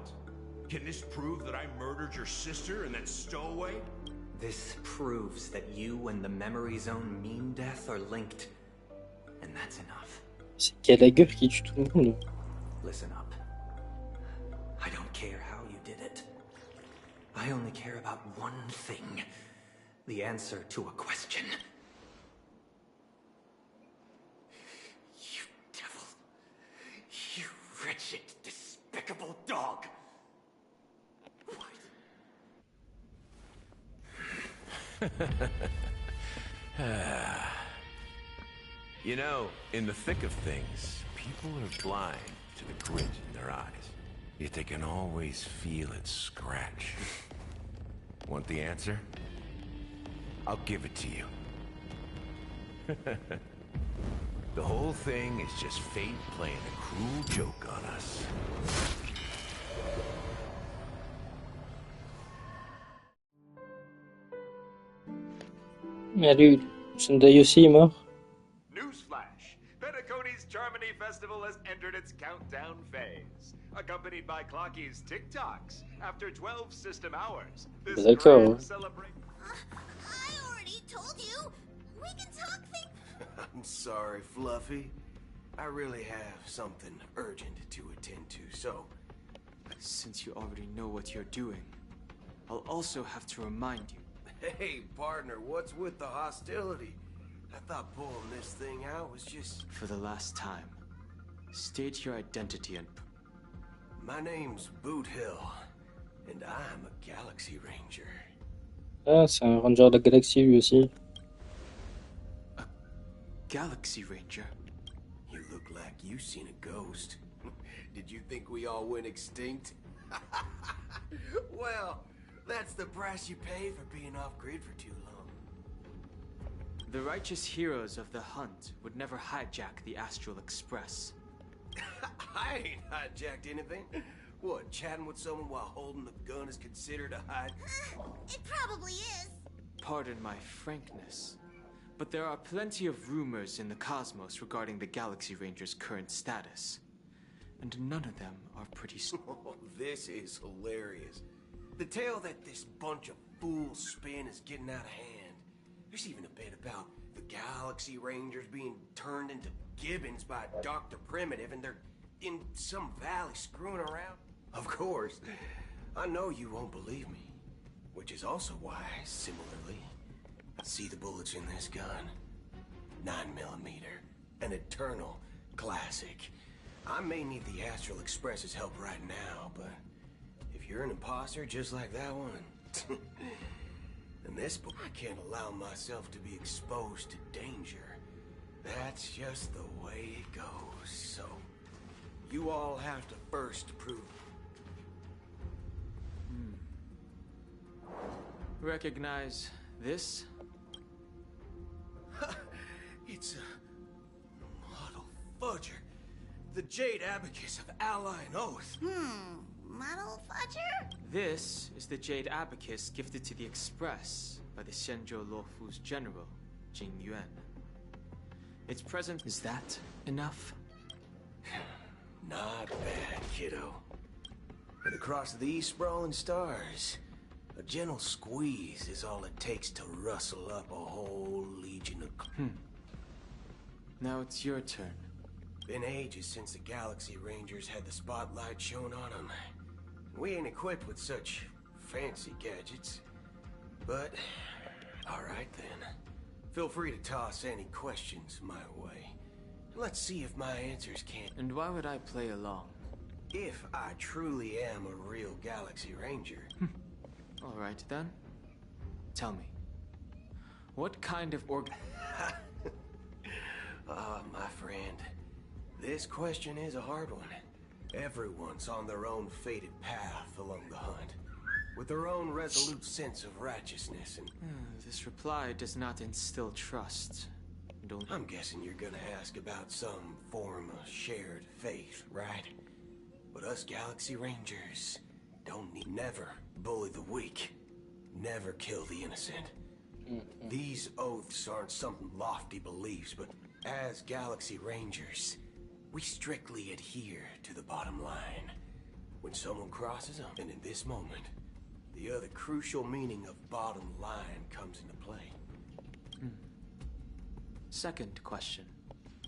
Can this prove that I murdered your sister and that stowaway? This proves that you and the Memory Zone Mean Death are linked. And that's enough. C'est Gallagher qui tue tout le monde. Listen up. I don't care how you did it. I only care about one thing. The answer to a question. You devil. You wretched, despicable dog. You know, in the thick of things, people are blind to the grit in their eyes. Yet they can always feel it scratch. Want the answer? I'll give it to you. The whole thing is just fate playing a cruel joke on us. Mais lui, Sunday aussi est mort. Newsflash! Penacony's Charmony Festival has entered its countdown phase. Accompanied by Clocky's TikToks after 12 system hours. This D'accord. I already told you. We can talk things. I'm sorry, Fluffy. I really have something urgent to attend to, so... Since you already know what you're doing, I'll also have to remind you. Hey, partner, what's with the hostility? I thought pulling this thing out was just... For the last time, state your identity and... My name's Boot Hill, and I'm a Galaxy Ranger. Ah, c'est un ranger de la galaxie lui aussi. A Galaxy Ranger? You look like you've seen a ghost. Did you think we all went extinct? Well, that's the price you pay for being off-grid for too long. The righteous heroes of the hunt would never hijack the Astral Express. I ain't hijacked anything. What, chatting with someone while holding the gun is considered a It probably is. Pardon my frankness, but there are plenty of rumors in the cosmos regarding the Galaxy Ranger's current status. And none of them are pretty... Oh, this is hilarious. The tale that this bunch of fools spin is getting out of hand. There's even a bit about the Galaxy Rangers being turned into gibbons by Dr. Primitive, and they're in some valley screwing around. Of course, I know you won't believe me, which is also why, similarly, see the bullets in this gun. 9mm, an eternal classic. I may need the Astral Express's help right now, but if you're an imposter just like that one, then this book, I can't allow myself to be exposed to danger. That's just the way it goes, so you all have to first prove. Recognize this? It's a model fudger. The Jade Abacus of Ally and Oath. Model Roger? This is the jade abacus gifted to the Express by the Xianzhou Luofu's general, Jing Yuan. Its present. Is that enough? Not bad, kiddo. And across these sprawling stars, a gentle squeeze is all it takes to rustle up a whole legion of... Now it's your turn. Been ages since the Galaxy Rangers had the spotlight shown on them. We ain't equipped with such fancy gadgets. But, alright then. Feel free to toss any questions my way. Let's see if my answers can't... And why would I play along? If I truly am a real Galaxy Ranger. Alright then. Tell me. What kind of my friend. This question is a hard one. Everyone's on their own fated path along the hunt, with their own resolute sense of righteousness and... This reply does not instill trust. I'm guessing you're gonna ask about some form of shared faith, right? But us Galaxy Rangers don't need... Never bully the weak. Never kill the innocent. These oaths aren't some lofty beliefs, but as Galaxy Rangers, we strictly adhere to the bottom line. When someone crosses them, and in this moment, the other crucial meaning of bottom line comes into play. Second question.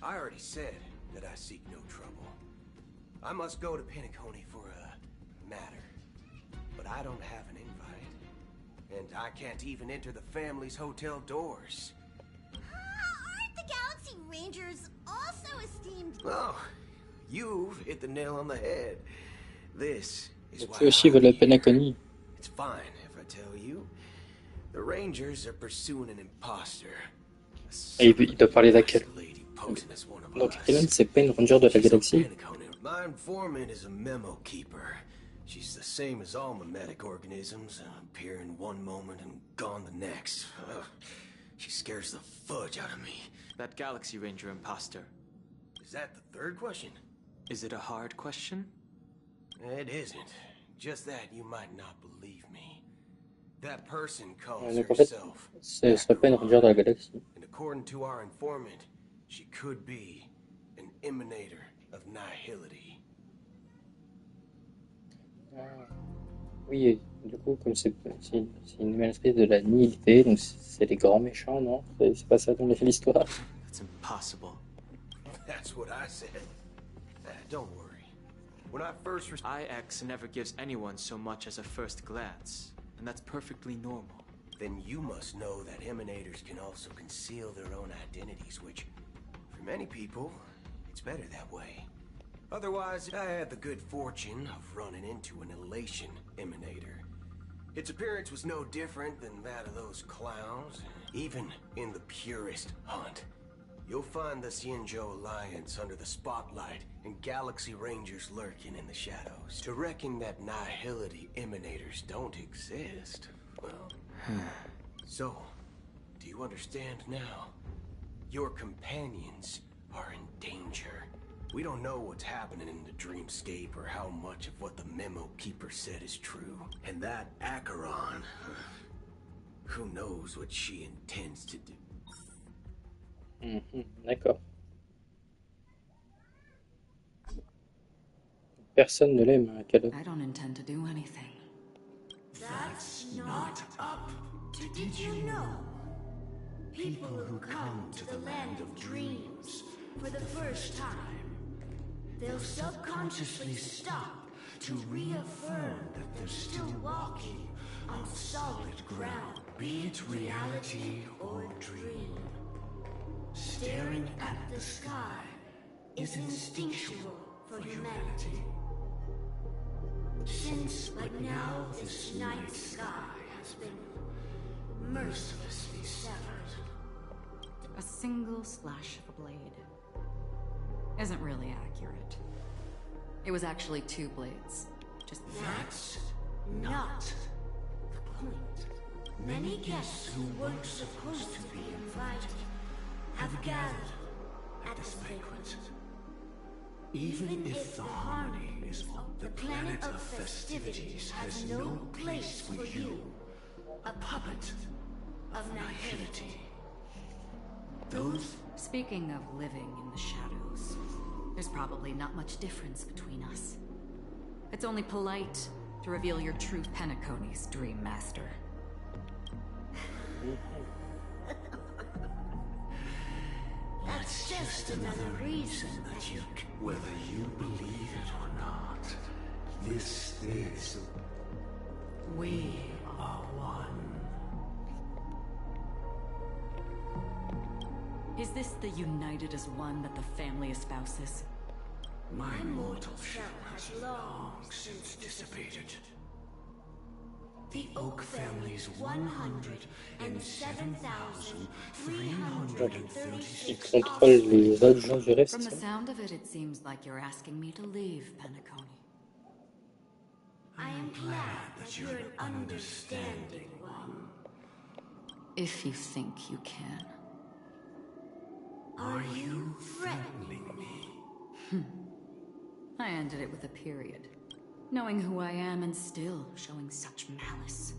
I already said that I seek no trouble. I must go to Penacony for a matter. But I don't have an invite. And I can't even enter the family's hotel doors. Aren't the Galaxy Rangers also esteemed? Oh, you've hit the nail on the head. This is why Tu aussi veulent le Penacony. It's fine if I tell you. The Rangers are pursuing an imposter. Et il doit parler d'Akel. Donc Akel, c'est pas une ranger de la galaxie. My informant is a memo keeper. She's the same as all mimetic organisms, appear in one moment and gone the next. She scares the fudge out of me. That Galaxy Ranger imposter. Is that the third question? Is it a hard question? It isn't. Just that you might not believe me. That person calls Donc en fait, herself... ce serait pas une ranger de la galaxie. And according to our informant, she could be an emanator of nihility. Oui, et du coup, comme c'est une émanatrice de la nihilité, donc c'est les grands méchants, non? C'est pas ça dans l'histoire? That's impossible. That's what I said. Don't worry. When I first... IX never gives anyone so much as a first glance, and that's perfectly normal. Then you must know that emanators can also conceal their own identities, which, for many people, it's better that way. Otherwise, I had the good fortune of running into an elation emanator. Its appearance was no different than that of those clowns, even in the purest hunt. You'll find the Xianzhou Alliance under the spotlight and Galaxy Rangers lurking in the shadows. To reckon that nihility emanators don't exist, well... So, do you understand now? Your companions are in danger. We don't know what's happening in the dreamscape or how much of what the memo keeper said is true. And that Acheron, who knows what she intends to do. D'accord. Personne ne l'aime, Akel. I don't intend to do anything. That's not up to... Did you know? People who come to the land of dreams for the first time, they'll subconsciously stop to reaffirm that they're still walking on solid ground, be it reality or dream. Staring at the sky is instinctual for humanity. Since but now this night sky has been mercilessly severed. A single slash of a blade isn't really accurate. It was actually 2 blades. Just That's not the point. Many guests who weren't supposed to be invited have gathered at this banquet. Even if the harmony is the planet of festivities has no place for you, a puppet of nihility. Those... Speaking of living in the shadows, there's probably not much difference between us. It's only polite to reveal your true Penacony's Dream Master. That's just another reason that you... Whether you believe it or not, this is... We are one. Is this the united as one that the family espouses? My mortal shell has long since dissipated. The Oak family's 107,336 Il contrôle les autres gens du rêve, From c'est the ça? sound of it, it seems like you're asking me to leave Penacony. I am glad that you're an understanding one. If you think you can. Are you threatening me? I ended it with a period. Knowing who I am and still showing such malice.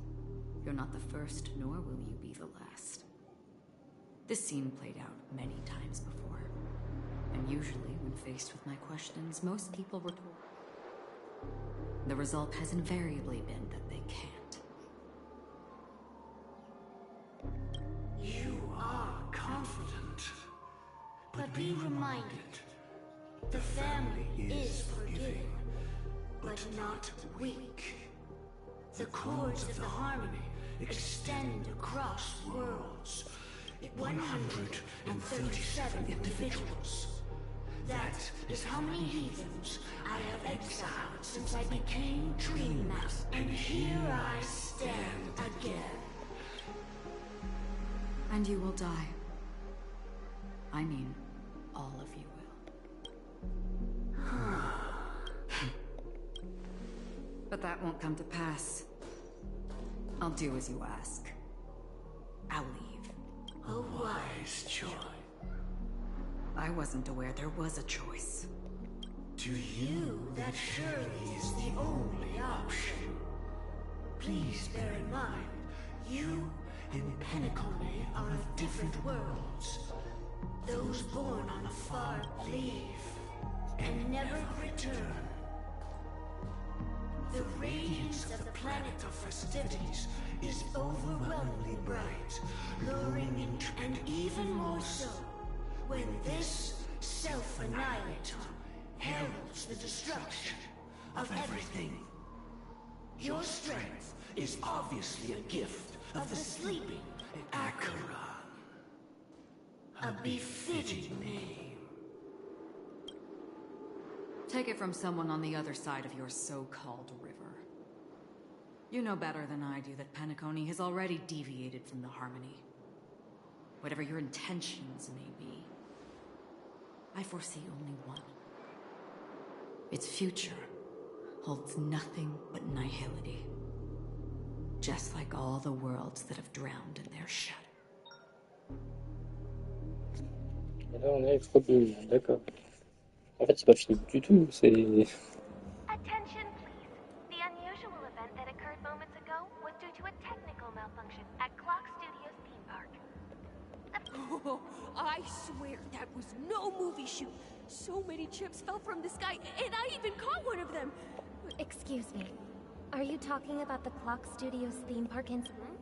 You're not the first, nor will you be the last. This scene played out many times before. And usually, when faced with my questions, most people were told. The result has invariably been that they can't. You are confident. But be reminded, the family is forgiving, but not weak. The chords of the harmony extend across worlds. 137 individuals. That is how many heathens I have exiled since I became Dream Master. And here I stand again. And you will die. I mean, all of you will. But that won't come to pass. I'll do as you ask. I'll leave. A wise choice. I wasn't aware there was a choice. To you, that surely is the only option. Please bear in mind, you and Penacony are of different worlds. Those born on afar leave and never return. The radiance of the planet of festivities is overwhelmingly bright, luring into, and even more so when this self-annihilator heralds the destruction of everything. Your strength is obviously a gift of the sleeping Acheron. A befitting name. Take it from someone on the other side of your so-called river. You know better than I do that Penacony has already deviated from the harmony. Whatever your intentions may be, I foresee only one. Its future holds nothing but nihility. Just like all the worlds that have drowned in their shadow. Et là, on est avec Robin, d'accord. En fait, c'est pas fini du tout, c'est... Attention, please. The unusual event that occurred moments ago was due to a technical malfunction at Clock Studios theme park. Oh, I swear that was no movie shoot. So many chips fell from the sky, and I even caught one of them. Excuse me. Are you talking about the Clock Studios theme park incident?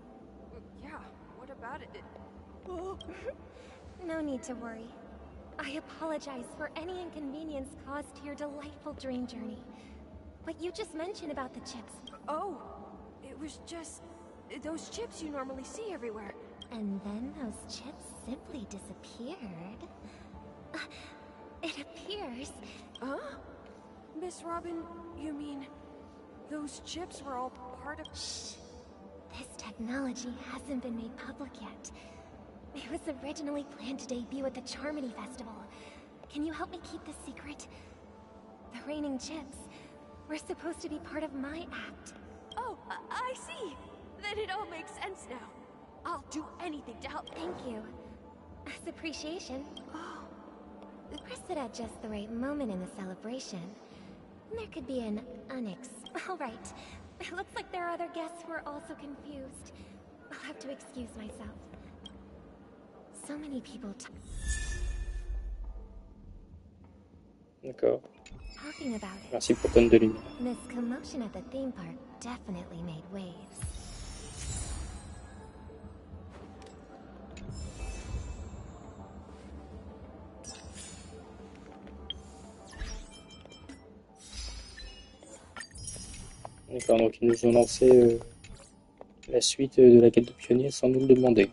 Yeah, what about it? Oh. No need to worry. I apologize for any inconvenience caused to your delightful dream journey. But you just mentioned about the chips. Oh, it was just those chips you normally see everywhere. And then those chips simply disappeared. It appears... Huh? Miss Robin, you mean those chips were all part of... Shh. This technology hasn't been made public yet. It was originally planned to debut at the Charmony Festival. Can you help me keep this secret? The raining chips were supposed to be part of my act. Oh, I see. Then it all makes sense now. I'll do anything to help. Thank you. As appreciation. Oh, Press it at just the right moment in the celebration. There could be an Alright. It looks like there are other guests who are also confused. I'll have to excuse myself. So many people D'accord. talking about it. Merci pour tonne de lumière. This commotion at the theme park definitely made waves. D'accord, donc ils nous ont lancé la suite de la quête de pionnier sans nous le demander.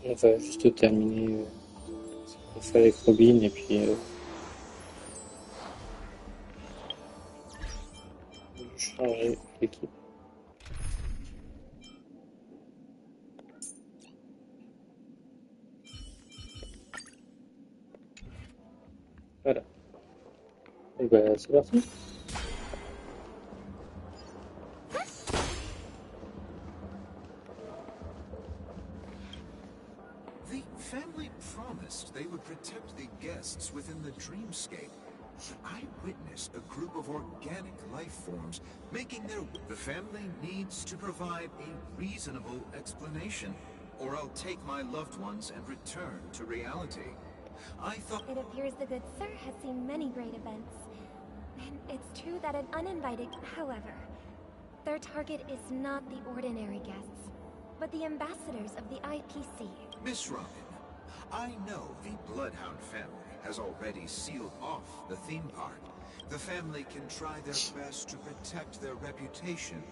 On va juste terminer ce qu'on fait avec Robin et puis changer l'équipe. Voilà. Donc bah, c'est parti. The family promised they would protect the guests within the dreamscape. I witnessed a group of organic life forms making their... The family needs to provide a reasonable explanation, or I'll take my loved ones and return to reality. I thought... It appears the good sir has seen many great events. And it's true that an uninvited... However, their target is not the ordinary guests, but the ambassadors of the IPC. Miss Robin, I know the Bloodhound family has already sealed off the theme park. The family can try their best to protect their reputation,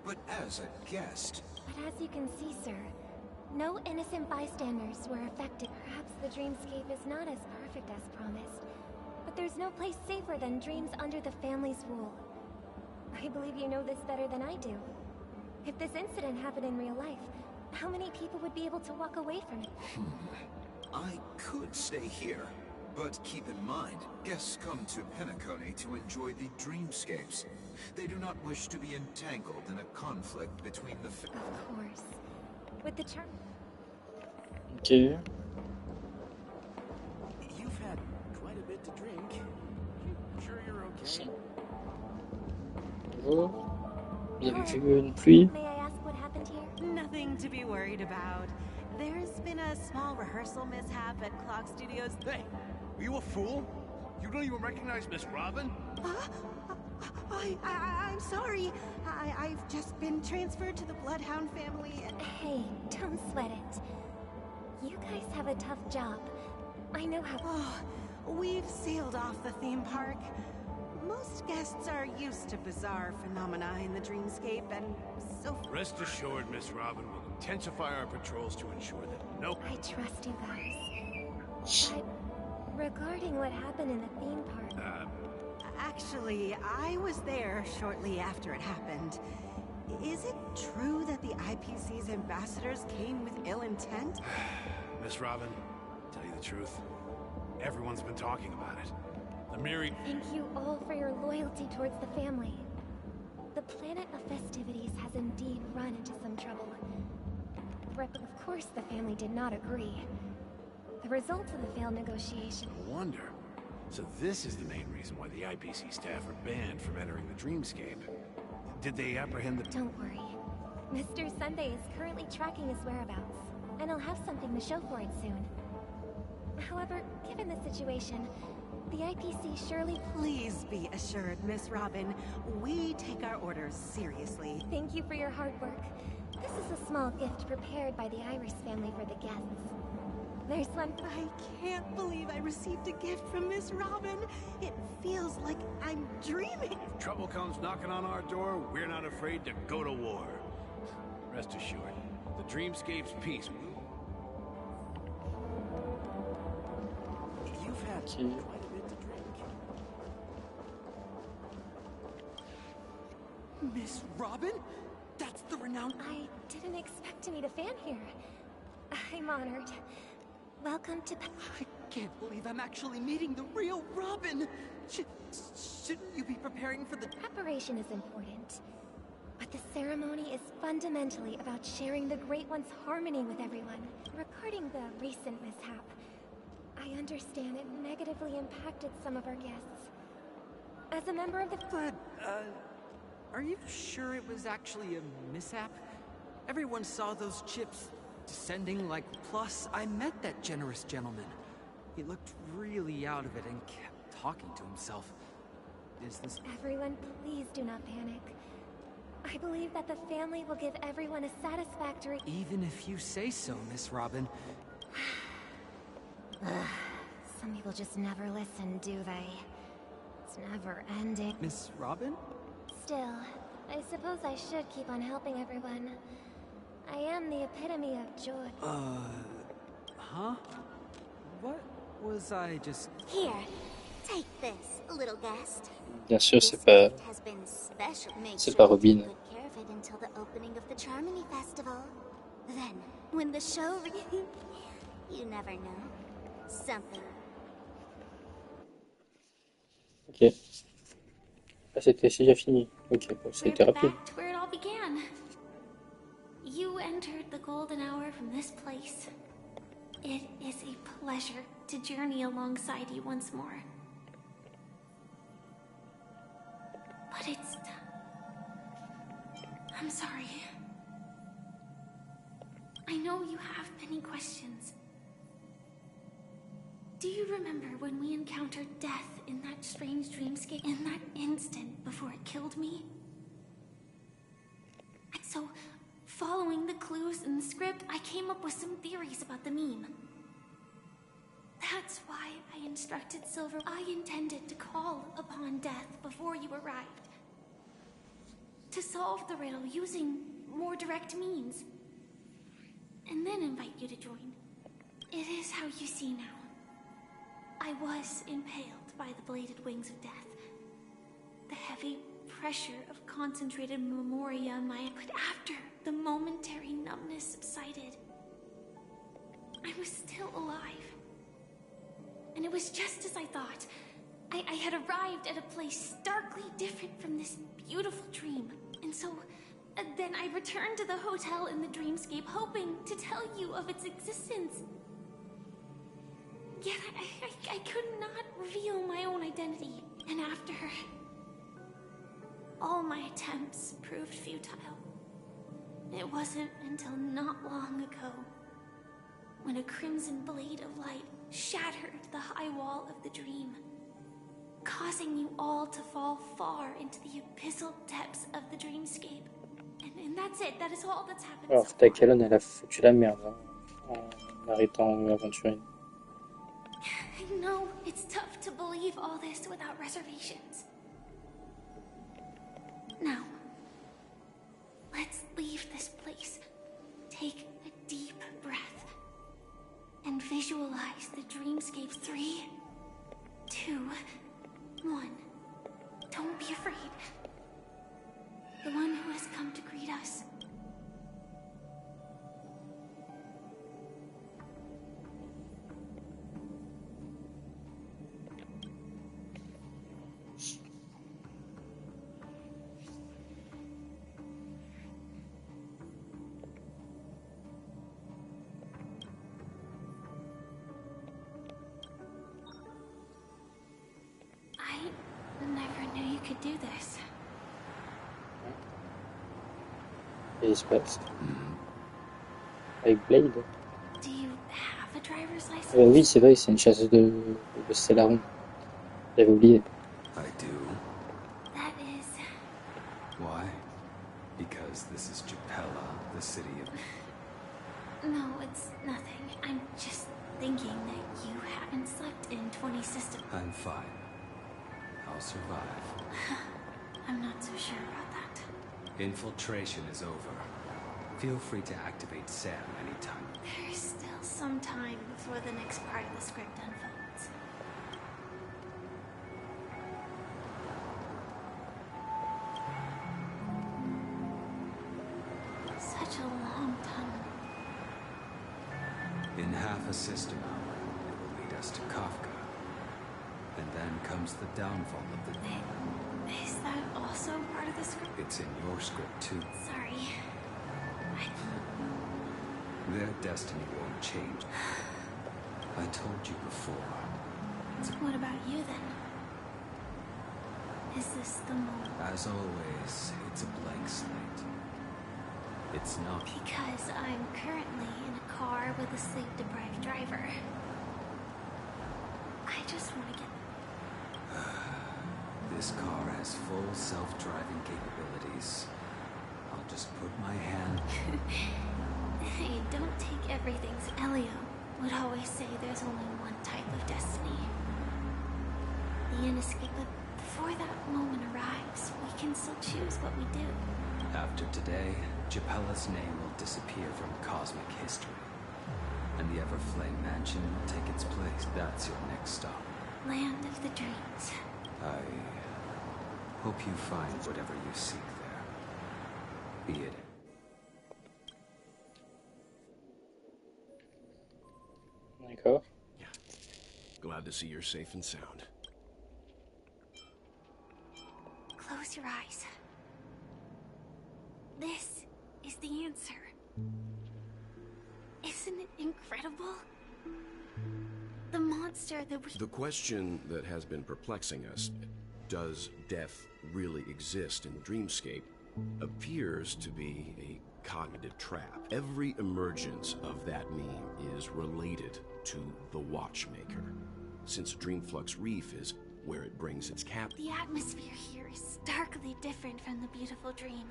but as a guest... But as you can see, sir, no innocent bystanders were affected. Perhaps the dreamscape is not as perfect as promised, but there's no place safer than dreams under the family's rule. I believe you know this better than I do. If this incident happened in real life, how many people would be able to walk away from it? I could stay here, but keep in mind, guests come to Penacony to enjoy the dreamscapes. They do not wish to be entangled in a conflict between the... Of course. With the charm... Ok. You've had quite a bit to drink. Sure you're okay? Bonjour. Vous avez vu une pluie? May I ask what happened here? Nothing to be worried about. There's been a small rehearsal mishap at Clock Studios. Hey, are you a fool? You don't even recognize Miss Robin? I'm sorry. I've just been transferred to the Bloodhound family and... Hey, don't sweat it. You guys have a tough job. I know how... Oh, we've sealed off the theme park. Most guests are used to bizarre phenomena in the dreamscape, and so... Rest assured, Miss Robin, we'll intensify our patrols to ensure that no... I trust you guys. But regarding what happened in the theme park... Actually, I was there shortly after it happened. Is it true that the IPC's ambassadors came with ill intent? Miss Robin, tell you the truth, everyone's been talking about it. The myriad... Thank you all for your loyalty towards the family. The planet of festivities has indeed run into some trouble. Of course, the family did not agree. The results of the failed negotiation... No wonder. So this is the main reason why the IPC staff are banned from entering the dreamscape. Did they apprehend the... Don't worry. Mr. Sunday is currently tracking his whereabouts, and he'll have something to show for it soon. However, given the situation, the IPC surely... Please be assured, Miss Robin, we take our orders seriously. Thank you for your hard work. This is a small gift prepared by the Iris family for the guests. There's one... I can't believe I received a gift from Miss Robin. It feels like I'm dreaming. If trouble comes knocking on our door, we're not afraid to go to war. Rest assured, the dreamscape's peace will... You've had quite a bit to drink. Miss Robin? That's the renowned... I didn't expect to meet a fan here. I'm honored. Welcome to... I can't believe I'm actually meeting the real Robin! Shouldn't you be preparing for the... Preparation is important. But the ceremony is fundamentally about sharing the Great One's harmony with everyone. Regarding the recent mishap, I understand it negatively impacted some of our guests. As a member of the... But, are you sure it was actually a mishap? Everyone saw those chips descending like... Plus, I met that generous gentleman. He looked really out of it and kept talking to himself. Is this... Everyone, please do not panic. I believe that the family will give everyone a satisfactory... Even if you say so, Miss Robin. Some people just never listen, do they? It's never ending. Miss Robin? Still, I suppose I should keep on helping everyone. I am the epitome of joy. Huh? What was I just... Here, take this, little guest. Bien sûr, c'est pas Robin. Good care of it until the opening of the Charmony Festival. Then, when the show... you never know. Something. Ok. Ah, c'est déjà fini. Ok, bon, ça a été rapide. Back to where it all began. You entered the golden hour from this place. It is a pleasure to journey alongside you once more. But I'm sorry. I know you have many questions. Do you remember when we encountered death in that strange dreamscape? In that instant before it killed me? And so, following the clues in the script, I came up with some theories about the meme. That's why I instructed Silver. I intended to call upon death before you arrived. To solve the riddle using more direct means. And then invite you to join. It is how you see now. I was impaled by the bladed wings of death. The heavy pressure of concentrated memoria on my... But after the momentary numbness subsided, I was still alive. And it was just as I thought. I had arrived at a place starkly different from this beautiful dream. And so, then I returned to the hotel in the dreamscape, hoping to tell you of its existence. Yet I could not reveal my own identity. And after... all my attempts proved futile. It wasn't until not long ago when a crimson blade of light shattered the high wall of the dream, causing you all to fall far into the abyssal depths of the dreamscape. And that's it. That is all that's happened. Alors, Takelon, elle a foutu la merde en arrêtant l'aventurine. I know it's tough to believe all this without reservations. Now, let's leave this place. Take a deep breath and visualize the dreamscape. 3, 2, 1. Don't be afraid. The one who has come to greet us. Could do this. Et il se passe. Avec Blade. Do you have a driver's license? Oui, c'est vrai, c'est une chasseuse de Stellaron. J'avais oublié. I do. That is... Why? Because this is Japella, the city of... No, it's nothing. I'm just thinking that you haven't slept in 20 systems. I'm fine. I'll survive. I'm not so sure about that. Infiltration is over. Feel free to activate Sam anytime. There's still some time before the next part of the script unfolds. Such a long tunnel. In half a system hour, it will lead us to Kafka. And then comes the downfall of the... Is that also part of the script? It's in your script too. Sorry. Their destiny won't change. I told you before. So what about you then? Is this the moment? As always, it's a blank slate. It's not... Because I'm currently in a car with a sleep-deprived driver. I just want to get... This car has full self-driving capabilities. I'll just put my hand... Hey, don't take everything. Elio would always say there's only one type of destiny. The inescapable. Before that moment arrives, we can still choose what we do. After today, Japella's name will disappear from cosmic history. And the Everflame Mansion will take its place. That's your next stop. Land of the Dreams. I hope you find whatever you seek there. Be it. D'accord. Yeah. Glad to see you're safe and sound. Close your eyes. This is the answer. Isn't it incredible? The monster that was... The question that has been perplexing us, does death really exist in the dreamscape, appears to be a cognitive trap. Every emergence of that meme is related to the Watchmaker, since Dreamflux Reef is where it brings its cap. The atmosphere here is starkly different from the beautiful dream.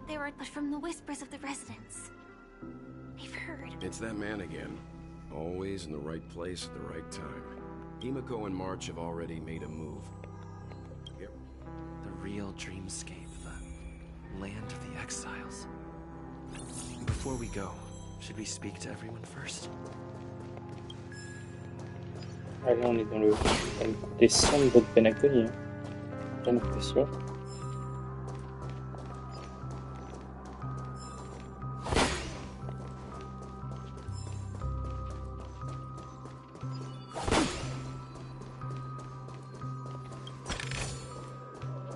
There are, but from the whispers of the residents, I've heard. It's that man again, always in the right place at the right time. Himiko and March have already made a move. Here. The real dreamscape, the land of the exiles. Before we go, should we speak to everyone first? Ah, là, on est dans le côté sombre de Penacony, hein. J'ai l'impression.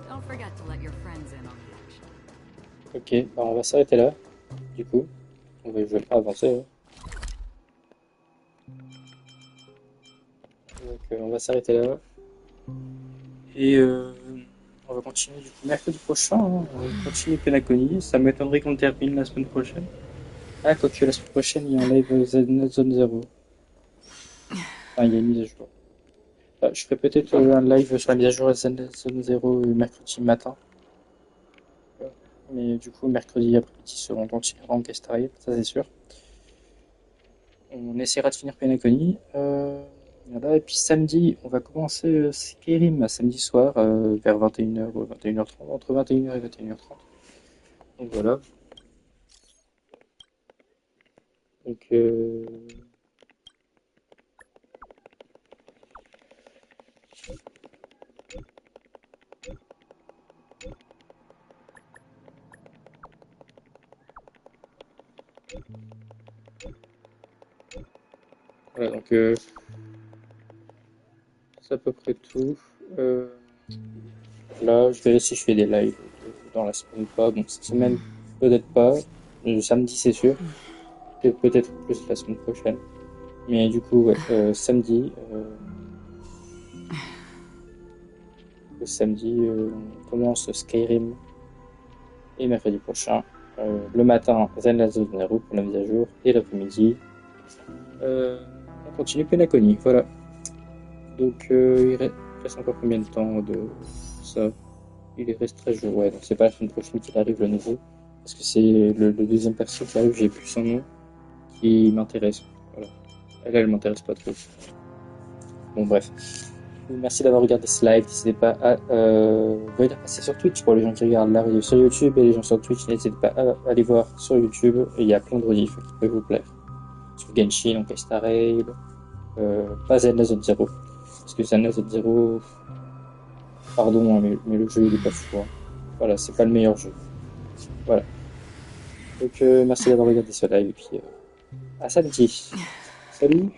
Don't forget to let your friends in on the action. Ok, bah on va s'arrêter là, du coup. Je vais pas avancer. Hein. Donc on va s'arrêter là. Et on va continuer du coup mercredi prochain. Hein. On va continuer Penacony. Ça m'étonnerait qu'on le termine la semaine prochaine. Ah, quoique la semaine prochaine, il y a un live Zone 0. Enfin, il y a une mise à jour. Bah, je ferai peut-être un live sur la mise à jour Zone 0 mercredi matin. Mais du coup, mercredi après-midi, seront continuer en Honkai, ça c'est sûr. On essaiera de finir Penacony. Voilà. Et puis samedi, on va commencer Skyrim samedi soir vers 21h ou 21h30, entre 21h et 21h30. Donc voilà. Donc voilà, donc c'est à peu près tout. Là, je verrai si je fais des lives dans la semaine ou pas. Bon, cette semaine, peut-être pas. Samedi, c'est sûr. Et peut-être plus la semaine prochaine. Mais du coup, ouais, samedi, on commence Skyrim. Et mercredi prochain, le matin, Zen Zone 0 pour la mise à jour. Et l'après-midi, on continue Penacony. Voilà. Donc, il reste encore combien de temps de ça? Il reste 13 jours, ouais. Donc, c'est pas la semaine prochaine qu'il arrive le nouveau. Parce que c'est le deuxième perso qui arrive, j'ai plus son nom, qui m'intéresse. Voilà. Elle m'intéresse pas trop. Bon, bref. Merci d'avoir regardé ce live. N'hésitez pas à venir passer sur Twitch pour les gens qui regardent la vidéo sur YouTube. Et les gens sur Twitch, n'hésitez pas à aller voir sur YouTube. Il y a plein de rediffs qui peuvent vous plaire. Sur Genshin, Honkai Star Rail, pas Zelda Zone 0. Parce que Zelda Zone 0, pardon, hein, mais le jeu il est pas fou. Hein. Voilà, c'est pas le meilleur jeu. Voilà. Donc merci d'avoir regardé ce live et puis À samedi. Salut.